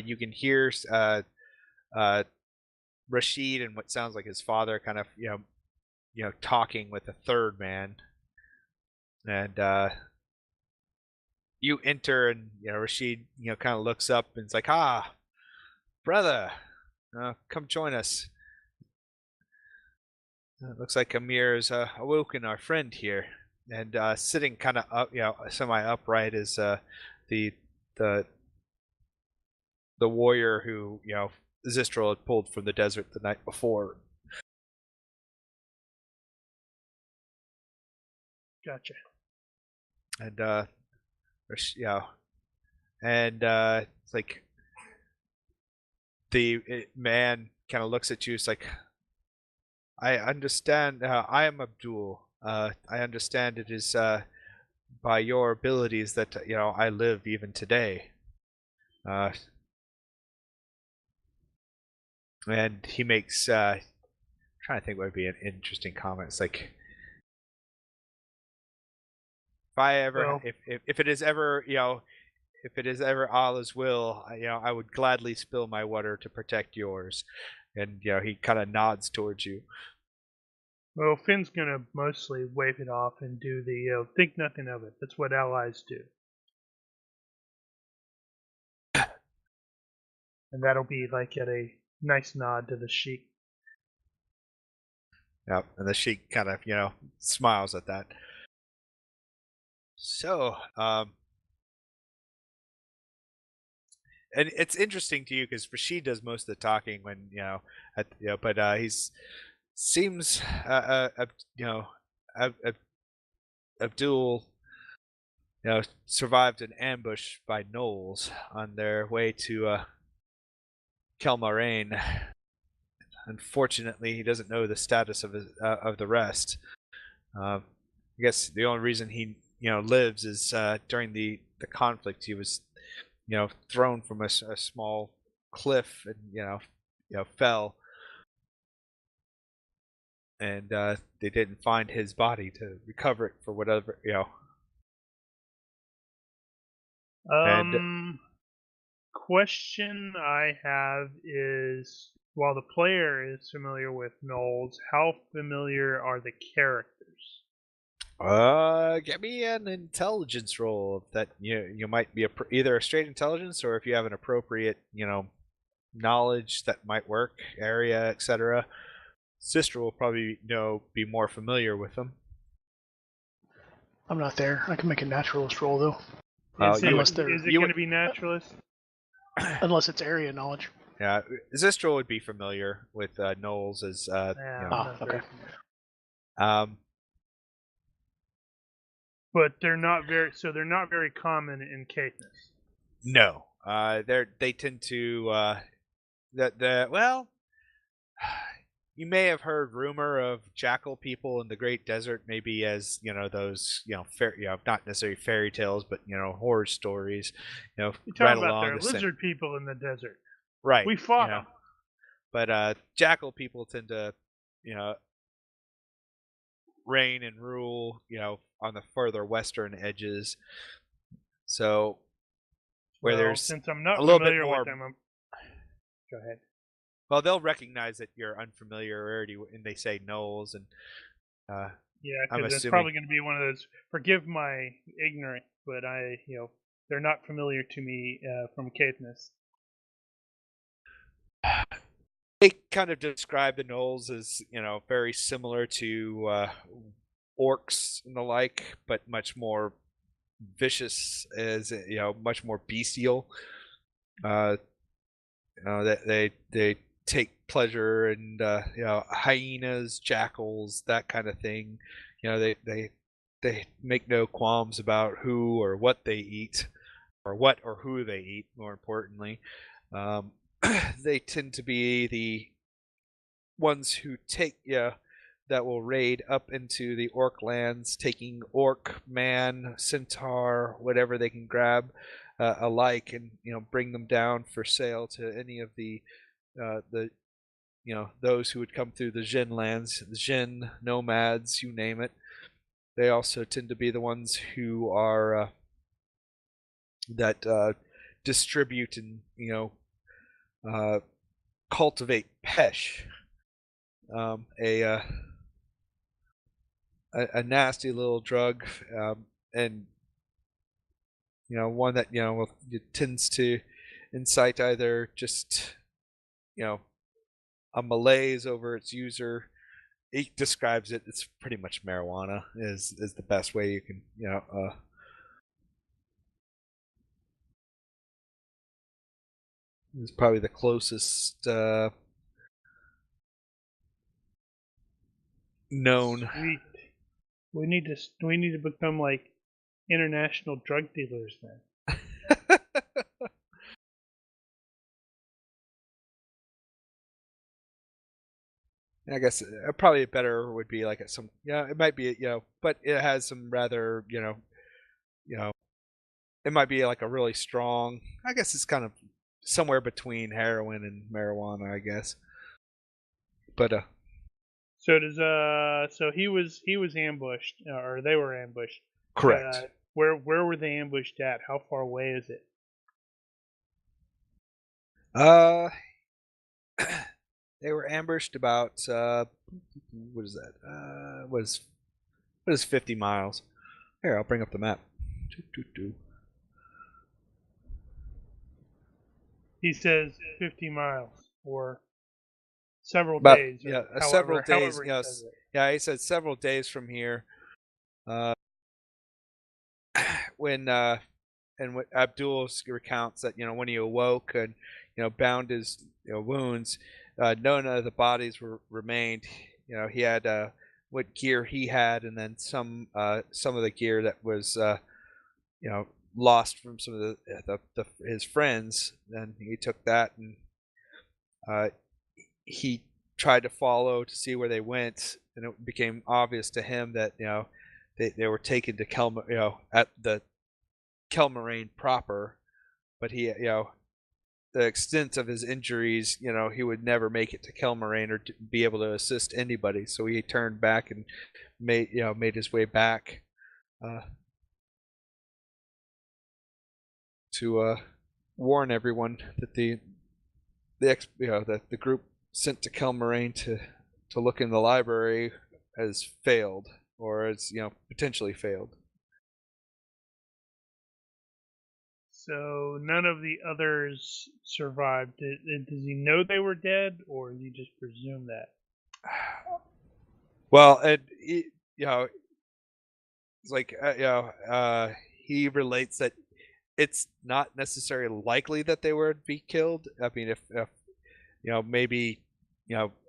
You can hear Rashid and what sounds like his father kind of, talking with a third man, and you enter, and Rashid kind of looks up and it's like, brother, come join us. It looks like Amir's awoken our friend here, and sitting kind of up, semi upright is the warrior who Zistral had pulled from the desert the night before. Gotcha. And and it's like the man kind of looks at you. It's like, I understand. I am Abdul. I understand it is by your abilities that I live even today. And he makes. I'm trying to think what would be an interesting comment. It's like, if I ever, if it is ever, if it is ever Allah's will, I would gladly spill my water to protect yours. And he kind of nods towards you. Well, Finn's gonna mostly wave it off and do the think nothing of it. That's what allies do. And that'll be like at a nice nod to the sheik. Yep, and the sheik kind of smiles at that. So, and it's interesting to you because Rashid does most of the talking when but he's seems Abdul survived an ambush by gnolls on their way to Kelmarain. Unfortunately, he doesn't know the status of the rest. I guess the only reason he lives is during the conflict. He was thrown from a small cliff and fell, and they didn't find his body to recover it for whatever Question I have is, while the player is familiar with gnolls, how familiar are the characters? Get me an intelligence roll that you might be either a straight intelligence, or if you have an appropriate knowledge that might work, area, etc. Sister will probably be more familiar with them. I'm not there. I can make a naturalist roll though. Is it going to be naturalist? Unless it's area knowledge. Yeah, Zistral would be familiar with gnolls as okay. But they're not very common in Caithness. No, they tend to well, you may have heard rumor of jackal people in the Great Desert, maybe as those not necessarily fairy tales, but horror stories. You're talking about there are lizard people in the desert, right? We fought them. But jackal people tend to reign and rule on the further western edges. So there's since I'm not a little familiar bit more. With them, go ahead. Well, they'll recognize that you're unfamiliarity, and they say gnolls, and because it's probably going to be one of those. Forgive my ignorance, but they're not familiar to me from Caithness. They kind of describe the gnolls as very similar to orcs and the like, but much more vicious, as much more bestial. That they take pleasure in hyenas, jackals, that kind of thing. They make no qualms about who or what they eat, or what or who they eat. More importantly, they tend to be the ones who that will raid up into the Orclands, taking orc, man, centaur, whatever they can grab alike, and bring them down for sale to any of the those who would come through the Jin lands, the Jin nomads, you name it. They also tend to be the ones who are that distribute and cultivate pesh, a nasty little drug, and one that it tends to incite either just a malaise over its user. He describes it, it's pretty much marijuana is the best way you can is probably the closest known. Sweet. We need to become like international drug dealers then. I guess probably better would be like at some, it might be, but it has some rather, it might be like a really strong, I guess it's kind of somewhere between heroin and marijuana, I guess. But so he was ambushed, or they were ambushed. correct. Where were they ambushed at? How far away is it? They were ambushed about what is that? What is 50 miles? Here, I'll bring up the map. He says 50 miles or several About, days. Yeah, Several days. Yes, yeah, he said several days from here. When and what Abdul recounts that when he awoke and bound his wounds, none of the bodies remained. He had what gear he had, and then some of the gear that was lost from some of his friends. Then he took that and he tried to follow to see where they went, and it became obvious to him that they were taken to at the Kelmarane proper, but he the extent of his injuries, he would never make it to Kelmarane or be able to assist anybody. So he turned back and made his way back to warn everyone that the group sent to Kelmarane to look in the library has failed, or has potentially failed. So none of the others survived. Does he know they were dead, or does he just presume that? Well, it's like he relates that it's not necessarily likely that they would be killed. I mean, if maybe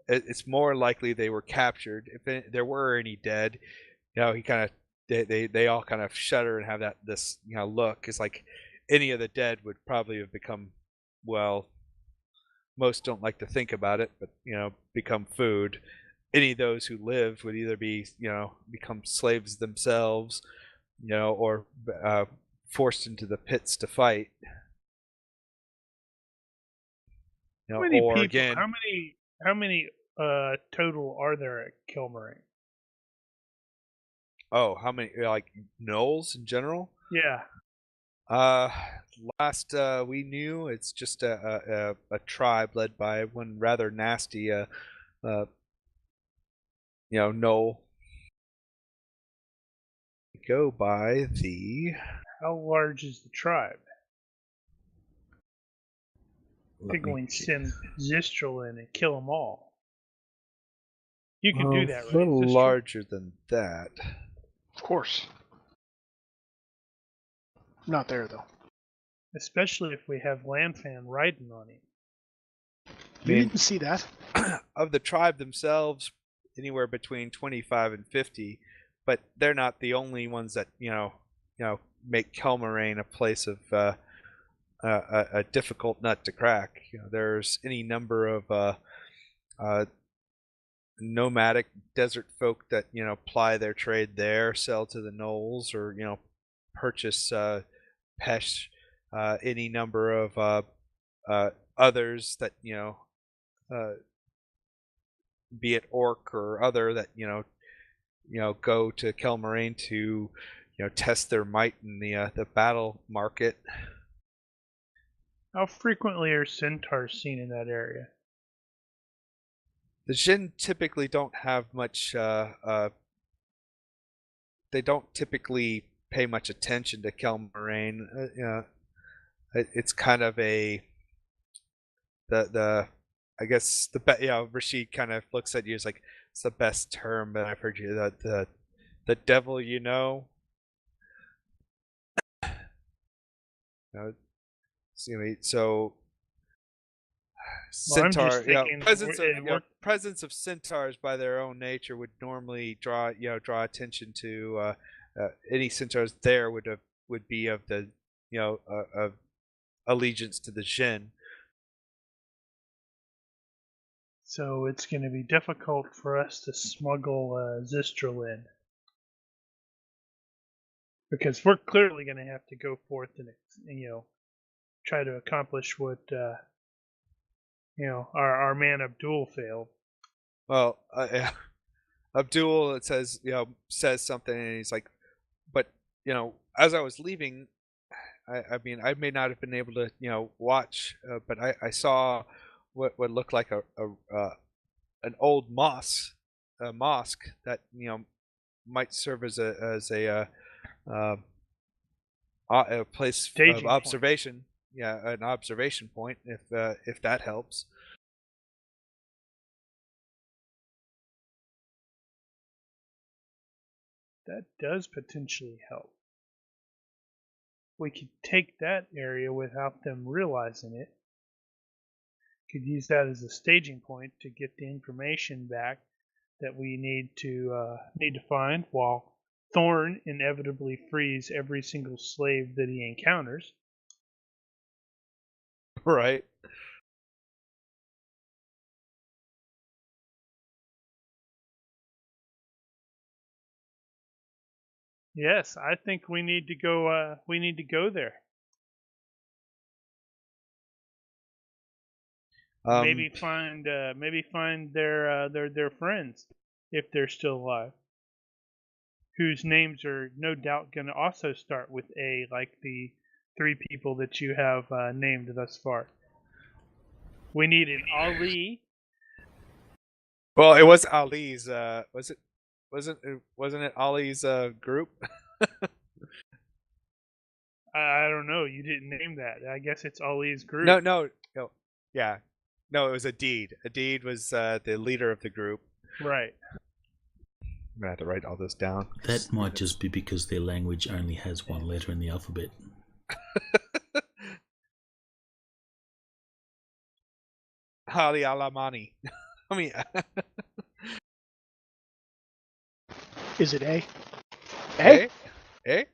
it's more likely they were captured. If there were any dead, he kind of they all kind of shudder and have this look. It's like any of the dead would probably have become, well, most don't like to think about it, but become food. Any of those who lived would either be become slaves themselves, or forced into the pits to fight. How many or people? Again, How many total are there at Kelmarane? Oh, how many, like gnolls in general? Yeah. Last we knew, it's just a tribe led by one rather nasty gnoll. Go by the. How large is the tribe? I think we send Zistral in and kill them all. You can do that, right? A little larger than that. Of course. Not there, though. Especially if we have Landfan riding on him. You didn't see that. Of the tribe themselves, anywhere between 25 and 50, but they're not the only ones that make Kelmarane a place of a difficult nut to crack. There's any number of nomadic desert folk that ply their trade there, sell to the gnolls, or purchase pesh. Any number of others that be it orc or other that go to Kelmarane to test their might in the battle market. How frequently are centaurs seen in that area? The Jinn typically don't have much. They don't typically pay much attention to Kelmarane. It's kind of a the I guess Rashid kind of looks at you as like, it's the best term that I've heard you, that the devil so centaur, presence of centaurs by their own nature would normally draw attention to any centaurs there would be of the of allegiance to the Jin. So it's going to be difficult for us to smuggle Zistral in. Because we're clearly going to have to go forth and try to accomplish what our man Abdul failed. Well, Abdul, it says something, and he's like, but as I was leaving, I mean, I may not have been able to watch, but I saw what looked like an old mosque that might serve as a place Staging of observation. Point. Yeah, an observation point, if that helps. That does potentially help. We could take that area without them realizing it. Could use that as a staging point to get the information back that we need to find, while Thorn inevitably frees every single slave that he encounters. Right. Yes, I think we need to go. We need to go there. Maybe find their friends, if they're still alive, whose names are no doubt going to also start with A, like the 3 people that you have named thus far. We need an Ali. Well, it was Ali's. Wasn't it Ali's group? I don't know. You didn't name that. I guess it's Ali's group. No. Yeah. No, it was Adid. Adid was the leader of the group. Right. I'm gonna have to write all this down. That might just be because their language only has one letter in the alphabet. Ali Alamani. I mean, is it A? A?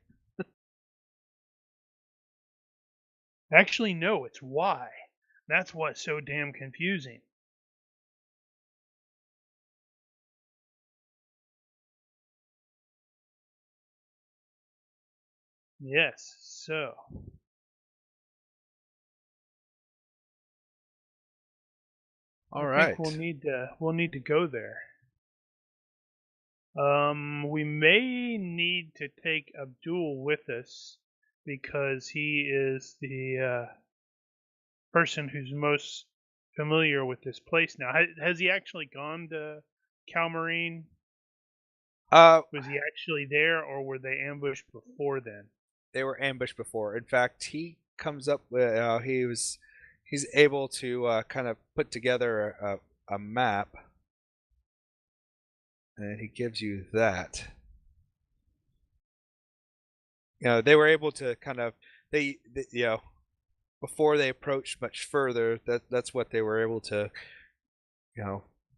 Actually, no, it's Y. That's what's so damn confusing. Yes, so. All I right. think we'll need to go there. We may need to take Abdul with us because he is the person who's most familiar with this place now. Has he actually gone to Calmarine? Was he actually there, or were they ambushed before then? They were ambushed before. In fact, he comes up with he's able to kind of put together a map, and he gives you that. They were able to kind of they before they approached much further, that's what they were able to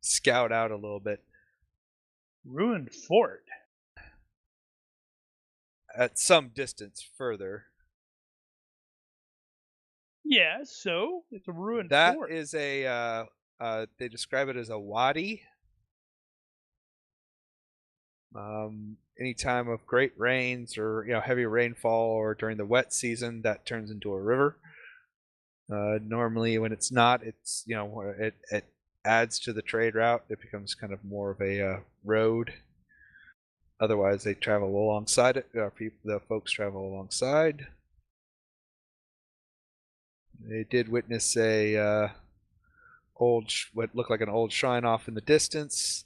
scout out a little bit. Ruined fort. At some distance further. Yeah, so it's a ruined that fort. That is a they describe it as a wadi. Any time of great rains or heavy rainfall, or during the wet season, that turns into a river. Normally, when it's not, it's it adds to the trade route. It becomes kind of more of a road. Otherwise, they travel alongside it. The folks travel alongside. They did witness a what looked like an old shrine off in the distance.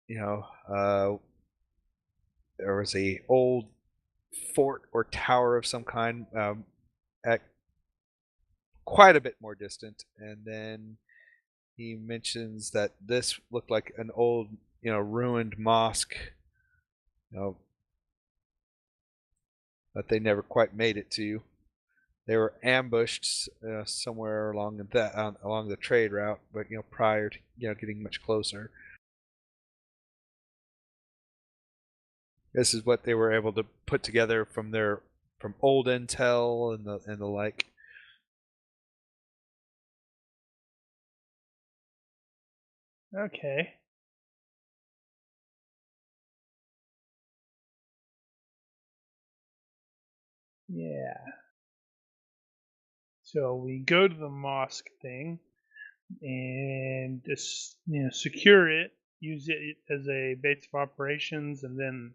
There was a old fort or tower of some kind at quite a bit more distant, and then he mentions that this looked like an old ruined mosque that they never quite made it to. They were ambushed somewhere along the trade route, but prior to getting much closer. This is what they were able to put together from old intel and the like. Okay. Yeah. So we go to the mosque thing and just secure it, use it as a base of operations, and then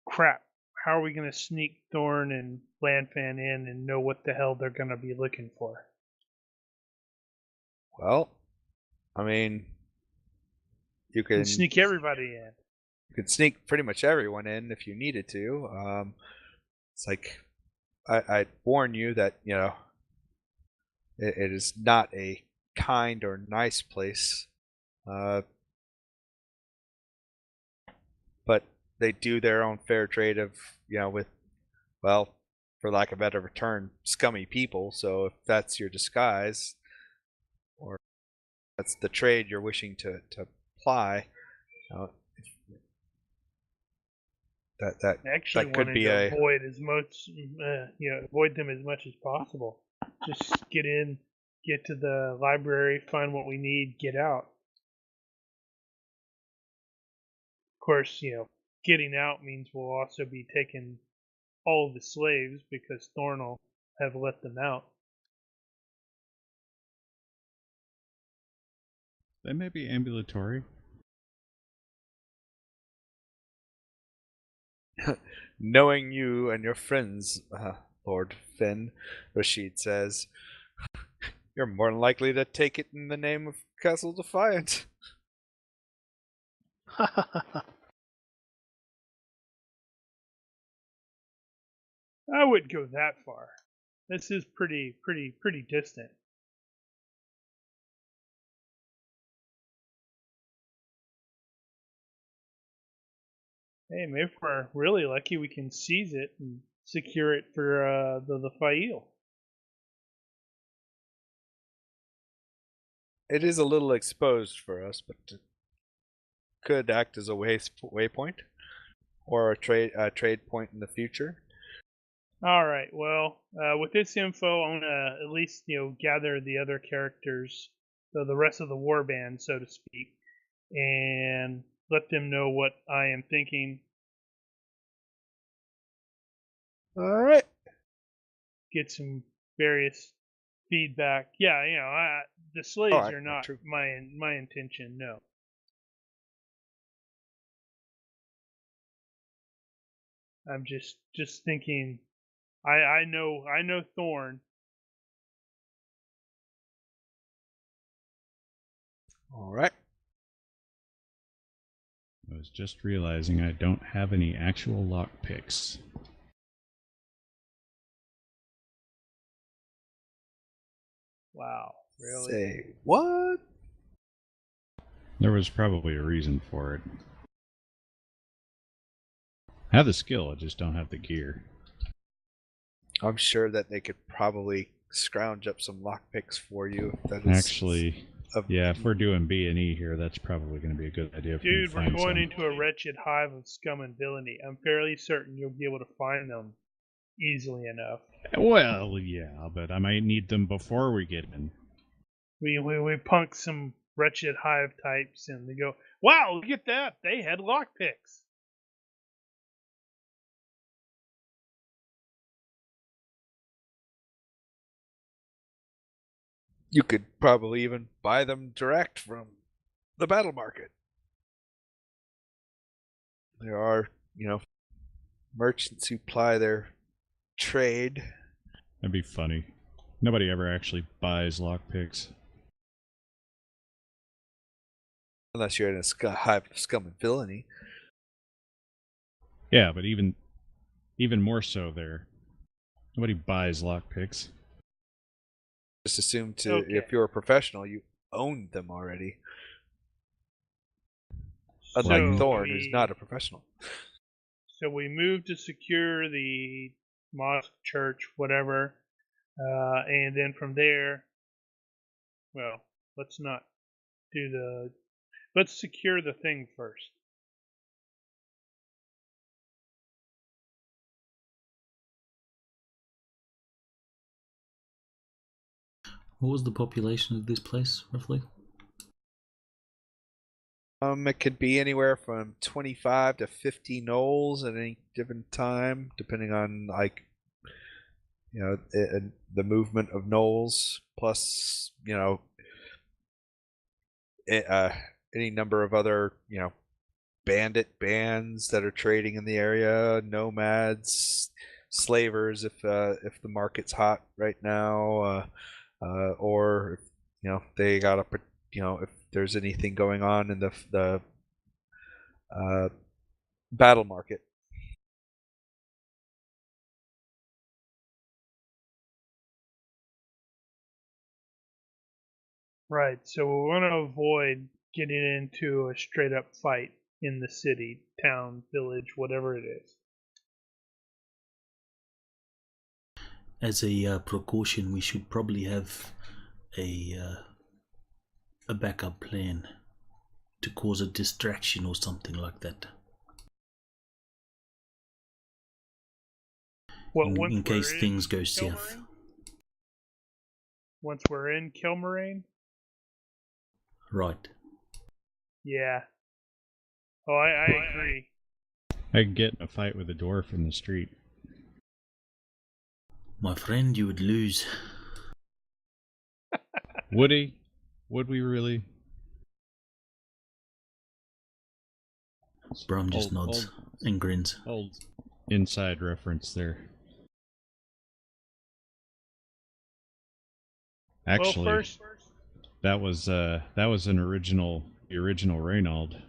crap. How are we going to sneak Thorn and Landfan in and know what the hell they're going to be looking for? Well, I mean, you And can sneak everybody in. You could sneak pretty much everyone in if you needed to. It's like I warn you that it is not a kind or nice place, but they do their own fair trade of with, well, for lack of a better term, scummy people. So if that's your disguise, or that's the trade you're wishing to apply, that Actually, that could wanted be to a avoid as much, avoid them as much as possible. Just get in, get to the library, find what we need, get out. Of course, getting out means we'll also be taking all of the slaves because Thorn will have let them out. They may be ambulatory. Knowing you and your friends, Lord Finn, Rashid says, you're more than likely to take it in the name of Castle Defiant. I wouldn't go that far. This is pretty distant. Hey, maybe if we're really lucky, we can seize it and secure it for the Fa'il. It is a little exposed for us, but it could act as a waypoint or a trade point in the future. All right. Well, with this info, I want to at least gather the other characters, so the rest of the war band, so to speak, and let them know what I am thinking. All right. Get some various feedback. Yeah, the slaves are not true. my intention. No. I'm just thinking. I know Thorn. All right. I was just realizing I don't have any actual lockpicks. Wow, really? Say what? There was probably a reason for it. I have the skill, I just don't have the gear. I'm sure that they could probably scrounge up some lockpicks for you. That is Actually, yeah, if we're doing B&E here, that's probably going to be a good idea. Dude, we're going into a wretched hive of scum and villainy. I'm fairly certain you'll be able to find them easily enough. Well, yeah, but I might need them before we get in. We punk some wretched hive types, and they go, "Wow, look at that! They had lockpicks." You could probably even buy them direct from the battle market. There are, merchants who ply their trade. That'd be funny. Nobody ever actually buys lockpicks. Unless you're in a hive of scum and villainy. Yeah, but even more so there. Nobody buys lockpicks. Just assume if you're a professional, you own them already. Unlike Thorn, who's not a professional. So we moved to secure the mosque, church, whatever, and then from there, well, let's not do let's secure the thing first. What was the population of this place, roughly? It could be anywhere from 25 to 50 gnolls at any given time, depending on the movement of gnolls, plus any number of other bandit bands that are trading in the area, nomads, slavers if the market's hot right now, or they got a if there's anything going on in the battle market. Right. So we want to avoid getting into a straight up fight in the city, town, village, whatever it is. As a precaution, we should probably have a backup plan to cause a distraction or something like that. In case things go south. Once we're in Kilmaraine? Right. Yeah. Oh, I agree. I could get in a fight with a dwarf in the street. My friend, you would lose. Would he? Would we really? Brum just nods and grins. Old inside reference there. Actually, well, first, that was the original Reynald.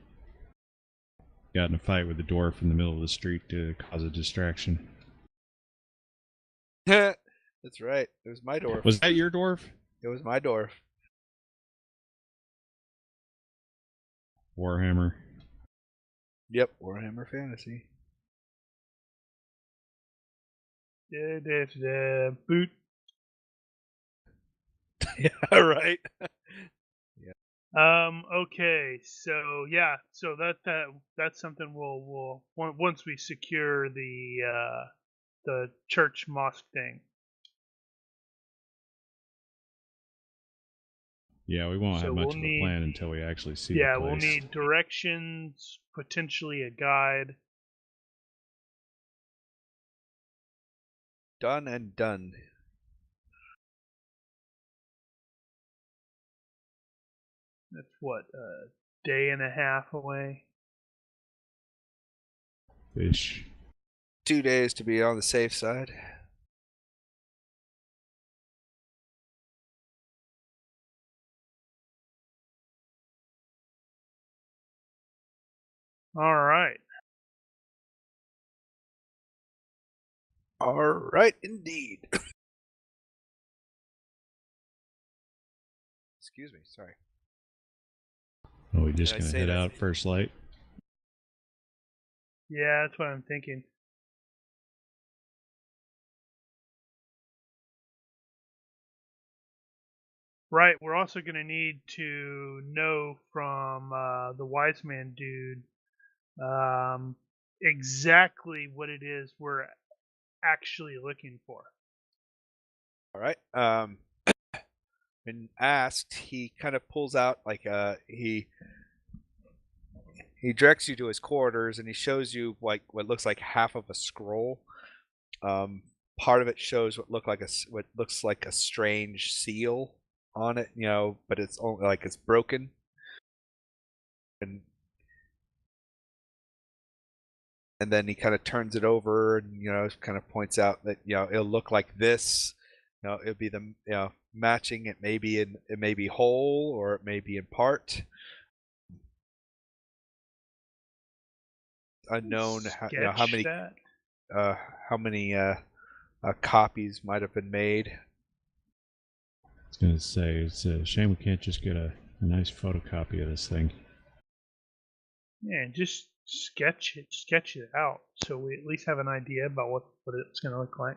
Got in a fight with a dwarf in the middle of the street to cause a distraction. That's right. It was my dwarf. Was that your dwarf? It was my dwarf. Warhammer. Yep, Warhammer Fantasy. Boot. Yeah, right. Okay, so yeah, so that's something we'll once we secure the church mosque thing. Yeah, we won't have much of a plan until we actually see the place. Yeah, we'll need directions, potentially a guide. Done and done. That's what, a day and a half away? Ish. 2 days to be on the safe side. All right. All right, indeed. Excuse me, sorry. Oh, we just gonna head out first light? Yeah, that's what I'm thinking. Right, we're also going to need to know from the wise man dude exactly what it is we're actually looking for. All right. When asked, he kind of pulls out he directs you to his quarters and he shows you what looks like half of a scroll. Part of it shows what looks like a strange seal on it, but it's only it's broken. And then he kind of turns it over and kind of points out that it'll look like this. It'll be the matching. It may be whole or it may be in part. Unknown how many copies might have been made. I was gonna say it's a shame we can't just get a nice photocopy of this thing. Yeah, just sketch it out so we at least have an idea about what it's going to look like.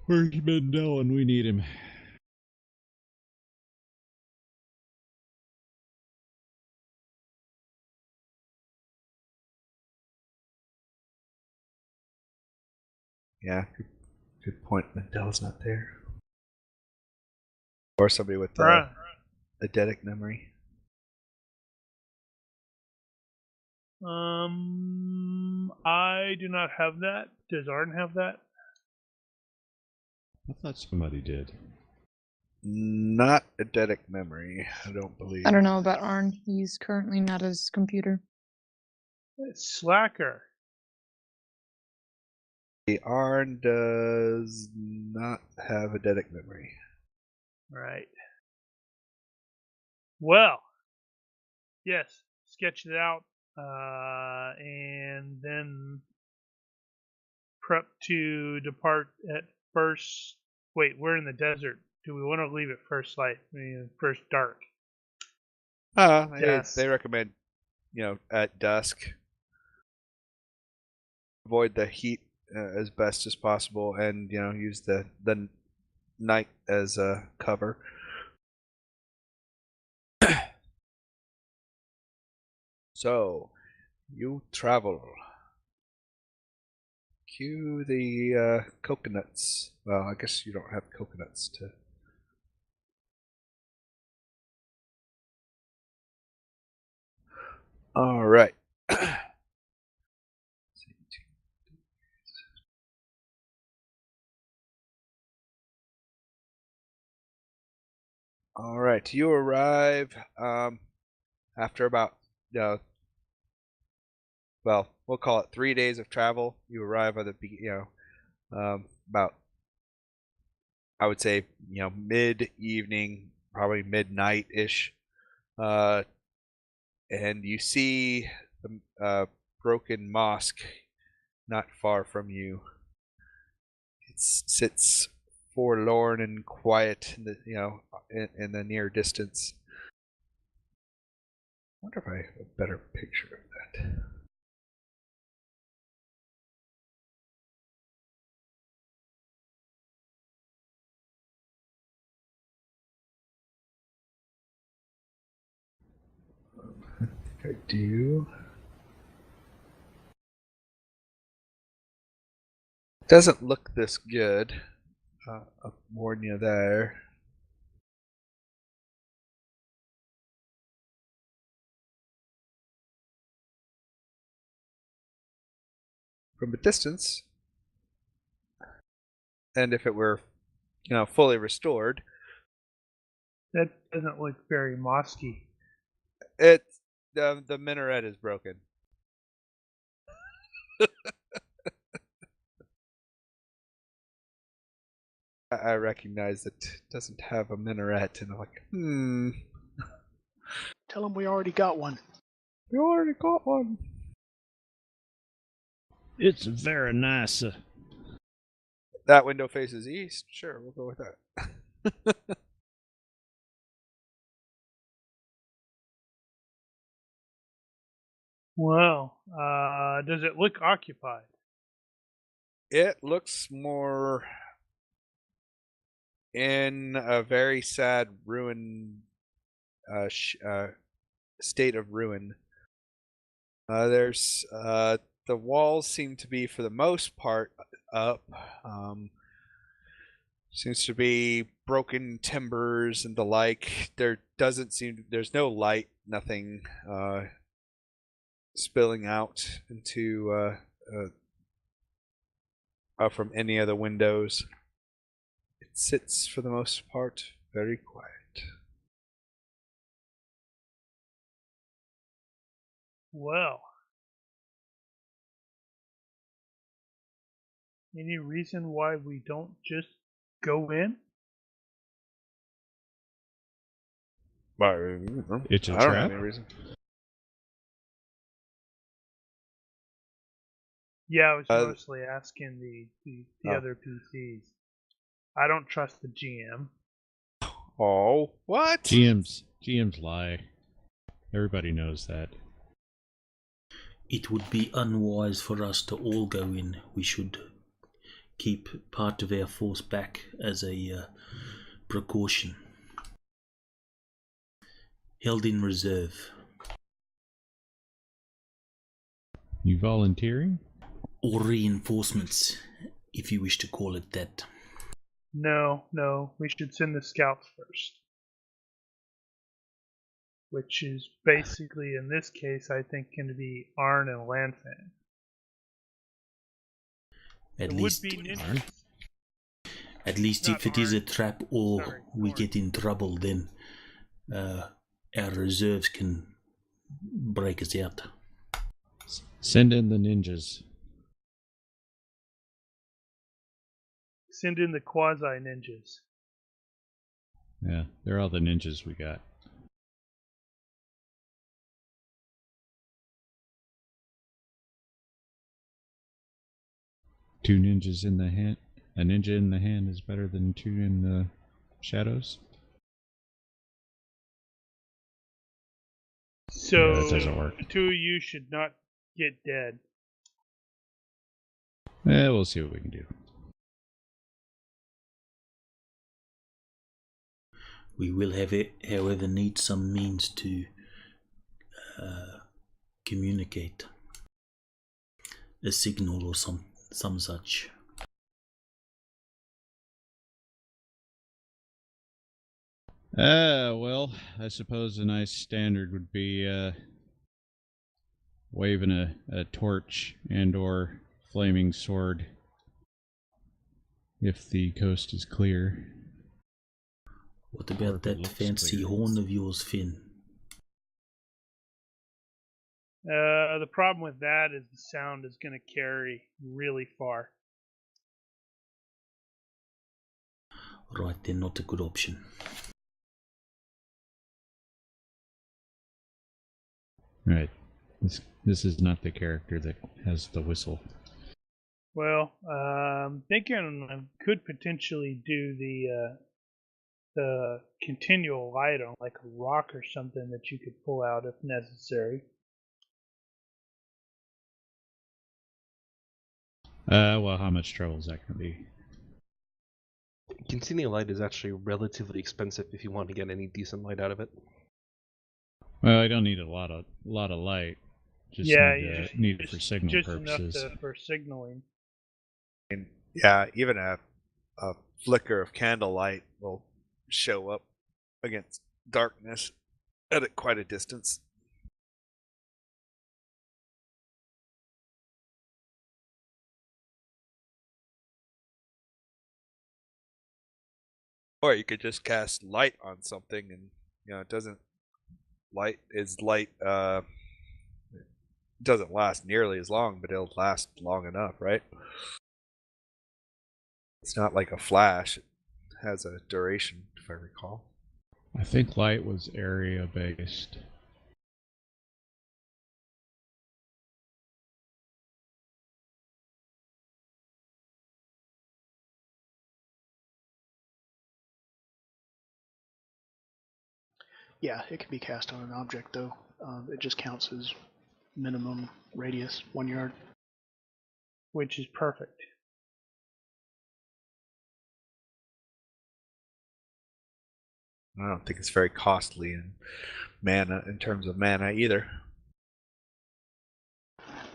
Where's Mendel and we need him? Yeah, good point. Mandel's not there. Or somebody with Right. eidetic memory. I do not have that. Does Arden have that? I thought somebody did. Not eidetic memory, I don't believe. I don't know about Arn. He's currently not at his computer. Slacker. The Arn does not have eidetic memory. Right. Well, yes, sketch it out, and then prep to depart at first. Wait, we're in the desert. Do we want to leave at first light? I mean, first dark. Yes. They recommend, at dusk. Avoid the heat as best as possible, and use the night as a cover. So, you travel. Cue the coconuts. Well, I guess you don't have coconuts to. All right. All right. You arrive after about well, we'll call it 3 days of travel. You arrive at the about, I would say, mid-evening, probably midnight-ish, and you see the broken mosque not far from you. It sits forlorn and quiet in the in the near distance. I wonder if I have a better picture of that. I think I do. Doesn't look this good. I'll warn you there. From a distance, and if it were, fully restored, That doesn't look very mosquey. it's the minaret is broken. I recognize it doesn't have a minaret, and I'm like, Tell them we already got one. We already got one. It's very nice. That window faces east. Sure, we'll go with that. Well, does it look occupied? It looks more in a very sad ruin, state of ruin. There's the walls seem to be, for the most part, up. Seems to be broken timbers and the like. There's no light, nothing spilling out into from any of the windows. It sits, for the most part, very quiet. Well, any reason why we don't just go in? It's a I don't trap. have any reason. Yeah, I was mostly asking the other PCs. I don't trust the GM. Oh, what? GMs lie. Everybody knows that. It would be unwise for us to all go in. We should keep part of our force back as a precaution. Held in reserve. You volunteering? Or reinforcements if you wish to call it that. No, we should send the scouts first. Which is basically, in this case, I think, going to be Arn and Lanfan. At It least, would be ninjas. At least Not if it is a Arn. trap or Sorry, we Arn. get in trouble, then our reserves can break us out. Send in the ninjas. Send in the quasi-ninjas. Yeah, they're all the ninjas we got. Two ninjas in the hand. A ninja in the hand is better than two in the shadows. So, Yeah, that doesn't work. the two of you should not get dead. We'll see what we can do. We will have it, however, need some means to communicate. A signal or some such. Well, I suppose a nice standard would be waving a torch and or flaming sword if the coast is clear. What about that fancy horn of yours, Finn? The problem with that is the sound is going to carry really far. Right, then not a good option. Right. This is not the character that has the whistle. Well, thinking I could potentially do the continual light on like a rock or something that you could pull out if necessary. Well, how much trouble is that going to be? Continual light is actually relatively expensive if you want to get any decent light out of it. Well, I don't need a lot of light. Just need it for signal just purposes. Enough for signaling. And yeah, even a flicker of candlelight will show up against darkness at quite a distance. Or you could just cast light on something, and it doesn't. Light doesn't last nearly as long, but it'll last long enough, right? It's not like a flash; it has a duration, if I recall. I think light was area based. Yeah, it can be cast on an object though. It just counts as minimum radius, 1 yard. Which is perfect. I don't think it's very costly in terms of mana either.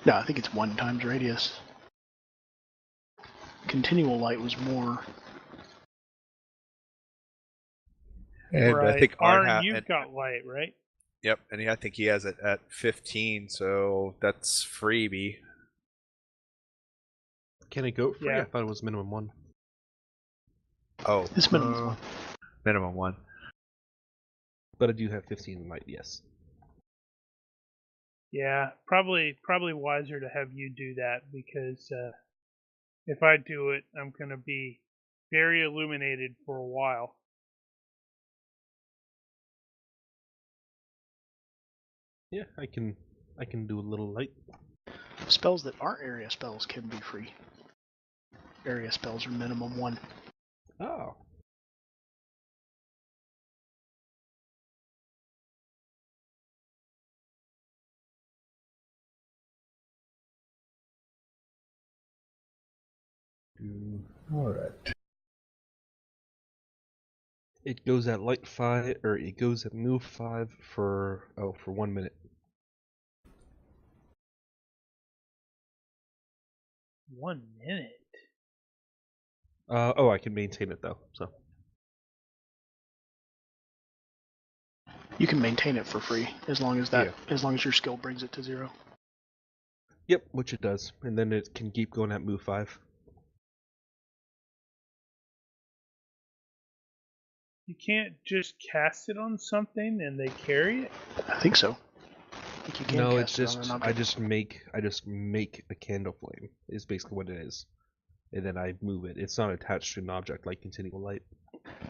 No, I think it's 1 times radius. Continual light was more. And right. I think Arn, you've got light, right? Yep, and I think he has it at 15, so that's freebie. Can it go free? Yeah. I thought it was minimum 1. Oh, It's minimum 1. Minimum 1. But I do have 15 light, yes. Yeah, probably wiser to have you do that because if I do it, I'm going to be very illuminated for a while. Yeah, I can do a little light. Spells that aren't area spells can be free. Area spells are minimum 1. Oh. Alright. It goes at light 5, or it goes at move 5 for 1 minute. 1 minute? I can maintain it though. So You can maintain it for free as long as as long as your skill brings it to 0. yep, which it does, and then it can keep going at move 5. You can't just cast it on something and they carry it. I think so. I think you can No, cast it's it on just an I object. just make a candle flame. Is basically what it is, and then I move it. It's not attached to an object like continual light.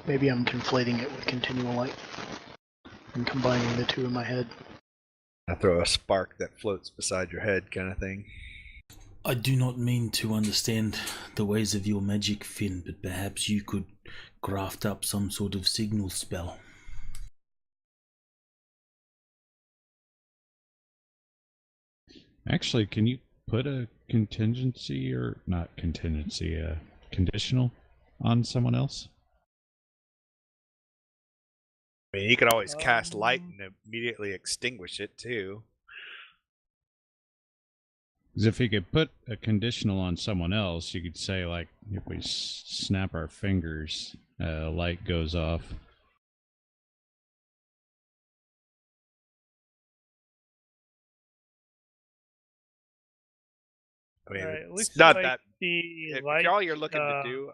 Maybe I'm conflating it with continual light and combining the two in my head. I throw a spark that floats beside your head, kind of thing. I do not mean to understand the ways of your magic, Finn, but perhaps you could craft up some sort of signal spell. Actually, can you put a contingency or not contingency, conditional on someone else? I mean, you can always cast light and immediately extinguish it too. Because if you could put a conditional on someone else, you could say, like, if we snap our fingers, light goes off. I mean, It looks it's not like that. the If light, all you're looking to do,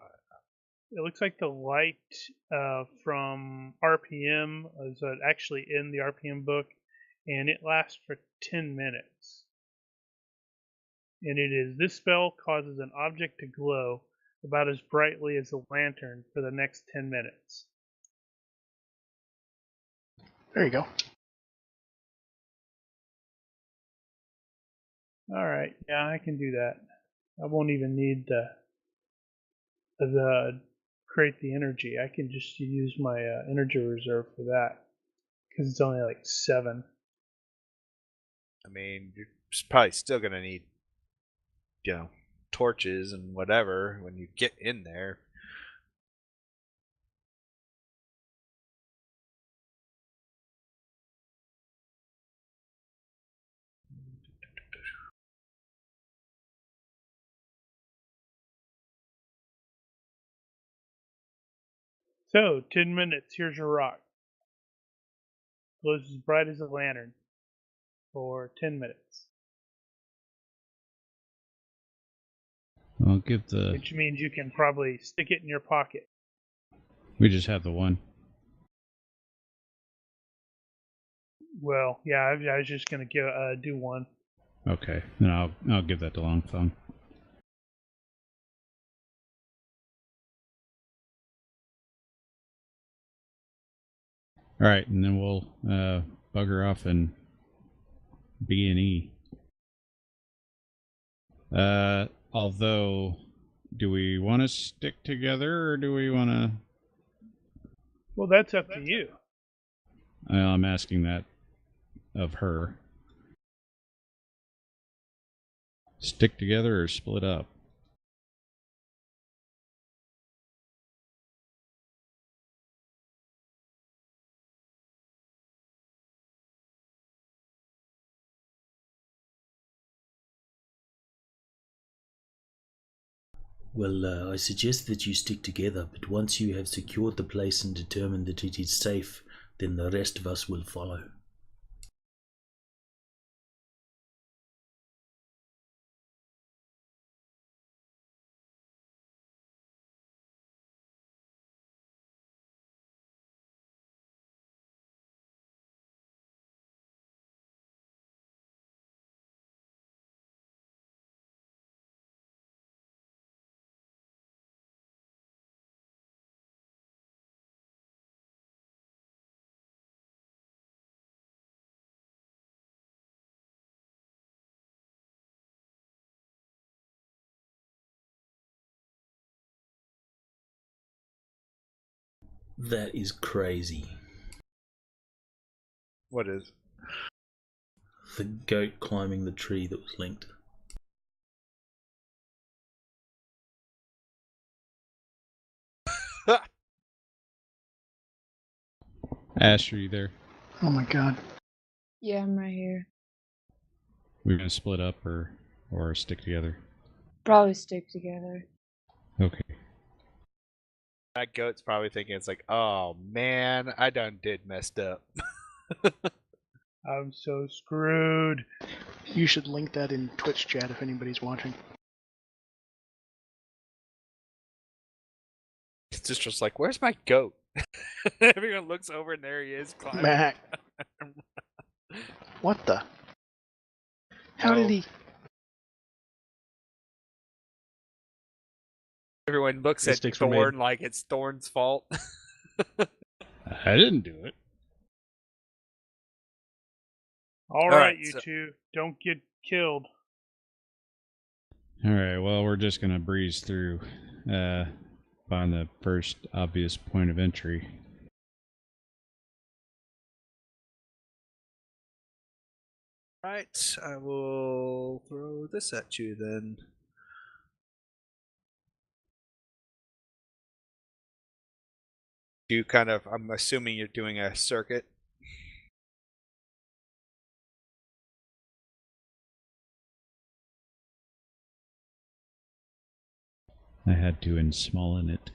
it looks like the light from RPM is actually in the RPM book, and it lasts for 10 minutes. And it is, this spell causes an object to glow about as brightly as a lantern for the next 10 minutes. There you go. Alright, yeah, I can do that. I won't even need the create the energy. I can just use my energy reserve for that, because it's only like 7. I mean, you're probably still gonna need, torches and whatever when you get in there. So, 10 minutes, here's your rock. Glows as bright as a lantern for 10 minutes. I'll give the... Which means you can probably stick it in your pocket. We just have the one. Well, yeah, I was just going to do one. Okay, then I'll give that to Longthong. All right, and then we'll bugger off and B&E. Although, do we want to stick together or do we want to? Well, that's up to you. I'm asking that of her. Stick together or split up? Well, I suggest that you stick together, but once you have secured the place and determined that it is safe, then the rest of us will follow. That is crazy. What is? The goat climbing the tree that was linked. Ash, are you there? Oh my god. Yeah, I'm right here. We're gonna split up or stick together? Probably stick together. Okay. That goat's probably thinking it's like, oh man, I done did messed up. I'm so screwed. You should link that in Twitch chat if anybody's watching. It's just like, where's my goat? Everyone looks over and there he is climbing. Mac. What the? How did he? Everyone looks at Mistakes were Thorn made. like it's Thorn's fault. I didn't do it. All right, right, you so- two, don't get killed. All right. Well, we're just gonna breeze through, find the first obvious point of entry. Right, I will throw this at you then. You kind of, I'm assuming you're doing a circuit. I had to ensmallen it.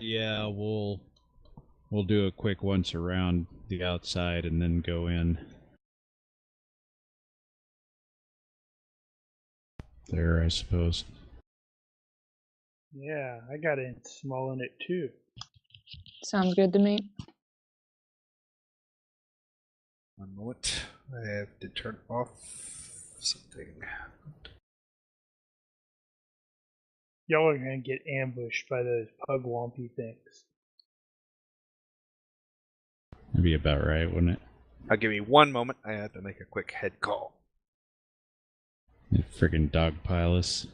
Yeah, we'll do a quick once around the outside and then go in. There, I suppose. Yeah, I got in small in it too. Sounds good to me. One moment. I have to turn off something. Y'all are gonna get ambushed by those pugwampy things. That'd be about right, wouldn't it? I'll give me 1 moment. I have to make a quick head call. They friggin' dogpile us.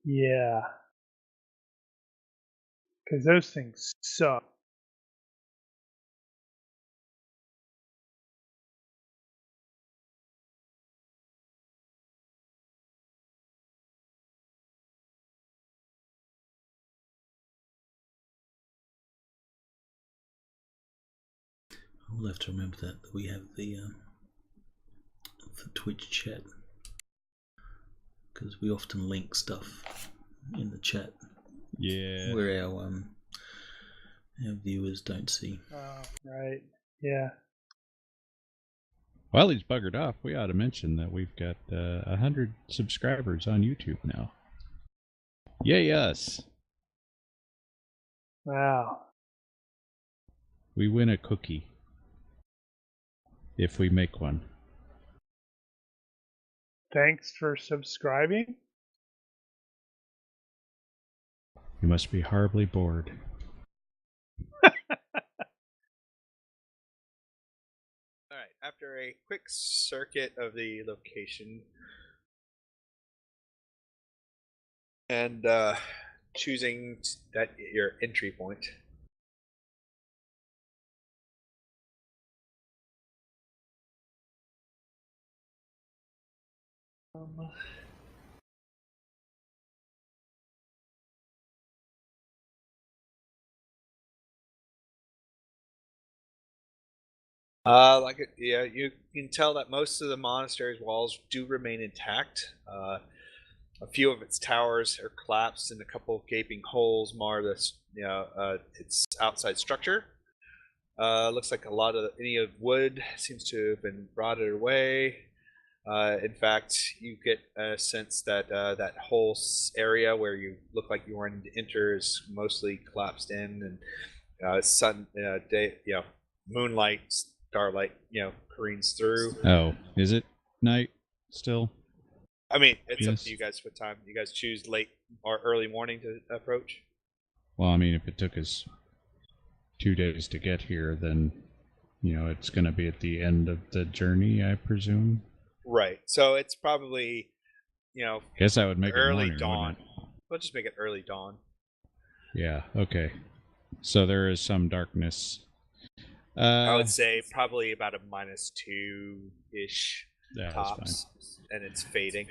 Yeah. Because those things suck. We'll have to remember that we have the Twitch chat, because we often link stuff in the chat Yeah. where our viewers don't see. Oh, right. Yeah. While he's buggered off, we ought to mention that we've got 100 subscribers on YouTube now. Yay us! Wow. We win a cookie. If we make one. Thanks for subscribing. You must be horribly bored. Alright, after a quick circuit of the location and choosing that your entry point. Yeah, you can tell that most of the monastery's walls do remain intact. A few of its towers are collapsed, and a couple of gaping holes mar this, its outside structure. Looks like a lot of any of wood seems to have been rotted away. In fact, you get a sense that that whole area where you look like you wanted to enter is mostly collapsed in, and moonlight, starlight, careens through. Oh, is it night still? I mean, it's up Yes. to you guys what time. You guys choose late or early morning to approach? Well, I mean, if it took us 2 days to get here, then, it's going to be at the end of the journey, I presume. Right. So it's probably, Guess I would make early it morning, dawn. wouldn't it? We'll just make it early dawn. Yeah, okay. So there is some darkness. I would say probably about a -2-ish Yeah, that's tops, and it's fading.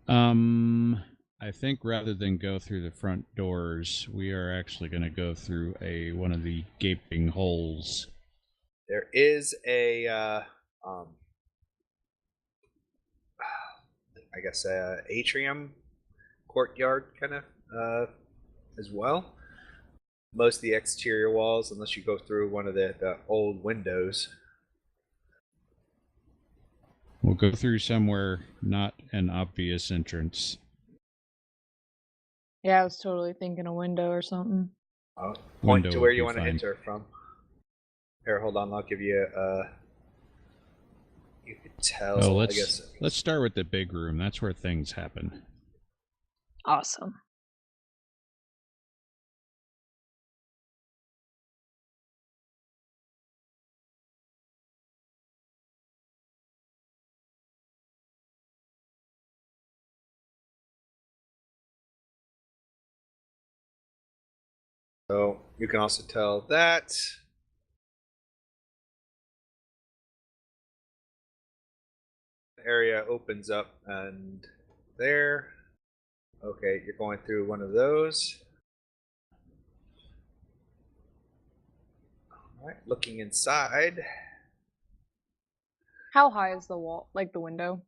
I think rather than go through the front doors, we are actually going to go through one of the gaping holes. There is a, I guess, a atrium, courtyard kind of as well. Most of the exterior walls, unless you go through one of the old windows. We'll go through somewhere not an obvious entrance. Yeah, I was totally thinking a window or something. Point Window to where would you be want to fine. enter from. Here, hold on. I'll give you. You could tell. Oh, I guess. let's start with the big room. That's where things happen. Awesome. So you can also tell that. Area opens up and there. Okay, you're going through one of those. Alright, looking inside. How high is the wall? Like the window?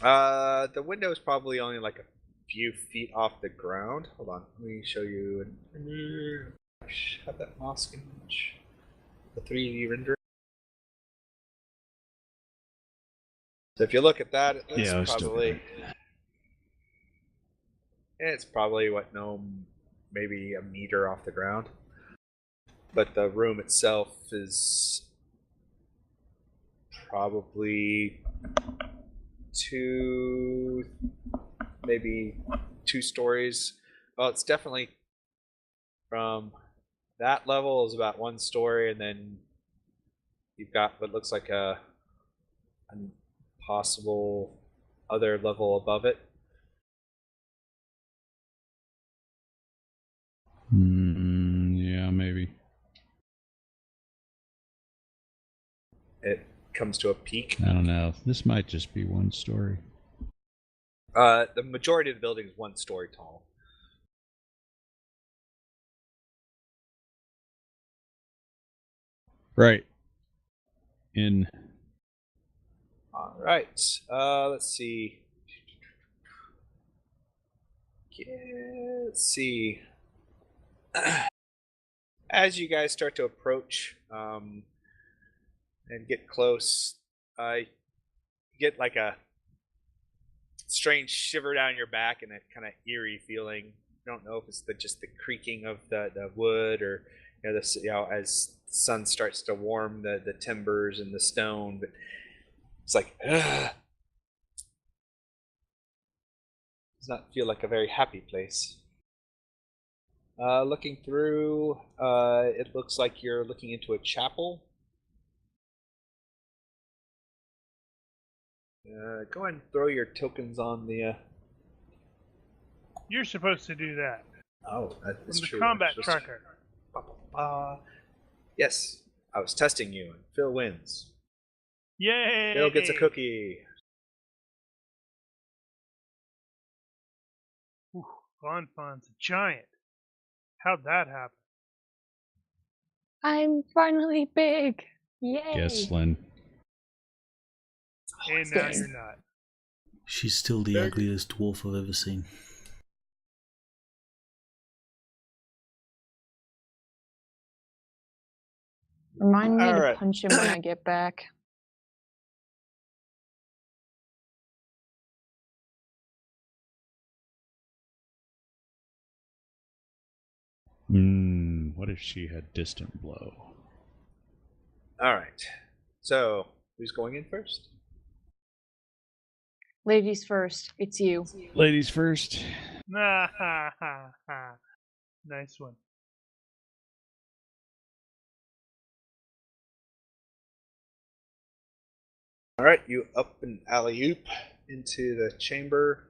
The window is probably only like a few feet off the ground. Hold on, let me show you. Have that mask image. The 3D render. So if you look at that, it's probably. It's probably maybe a meter off the ground. But the room itself is probably maybe two stories. Well, it's definitely from that level is about one story, and then you've got what looks like a possible other level above it. Yeah, maybe. It comes to a peak. I don't know. This might just be one story. The majority of the building is one story tall. Right. All right. Let's see. Let's see. As you guys start to approach and get close, you get like a strange shiver down your back and a kind of eerie feeling. You don't know if it's just the creaking of the wood or as the sun starts to warm the timbers and the stone, but it's like ugh. Does not feel like a very happy place. Looking through, it looks like you're looking into a chapel. Go ahead and throw your tokens on the. You're supposed to do that. Oh, that is From true. the combat tracker. Yes, I was testing you, and Phil wins. Yay! Phil gets a cookie. Ooh, Bonfon's a giant. How'd that happen? I'm finally big. Yay! Guess, Lynn. And now you're not. She's still the ugliest dwarf I've ever seen. Remind me All to right. punch him when I get back. What if she had distant blow? All right. So, who's going in first? Ladies first. It's you. Ladies first. Nah, ha, ha, ha. Nice one. All right, you up an alley-oop into the chamber,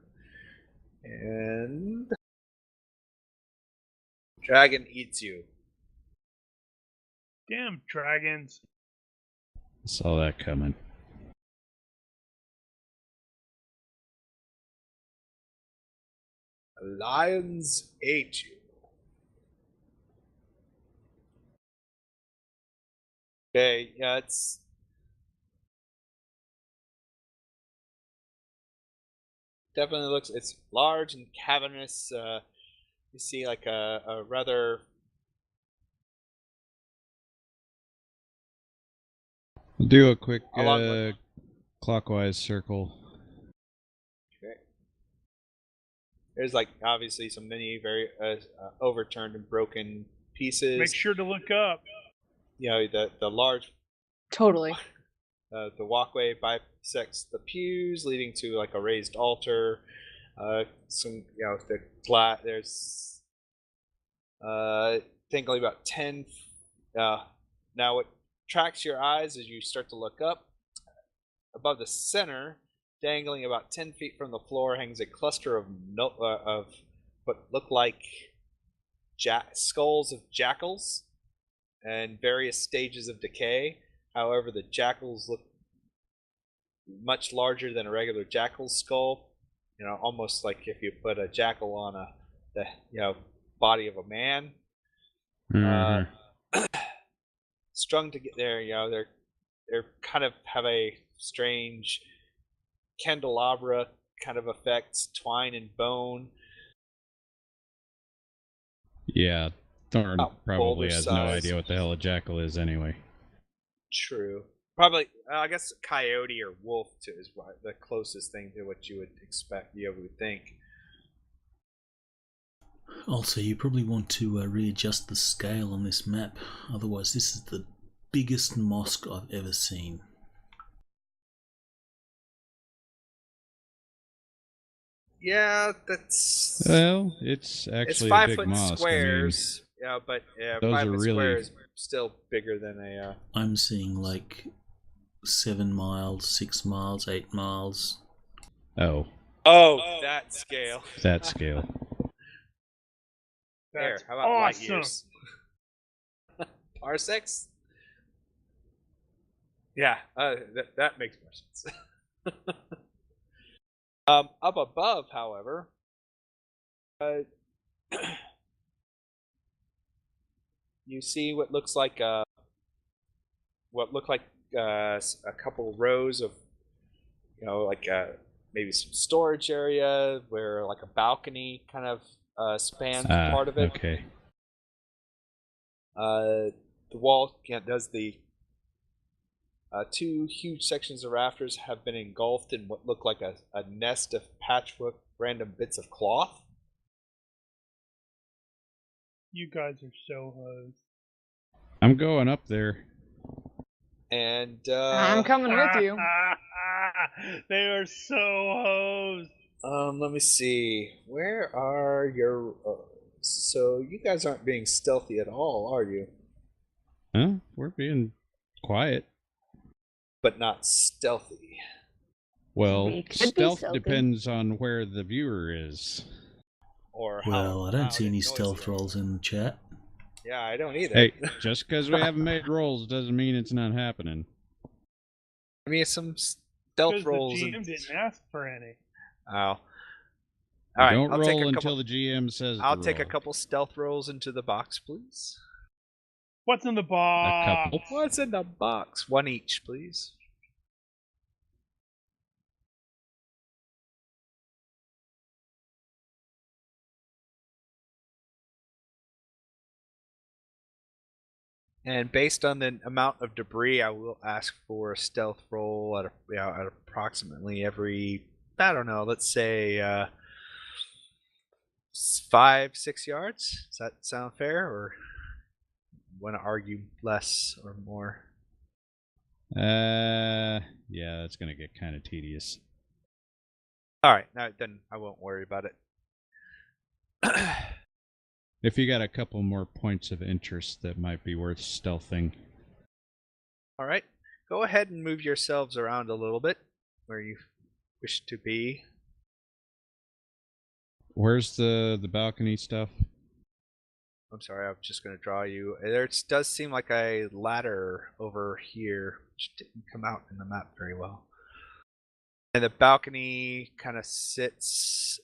and dragon eats you. Damn dragons. Saw that coming. Lions ate you. Okay, yeah, it's definitely it's large and cavernous. you see like a rather Do a quick Along clockwise circle. okay. There's like obviously some many very overturned and broken pieces. Make sure to look up. You know, the large Totally. the walkway bisects the pews, leading to like a raised altar. Some, you know, the there's thankfully about 10. Now what attracts your eyes as you start to look up, above the center, dangling about 10 feet from the floor, hangs a cluster of what look like skulls of jackals and various stages of decay. However, the jackals look much larger than a regular jackal's skull. You know, almost like if you put a jackal on the body of a man. Mm-hmm. Strung to get there, you know, they're kind of have a strange candelabra kind of effects, twine and bone. Yeah, Thorn probably boulder has no size. idea what the hell a jackal is anyway. True. Probably, I guess coyote or wolf is the closest thing to what you would expect, you would think. Also, you probably want to readjust the scale on this map. Otherwise, this is the biggest mosque I've ever seen. Yeah, that's... Well, it's actually it's a 5 big foot mosque. squares. Yeah, but those 5 are foot really... squares still bigger than a... I'm seeing like 7 miles, 6 miles, 8 miles. Oh, that scale. that scale. That's How about awesome. light years? Parsecs? Yeah, that makes more sense. Up above, however, you see what looks like a couple rows of, you know, like maybe some storage area where like a balcony kind of spans part of it. Okay. The wall does the 2 huge sections of rafters have been engulfed in what look like a nest of patchwork random bits of cloth. You guys are so hosed. I'm going up there. And I'm coming with you. They are so hosed. let me see. Where are your... so you guys aren't being stealthy at all, are you? Huh? We're being quiet. But not stealthy. We Well, could be stealth stealthy. depends on where the viewer is. Or how Well, I don't loud see and any noisy stealth they are. rolls in the chat. Yeah, I don't either. Hey, just because we haven't made rolls doesn't mean it's not happening. I mean, some stealth Because rolls. the GM didn't ask for any. Oh. All You right, don't I'll take roll a until couple. the GM says I'll to take a roll. couple stealth rolls into the box, please. What's in the box? couple. What's in the box? 1 each, please. And based on the amount of debris, I will ask for a stealth roll at approximately every, I don't know, let's say 5-6 yards. Does that sound fair, or want to argue less or more? Yeah, that's gonna get kind of tedious. All right, then I won't worry about it. If you got a couple more points of interest that might be worth stealthing. All right, go ahead and move yourselves around a little bit where you wish to be. Where's the balcony stuff? I'm sorry, I'm just going to draw you. There does seem like a ladder over here, which didn't come out in the map very well. And the balcony kind of sits,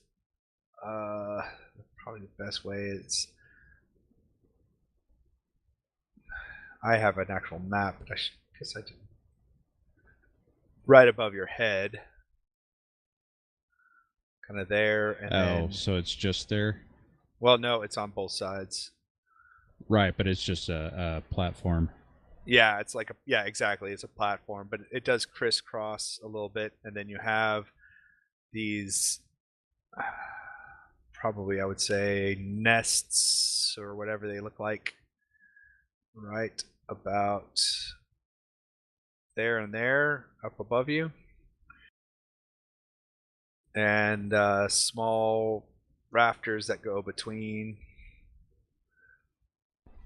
probably the best way is, I have an actual map, but I guess I didn't. Right above your head. Kind of there. And Oh, then, so it's just there? Well, no, it's on both sides. Right, but it's just a platform. Yeah, it's like exactly. It's a platform, but it does crisscross a little bit, and then you have these, probably I would say nests or whatever they look like, right about there and there up above you, and small rafters that go between.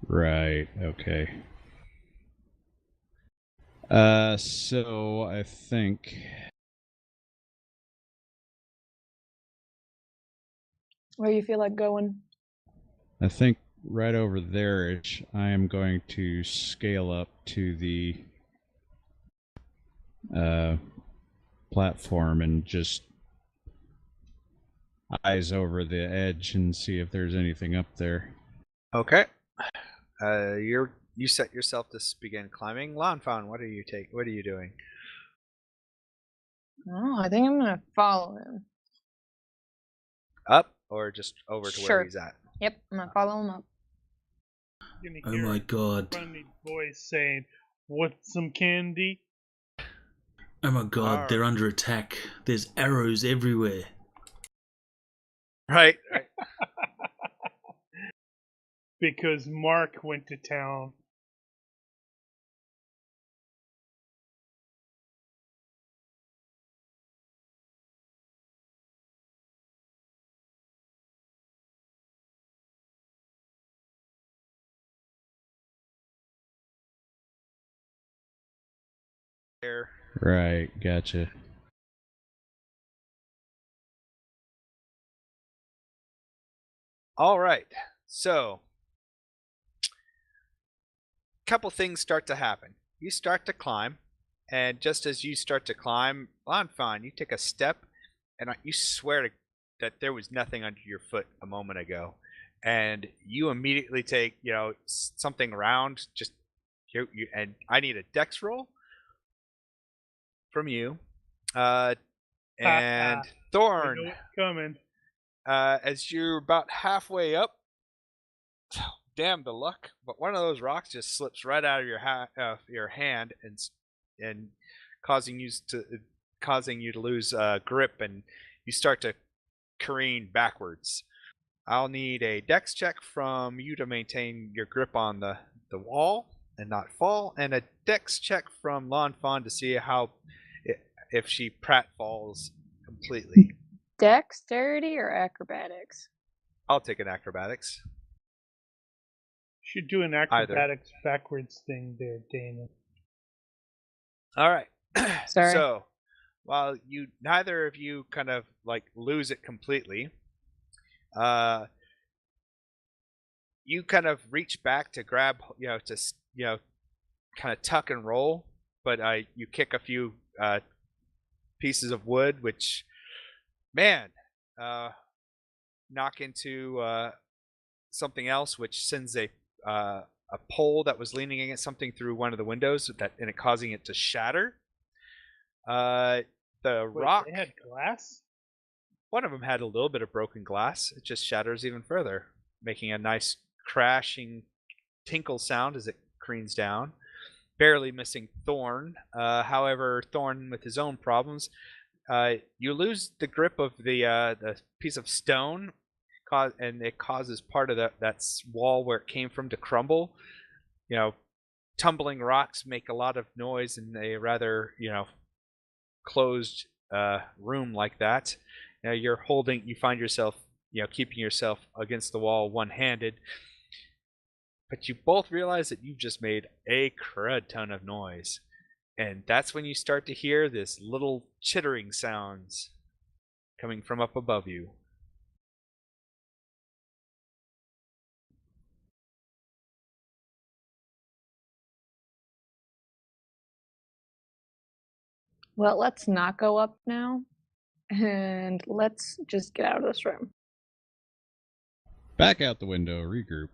Right. Okay. So I think Where you feel like going? right over there, I am going to scale up to the platform and just eyes over the edge and see if there's anything up there. Okay. You set yourself to begin climbing. Lanfan, what are you doing? Oh, I think I'm gonna follow him. Up or just over to where Sure. he's at? Yep, I'm gonna follow him up. You're Oh gonna hear my a god. funny voice saying, "Want some candy?" Oh my god, Alright. they're under attack. There's arrows everywhere. Right. Because Mark went to town. There. Right. Gotcha. All right. So, a couple things start to happen. You start to climb, and just as you start to climb, Lanfan, you take a step, and you swear that there was nothing under your foot a moment ago, and you immediately take something round. Just and I need a dex roll from you, and Thorn. I know it's coming. As you're about halfway up, damn the luck, but one of those rocks just slips right out of your hand and causing you to lose grip, and you start to careen backwards. I'll need a dex check from you to maintain your grip on the wall and not fall, and a dex check from Lanfan to see if she pratfalls completely. Dexterity or acrobatics? I'll take an acrobatics. Should do an acrobatics backwards thing there, Dana. All right. Sorry. So, while neither of you kind of like lose it completely, you kind of reach back to grab, kind of tuck and roll, but you kick a few pieces of wood, which, man, knock into something else, which sends a pole that was leaning against something through one of the windows, and it causing it to shatter. The rock. They had glass? One of them had a little bit of broken glass. It just shatters even further, making a nice crashing tinkle sound as it careens down, barely missing Thorn. However, Thorn, with his own problems, you lose the grip of the piece of stone, and it causes part of that wall where it came from to crumble. Tumbling rocks make a lot of noise in a rather closed room like that. You find yourself keeping yourself against the wall one-handed, but you both realize that you've just made a crud ton of noise, and that's when you start to hear this little chittering sounds coming from up above you. Well, let's not go up now, and let's just get out of this room. Back out the window, regroup.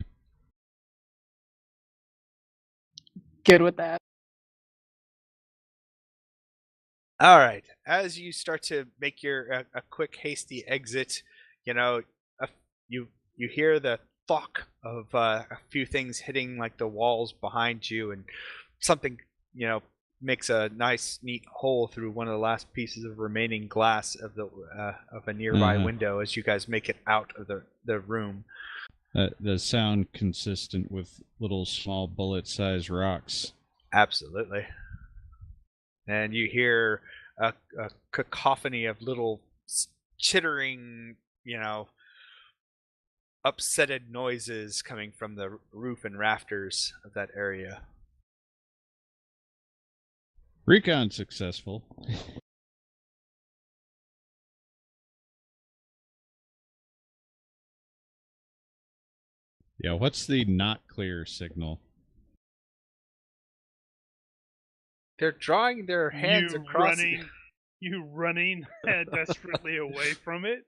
Good with that. All right. As you start to make your a quick, hasty exit, you you hear the thwack of a few things hitting like the walls behind you, and something makes a nice neat hole through one of the last pieces of remaining glass of a nearby window as you guys make it out of the room. The sound consistent with little small bullet-sized rocks. Absolutely. And you hear a cacophony of little chittering, upsetted noises coming from the roof and rafters of that area. Recon successful. Yeah, what's the not clear signal? They're drawing their hands across. You running desperately away from it.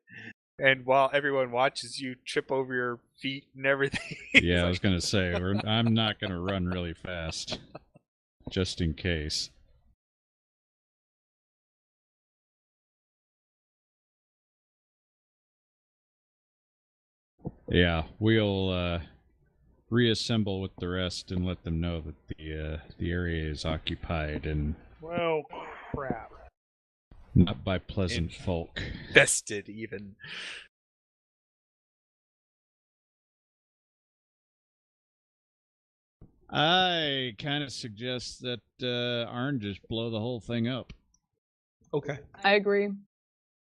And while everyone watches you trip over your feet and everything. Yeah, I was going to say, I'm not going to run really fast. Just in case. Yeah, we'll reassemble with the rest and let them know that the area is occupied and... Well, crap. Not by pleasant folk. Infested, even. I kind of suggest that Arn just blow the whole thing up. Okay. I agree.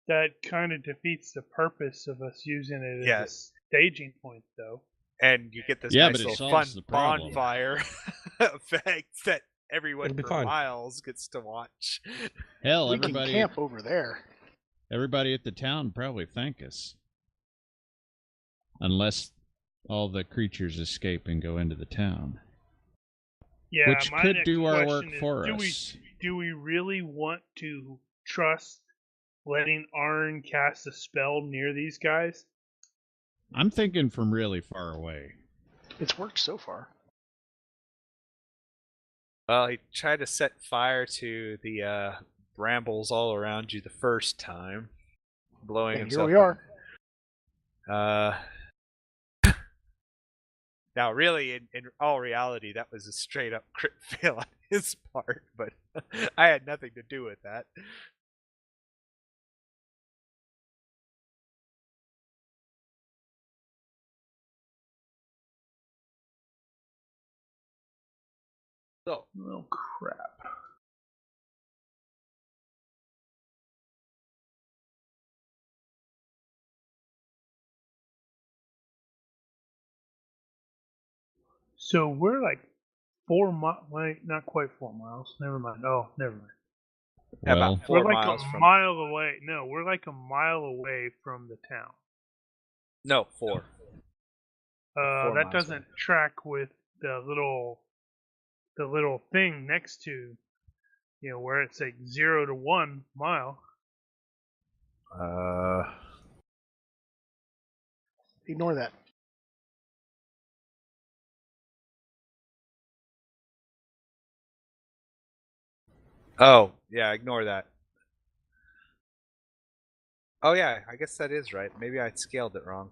That kind of defeats the purpose of us using it as a staging point, though. And you get this nice little fun bonfire effect that everyone for miles gets to watch. Hell, we can camp over there. Everybody at the town probably thank us. Unless all the creatures escape and go into the town. Yeah, which could do our work for us. Do we really want to trust letting Arn cast a spell near these guys? I'm thinking from really far away. It's worked so far. Well, he tried to set fire to the brambles all around you the first time, blowing himself. Here we are. Now, really, in all reality, that was a straight-up crit fail on his part, but I had nothing to do with that. So, oh crap. So we're like 4 miles, wait, not quite 4 miles. Never mind. Oh, never mind. Well, about 4 we're like miles a mile away. No, we're like a mile away from the town. No, 4. That doesn't track with the little thing next to, where it's like 0 to 1 mile. Ignore that. Oh, yeah, ignore that. Oh, yeah, I guess that is right. Maybe I scaled it wrong.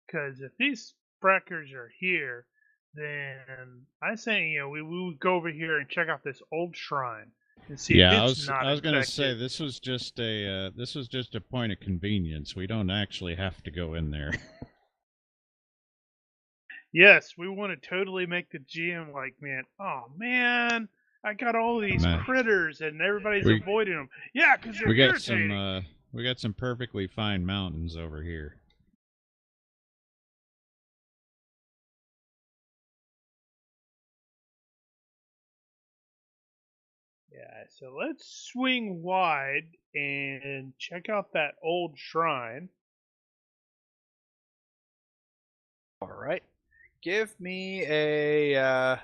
Because if these frackers are here, then I say, we would go over here and check out this old shrine and see if it's not I was going to say infected. this was just a point of convenience. We don't actually have to go in there. Yes, we want to totally make the GM like, man, I got all these critters and everybody's avoiding them. Yeah, because they're irritating. We got some perfectly fine mountains over here. Yeah, so let's swing wide and check out that old shrine. All right. Give me a,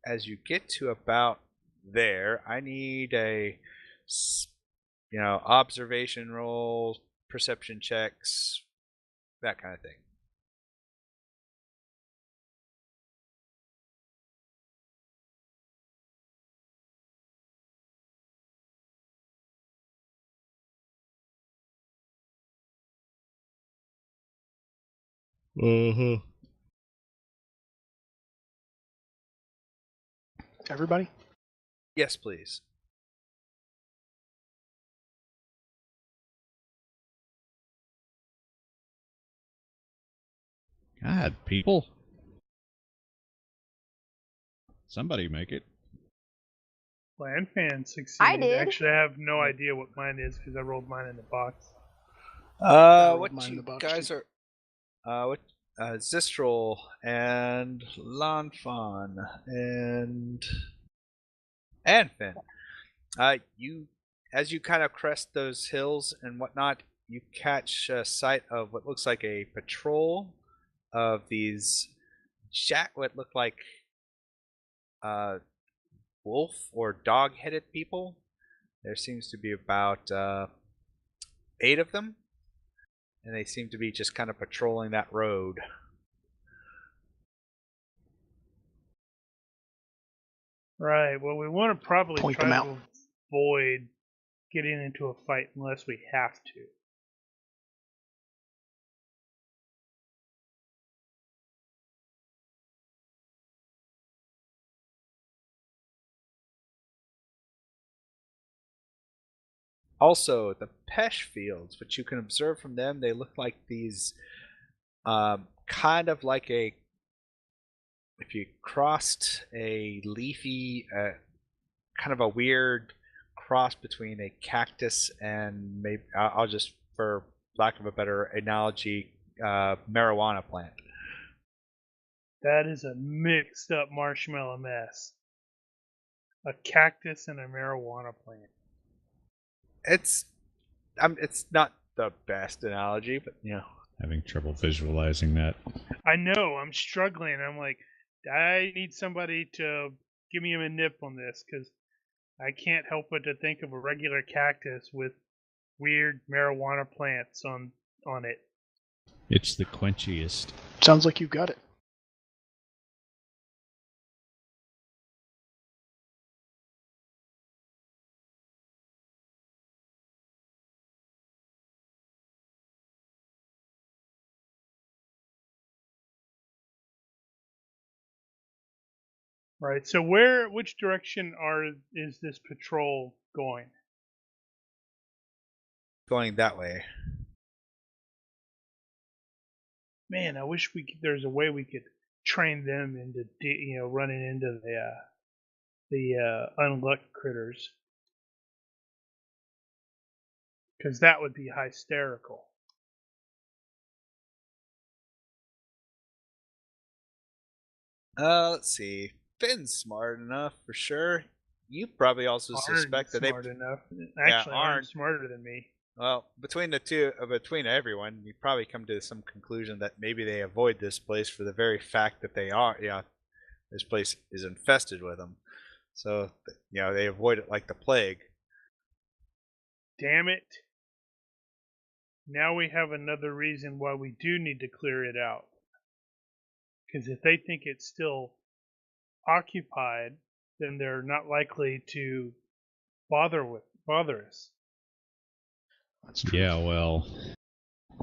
as you get to about there, I need a, observation roll, perception checks, that kind of thing. Everybody? Yes, please. God, people. Somebody make it. Landfan succeeded. I did. Actually, I have no idea what mine is because I rolled mine in the box. rolled What mine in you the box, guys too. are? Zistrel and Lanfan and Finn. You, as you kind of crest those hills and whatnot, you catch sight of what looks like a patrol of these what look like wolf or dog-headed people. There seems to be about 8 of them, and they seem to be just kind of patrolling that road. Right. Well, we want to probably Point try them to out. avoid getting into a fight unless we have to. Also, the Pesh fields, which you can observe from them, they look like these kind of like a, if you crossed a leafy, kind of a weird cross between a cactus and maybe, I'll just, for lack of a better analogy, marijuana plant. That is a mixed up marshmallow mess. A cactus and a marijuana plant. It's not the best analogy, but you know. Having trouble visualizing that. I know, I'm struggling. I'm like, I need somebody to give me a nip on this because I can't help but to think of a regular cactus with weird marijuana plants on it. It's the quenchiest. Sounds like you've got it. Right. So which direction is this patrol going? Going that way. Man, I wish there's a way we could train them into running into the unluck critters, because that would be hysterical. Let's see. Finn's smart enough for sure. You probably also suspect that smart enough. Actually, Arn. Arn's smarter than me. Well, between the two, between everyone, you probably come to some conclusion that maybe they avoid this place for the very fact that this place is infested with them. So, they avoid it like the plague. Damn it. Now we have another reason why we do need to clear it out. Because if they think it's still occupied, then they're not likely to bother us. That's true. Yeah, well,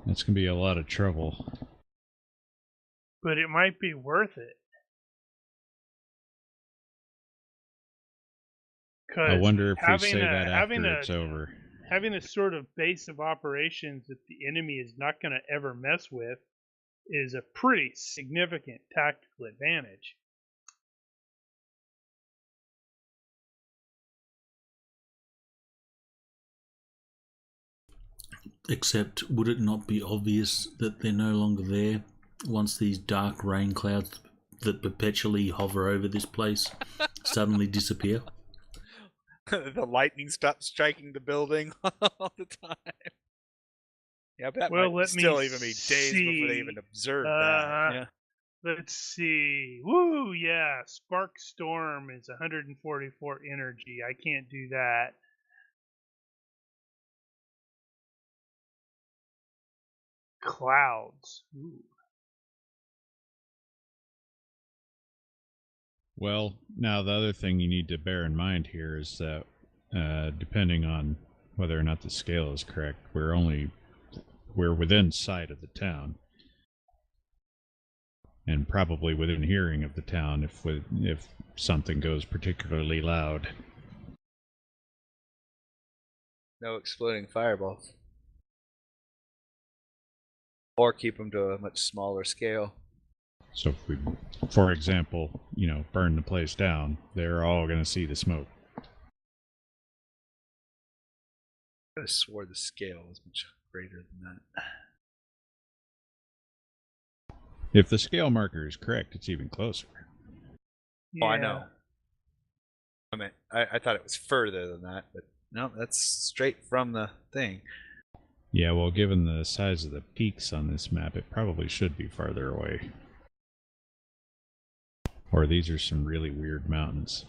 that's going to be a lot of trouble. But it might be worth it. I wonder if we say that after it's over. Having a sort of base of operations that the enemy is not going to ever mess with is a pretty significant tactical advantage. Except, would it not be obvious that they're no longer there once these dark rain clouds that perpetually hover over this place suddenly disappear? The lightning stops striking the building all the time. Yeah, that might still even be days before they even observe that. Yeah. Let's see. Woo, yeah. Spark Storm is 144 energy. I can't do that. Clouds. Ooh. Well, now the other thing you need to bear in mind here is that depending on whether or not the scale is correct, we're within sight of the town. and probably within hearing of the town if something goes particularly loud. No exploding fireballs. Or keep them to a much smaller scale. So if we, for example, burn the place down, they're all going to see the smoke. I swore the scale was much greater than that. If the scale marker is correct, it's even closer. Yeah. Oh, I know. I mean, I thought it was further than that, but no, that's straight from the thing. Yeah, well, given the size of the peaks on this map, it probably should be farther away. Or these are some really weird mountains.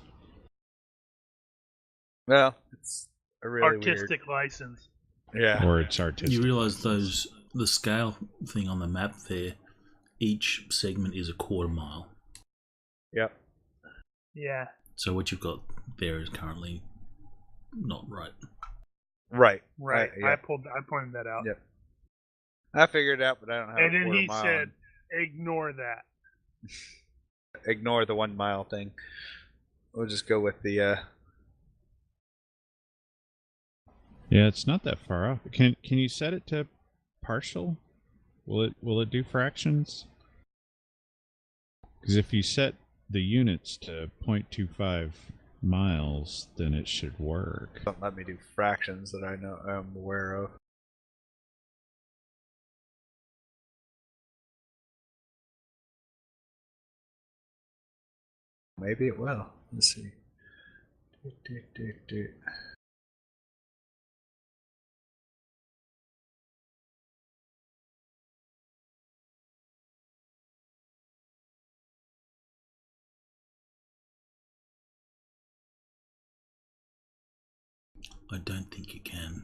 Well, it's a really Artistic license. Yeah. Or it's artistic. You realise the scale thing on the map there, each segment is a quarter mile. Yep. Yeah. So what you've got there is currently not right. Right. Right. Yeah. I pointed that out. Yep. I figured it out, but I don't have And a then quarter he mile. said, ignore that. Ignore the 1 mile thing. We'll just go with the Yeah, it's not that far off. Can you set it to partial? Will it do fractions? Because if you set the units to 0.25 miles, then it should work. don't let me do fractions that I'm aware of. Maybe it will. Let's see. I don't think you can.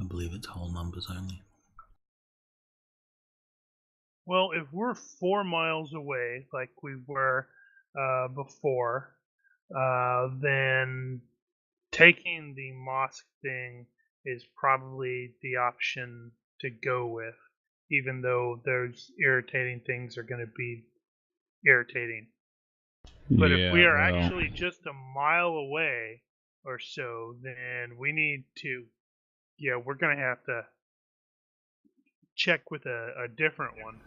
I believe it's whole numbers only. Well, if we're 4 miles away, like we were before, then taking the mosque thing is probably the option to go with, even though those irritating things are going to be irritating. But if we are actually just a mile away or so, then we need to, we're going to have to check with a different one.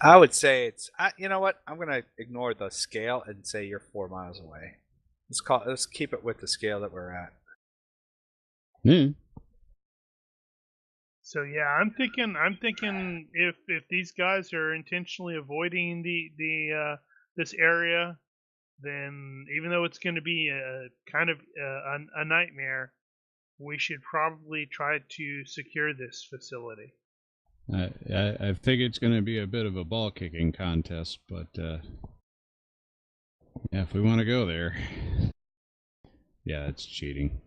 I would say it's. You know what? I'm gonna ignore the scale and say you're 4 miles away. Let's keep it with the scale that we're at. So yeah, I'm thinking if these guys are intentionally avoiding the this area, then even though it's going to be a kind of a nightmare, we should probably try to secure this facility. I think it's going to be a bit of a ball kicking contest, but yeah, if we want to go there, yeah, it's cheating.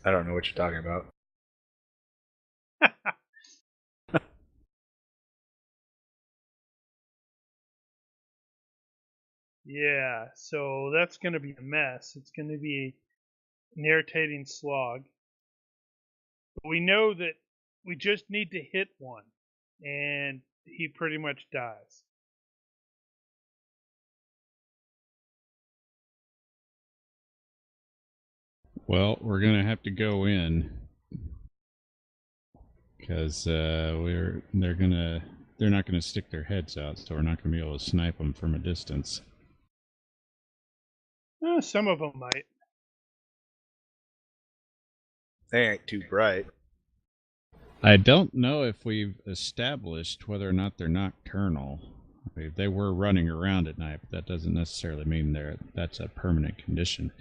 I don't know what you're talking about. Yeah, so that's going to be a mess. It's going to be an irritating slog. But we know that we just need to hit one, and he pretty much dies. Well, we're gonna have to go in because they're not gonna stick their heads out, so we're not gonna be able to snipe them from a distance. Some of them might. They ain't too bright. I don't know if we've established whether or not they're nocturnal. I mean, they were running around at night, but that doesn't necessarily mean that's a permanent condition.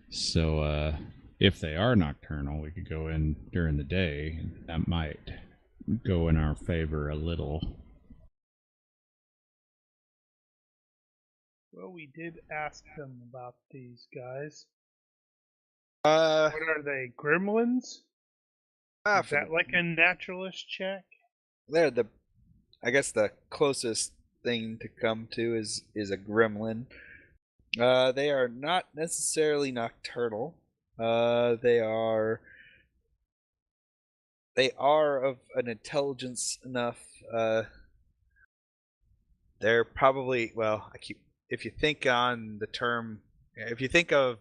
So if they are nocturnal, we could go in during the day. That might go in our favor a little. Well, we did ask them about these guys. What are they, gremlins? Is that like a naturalist check? They're I guess the closest thing to come to is a gremlin. They are not necessarily nocturnal. They are They are of an intelligence enough. They're probably if you think on the term, if you think of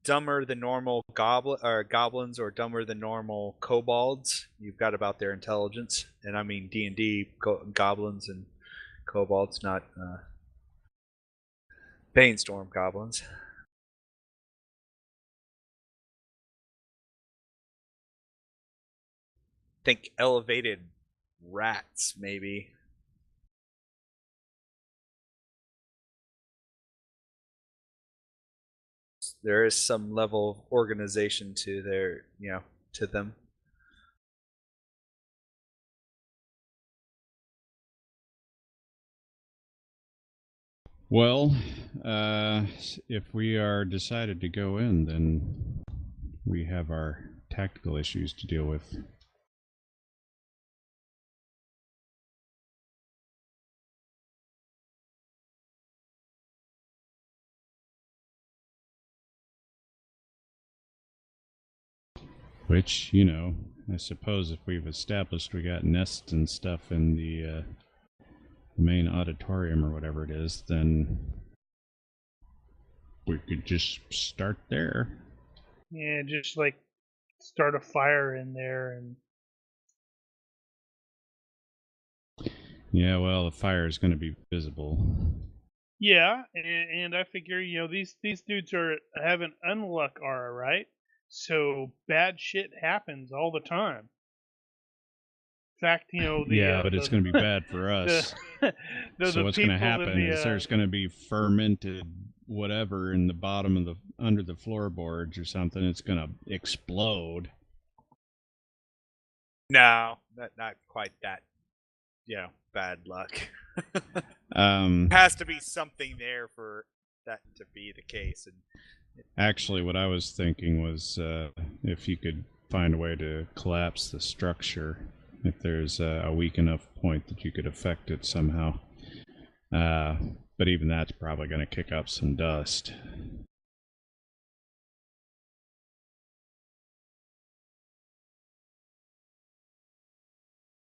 dumber than normal goblins or dumber than normal kobolds, you've got about their intelligence. And I mean D&D goblins and kobolds, not Banestorm goblins. Think elevated rats, maybe. There is some level of organization to their, to them. Well, if we are decided to go in, then we have our tactical issues to deal with. Which, I suppose if we've established we got nests and stuff in the main auditorium or whatever it is, then we could just start there. Yeah, just like start a fire in there and. Yeah, well, the fire is going to be visible. Yeah, and I figure these dudes have an unluck aura, right? So bad shit happens all the time. In fact, but it's going to be bad for us. So what's going to happen is there's going to be fermented whatever in the bottom of under the floorboards or something. It's going to explode. No, not quite that. Bad luck. Has to be something there for that to be the case. And actually, what I was thinking was if you could find a way to collapse the structure, if there's a weak enough point that you could affect it somehow. But even that's probably going to kick up some dust.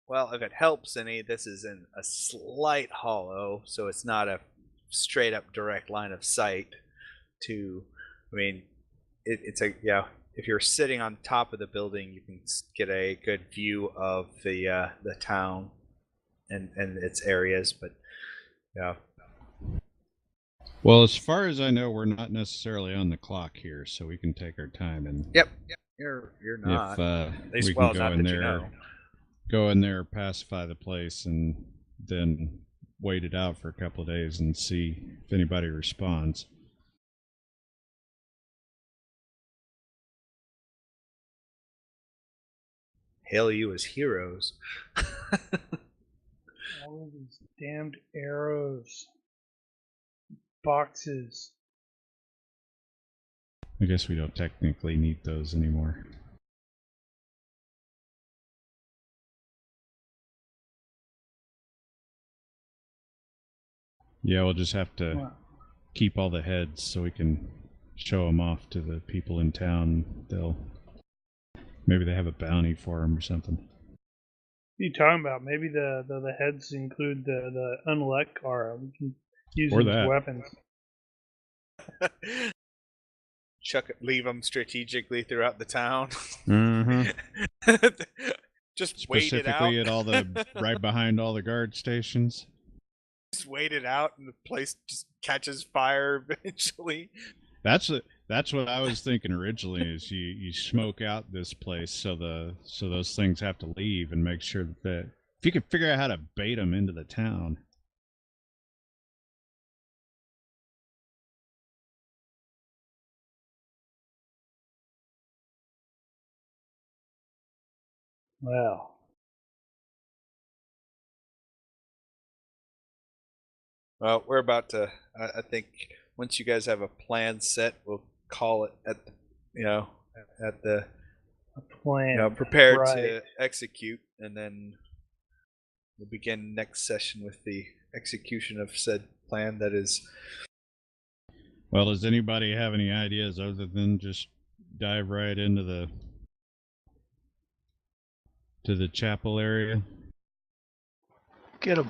Well, if it helps any, this is in a slight hollow, so it's not a straight up direct line of sight to. I mean, it's if you're sitting on top of the building, you can get a good view of the town and its areas. But yeah. Well, as far as I know, we're not necessarily on the clock here, so we can take our time and. Yep. You're not. If we can go in there, go in there, pacify the place, and then wait it out for a couple of days and see if anybody responds. Hail you as heroes. All of these damned arrows. Boxes. I guess we don't technically need those anymore. Yeah, we'll just have to keep all the heads so we can show them off to the people in town. Maybe they have a bounty for them or something. What are you talking about? Maybe the heads include the unluck aura. We can use them as weapons. Leave them strategically throughout the town. Mm-hmm. Just wait it out. Specifically right behind all the guard stations. Just wait it out, and the place just catches fire eventually. That's what I was thinking originally. Is you smoke out this place so those things have to leave, and make sure that if you could figure out how to bait them into the town. Well. Well, we're about to. I think once you guys have a plan set, we'll call it at the plan. Prepared to execute, and then we'll begin next session with the execution of said plan. That is. Well, does anybody have any ideas other than just dive right into the to the chapel area? Get him.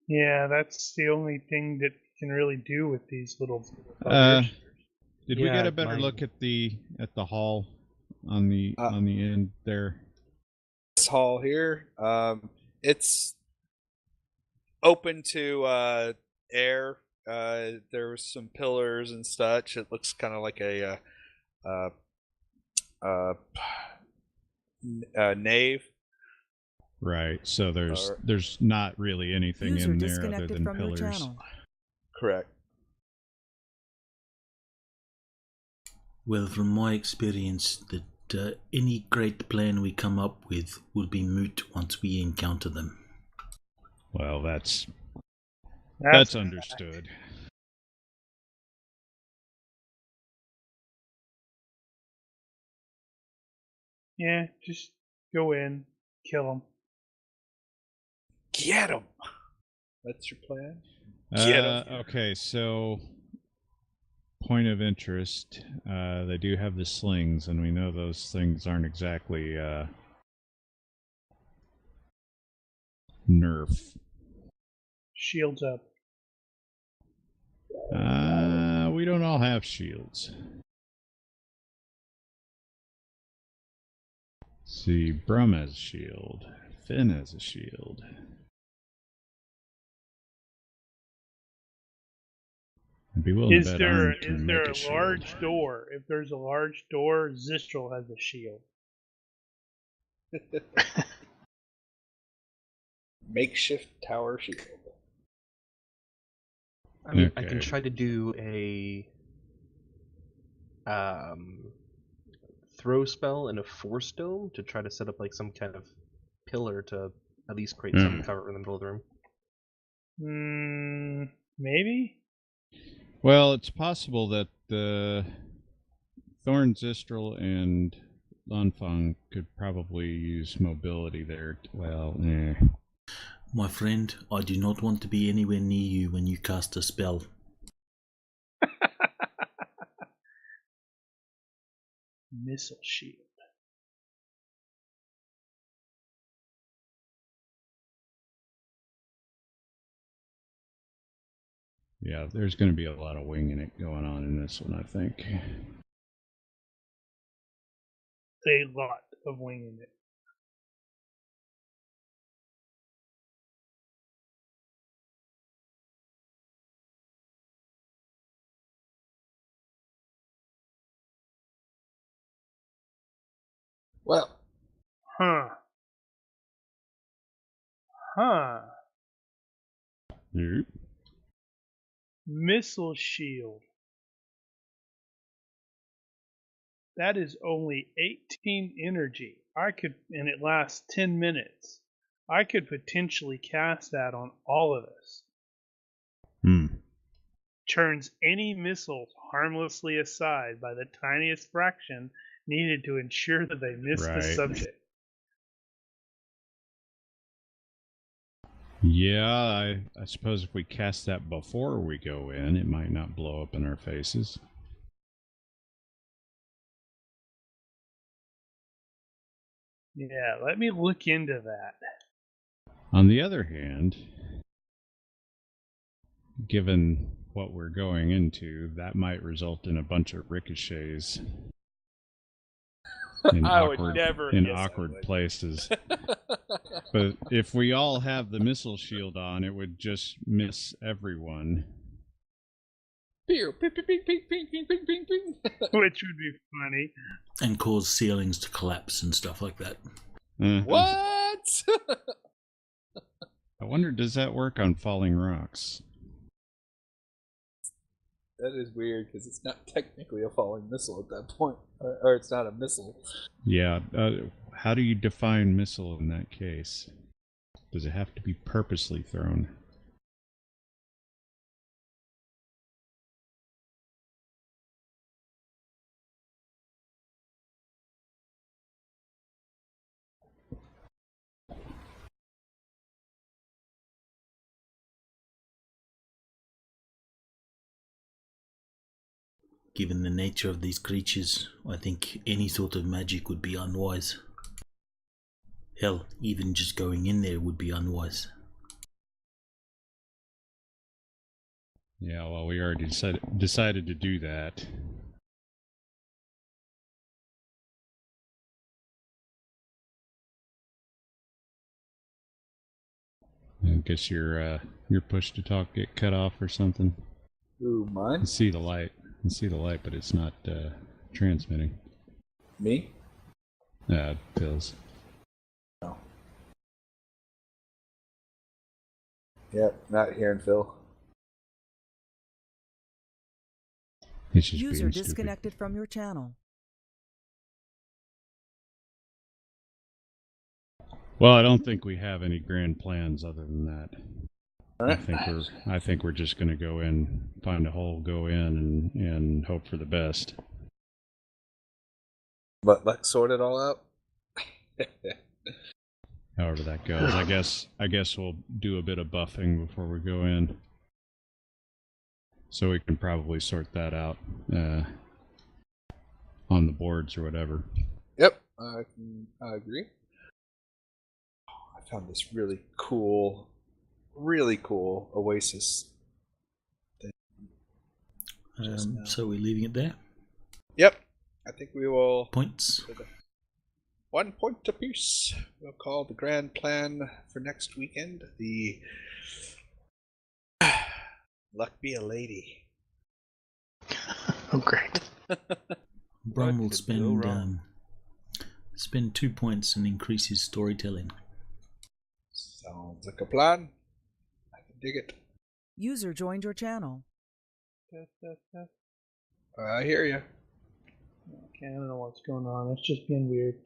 Yeah, that's the only thing that you can really do with these little Uh, buggers. Did we Yeah, get a better mine- look at the hall on the end there? This hall here, it's open to air. There was some pillars and such. It looks kind of like a nave. Right. So there's not really anything User in there other disconnected than from your pillars. channel. Correct. Well, from my experience, that any great plan we come up with will be moot once we encounter them. Well, that's That's understood. Yeah, just go in, kill them. Get him. That's your plan. Get 'em. Okay, so point of interest, they do have the slings, and we know those things aren't exactly nerf. Shields up. We don't all have shields. Let's see, Brum has a shield. Finn has a shield. I'd be willing Is to bet there Arm can is there make a shield. large door? If there's a large door, Zistral has a shield. Makeshift tower shield. I mean, I Okay. can try to do a throw spell and a force dome to try to set up like some kind of pillar to at least create some cover in the middle of the room. Maybe. Well, it's possible that Thorn, Zistral, and Lanfang could probably use mobility there. Well, My friend, I do not want to be anywhere near you when you cast a spell. Missile shield. yeah, there's going to be a lot of winging it going on in this one, I think. A lot of winging it. Well, Huh. Nope. Missile shield. That is only 18 energy. And it lasts 10 minutes. I could potentially cast that on all of us. Turns any missiles harmlessly aside by the tiniest fraction needed to ensure that they miss the Right. subject. Yeah, I suppose if we cast that before we go in, it might not blow up in our faces. Yeah, let me look into that. On the other hand, given what we're going into, that might result in a bunch of ricochets in I would awkward, never in guess I awkward would. places. But if we all have the missile shield on, it would just miss everyone. Pew, ping, ping, ping, ping, ping, ping, ping, ping, ping. Which would be funny. And cause ceilings to collapse and stuff like that. What? I wonder, does that work on falling rocks? That is weird because it's not technically a falling missile at that point, or it's not a missile. Yeah, how do you define missile in that case? Does it have to be purposely thrown? Given the nature of these creatures, I think any sort of magic would be unwise. Hell, even just going in there would be unwise. Yeah, well, we already decided to do that. I guess your push to talk get cut off or something. Ooh, I mine? can see the light. I can see the light, but it's not transmitting. Me? Pills. No. Yep, not hearing Phil. It's just User being stupid. disconnected from your channel. Well, I don't think we have any grand plans other than that. All right. I think we're just going to go in, find a hole, go in, and hope for the best. But let's sort it all out. However that goes. I guess we'll do a bit of buffing before we go in, so we can probably sort that out on the boards or whatever. Yep, I agree. I found this really cool oasis thing. So we're leaving it there? Yep, I think we will. Points? 1 point apiece. We'll call the grand plan for next weekend the Luck Be a Lady. Oh, great. Brum will could go wrong? spend 2 points and increase his storytelling. Sounds like a plan. I can dig it. User joined your channel. I hear you. Okay, I don't know what's going on. It's just being weird.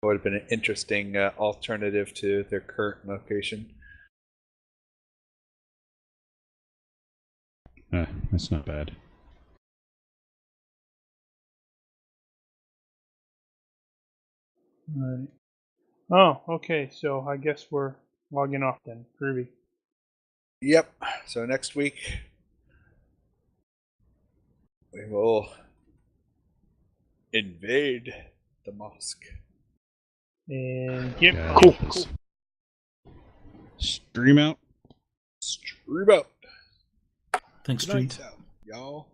It would have been an interesting alternative to their current location. That's not bad. Alright. Oh, okay, so I guess we're logging off then. Groovy. Yep. So next week we will invade the mosque. And get Yeah, Cool. just stream out. Stream out. Thanks, Good night, Street. y'all.